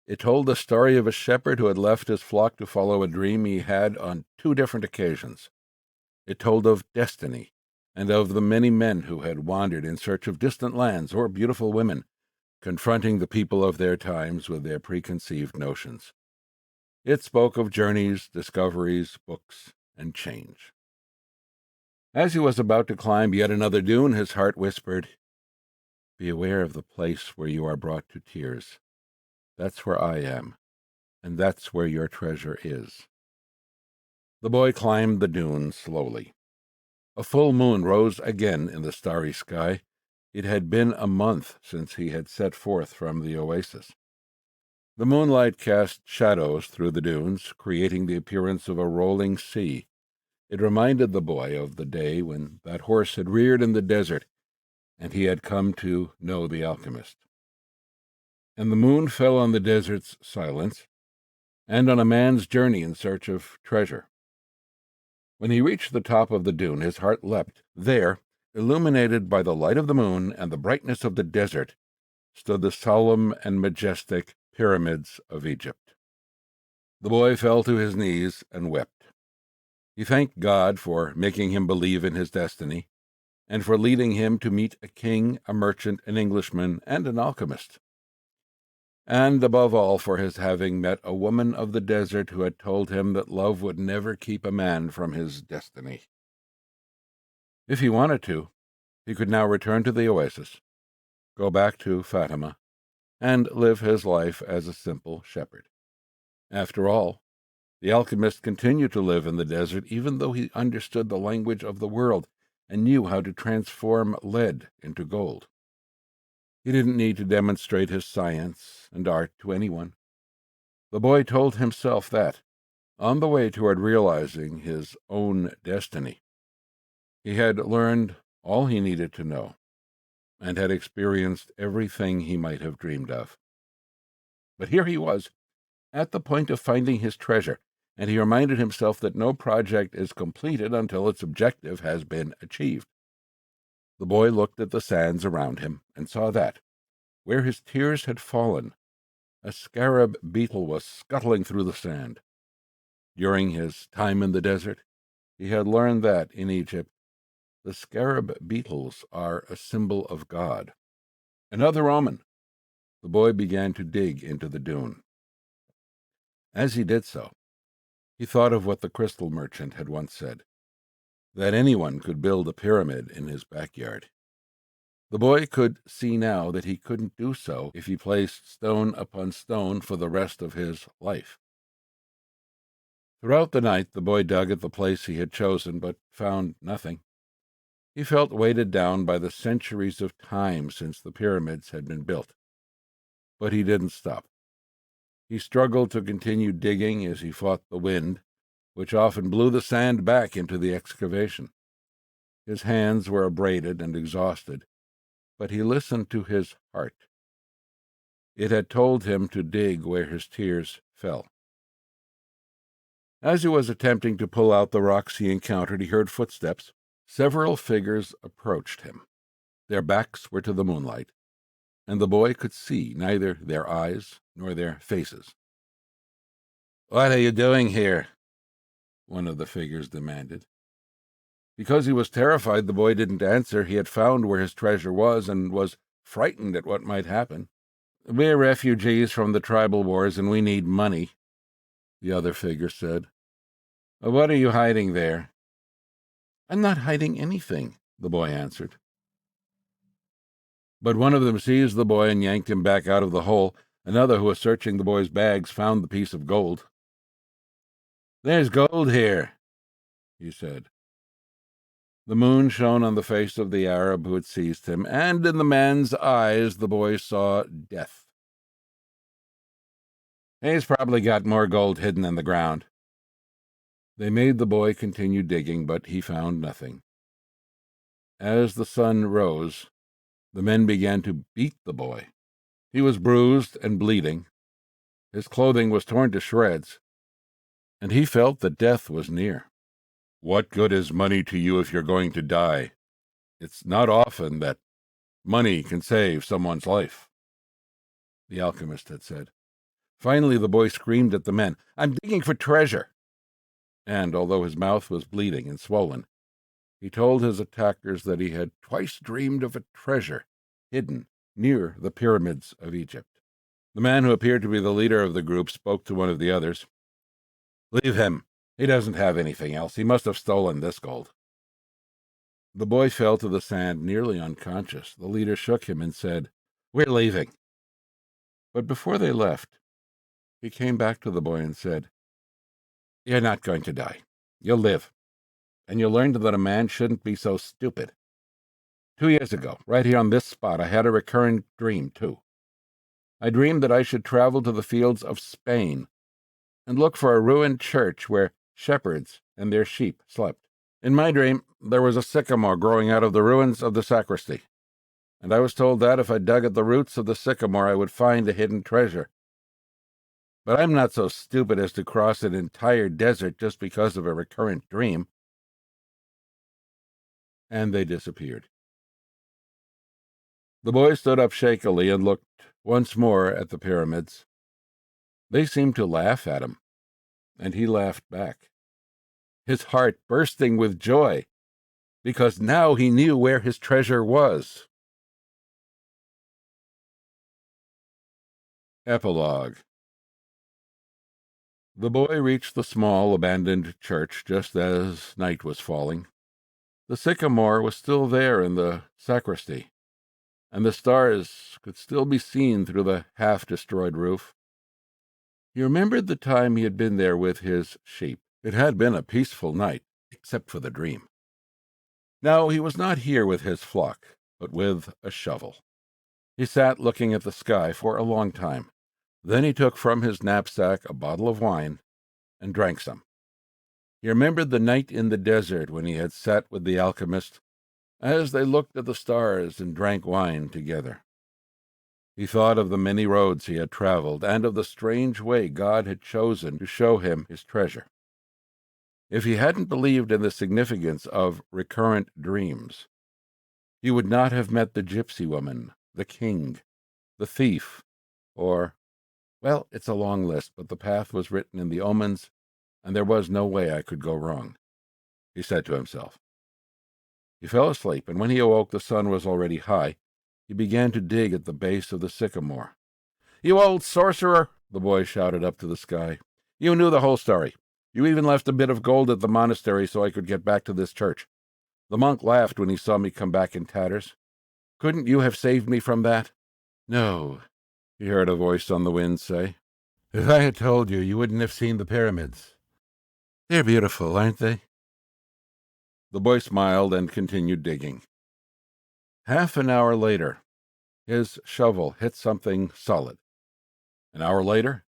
A: it told the story of a shepherd who had left his flock to follow a dream he had on 2 different occasions. It told of destiny, and of the many men who had wandered in search of distant lands or beautiful women, confronting the people of their times with their preconceived notions. It spoke of journeys, discoveries, books, and change. As he was about to climb yet another dune, his heart whispered, "Be aware of the place where you are brought to tears. That's where I am, and that's where your treasure is." The boy climbed the dune slowly. A full moon rose again in the starry sky. It had been a month since he had set forth from the oasis. The moonlight cast shadows through the dunes, creating the appearance of a rolling sea. It reminded the boy of the day when that horse had reared in the desert, and he had come to know the alchemist. And the moon fell on the desert's silence, and on a man's journey in search of treasure. When he reached the top of the dune, his heart leapt. There, illuminated by the light of the moon and the brightness of the desert, stood the solemn and majestic pyramids of Egypt. The boy fell to his knees and wept. He thanked God for making him believe in his destiny, and for leading him to meet a king, a merchant, an Englishman, and an alchemist. And above all, for his having met a woman of the desert who had told him that love would never keep a man from his destiny. If he wanted to, he could now return to the oasis, go back to Fatima, and live his life as a simple shepherd. After all, the alchemist continued to live in the desert, even though he understood the language of the world and knew how to transform lead into gold. He didn't need to demonstrate his science and art to anyone. The boy told himself that, on the way toward realizing his own destiny, he had learned all he needed to know, and had experienced everything he might have dreamed of. But here he was, at the point of finding his treasure, and he reminded himself that no project is completed until its objective has been achieved. The boy looked at the sands around him and saw that, where his tears had fallen, a scarab beetle was scuttling through the sand. During his time in the desert, He had learned that, in Egypt, the scarab beetles are a symbol of God. Another omen. The boy began to dig into the dune. As he did so, he thought of what the crystal merchant had once said, that anyone could build a pyramid in his backyard. The boy could see now that he couldn't do so if he placed stone upon stone for the rest of his life. Throughout the night, the boy dug at the place he had chosen, but found nothing. He felt weighted down by the centuries of time since the pyramids had been built. But he didn't stop. He struggled to continue digging as he fought the wind, which often blew the sand back into the excavation. His hands were abraded and exhausted, but he listened to his heart. It had told him to dig where his tears fell. As he was attempting to pull out the rocks he encountered, he heard footsteps. Several figures approached him. Their backs were to the moonlight, and the boy could see neither their eyes nor their faces. "What are you doing here?" one of the figures demanded. Because he was terrified, the boy didn't answer. He had found where his treasure was and was frightened at what might happen. "We're refugees from the tribal wars, and we need money," the other figure said. "What are you hiding there?" "I'm not hiding anything," the boy answered. But one of them seized the boy and yanked him back out of the hole. Another, who was searching the boy's bags, found the piece of gold. "There's gold here," he said. The moon shone on the face of the Arab who had seized him, and in the man's eyes the boy saw death. "He's probably got more gold hidden in the ground." They made the boy continue digging, but he found nothing. As the sun rose, the men began to beat the boy. He was bruised and bleeding. His clothing was torn to shreds, and he felt that death was near. "What good is money to you if you're going to die? It's not often that money can save someone's life," the alchemist had said. Finally, the boy screamed at the men, "I'm digging for treasure!" And, although his mouth was bleeding and swollen, he told his attackers that he had twice dreamed of a treasure hidden near the pyramids of Egypt. The man who appeared to be the leader of the group spoke to one of the others. "Leave him. He doesn't have anything else. He must have stolen this gold." The boy fell to the sand, nearly unconscious. The leader shook him and said, "We're leaving." But before they left, he came back to the boy and said, "You're not going to die. You'll live. And you'll learn that a man shouldn't be so stupid. 2 years ago, right here on this spot, I had a recurring dream, too. I dreamed that I should travel to the fields of Spain and look for a ruined church where shepherds and their sheep slept. In my dream, there was a sycamore growing out of the ruins of the sacristy, and I was told that if I dug at the roots of the sycamore, I would find a hidden treasure. But I'm not so stupid as to cross an entire desert just because of a recurrent dream." And they disappeared. The boy stood up shakily and looked once more at the pyramids. They seemed to laugh at him, and he laughed back, his heart bursting with joy, because now he knew where his treasure was. Epilogue. The boy reached the small, abandoned church just as night was falling. The sycamore was still there in the sacristy, and the stars could still be seen through the half-destroyed roof. He remembered the time he had been there with his sheep. It had been a peaceful night, except for the dream. Now he was not here with his flock, but with a shovel. He sat looking at the sky for a long time. Then he took from his knapsack a bottle of wine and drank some. He remembered the night in the desert when he had sat with the alchemist as they looked at the stars and drank wine together. He thought of the many roads he had traveled and of the strange way God had chosen to show him his treasure. If he hadn't believed in the significance of recurrent dreams, he would not have met the gypsy woman, the king, the thief, or, well, it's a long list, but the path was written in the omens, and there was no way I could go wrong. he said to himself. He fell asleep, and when he awoke the sun was already high. He began to dig at the base of the sycamore. "You old sorcerer!" the boy shouted up to the sky. "You knew the whole story. You even left a bit of gold at the monastery so I could get back to this church. The monk laughed when he saw me come back in tatters. Couldn't you have saved me from that?" "No," he heard a voice on the wind say. "If I had told you, you wouldn't have seen the pyramids. They're beautiful, aren't they?" The boy smiled and continued digging. Half an hour later, his shovel hit something solid. An hour later,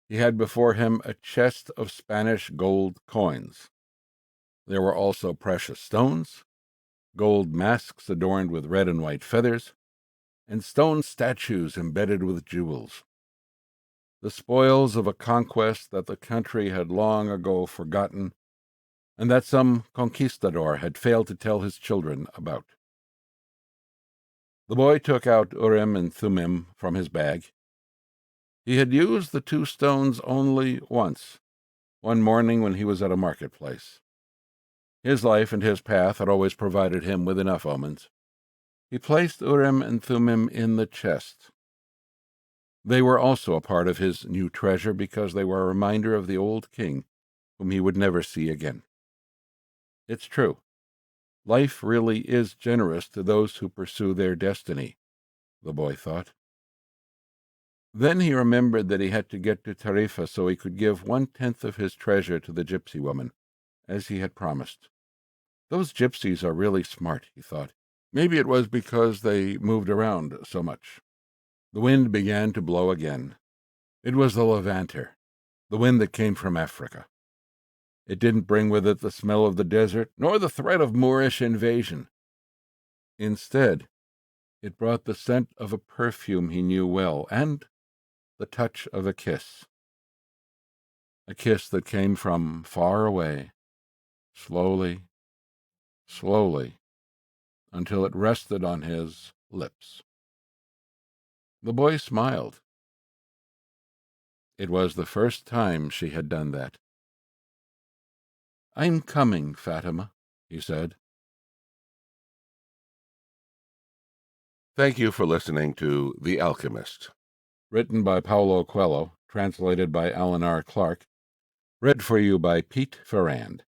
A: he had before him a chest of Spanish gold coins. There were also precious stones, gold masks adorned with red and white feathers, and stone statues embedded with jewels. The spoils of a conquest that the country had long ago forgotten, and that some conquistador had failed to tell his children about. The boy took out Urim and Thummim from his bag. He had used the two stones only once, one morning when he was at a marketplace. His life and his path had always provided him with enough omens. He placed Urim and Thummim in the chest. They were also a part of his new treasure because they were a reminder of the old king, whom he would never see again. It's true. Life really is generous to those who pursue their destiny, the boy thought. Then he remembered that he had to get to Tarifa so he could give 1/10 of his treasure to the gypsy woman, as he had promised. Those gypsies are really smart, he thought. Maybe it was because they moved around so much. The wind began to blow again. It was the Levanter, the wind that came from Africa. It didn't bring with it the smell of the desert, nor the threat of Moorish invasion. Instead, it brought the scent of a perfume he knew well, and the touch of a kiss that came from far away, slowly, slowly, until it rested on his lips. The boy smiled. It was the first time she had done that. "I'm coming, Fatima," he said. Thank you for listening to The Alchemist, written by Paulo Coelho, translated by Alan R. Clark, read for you by Pete Ferrand.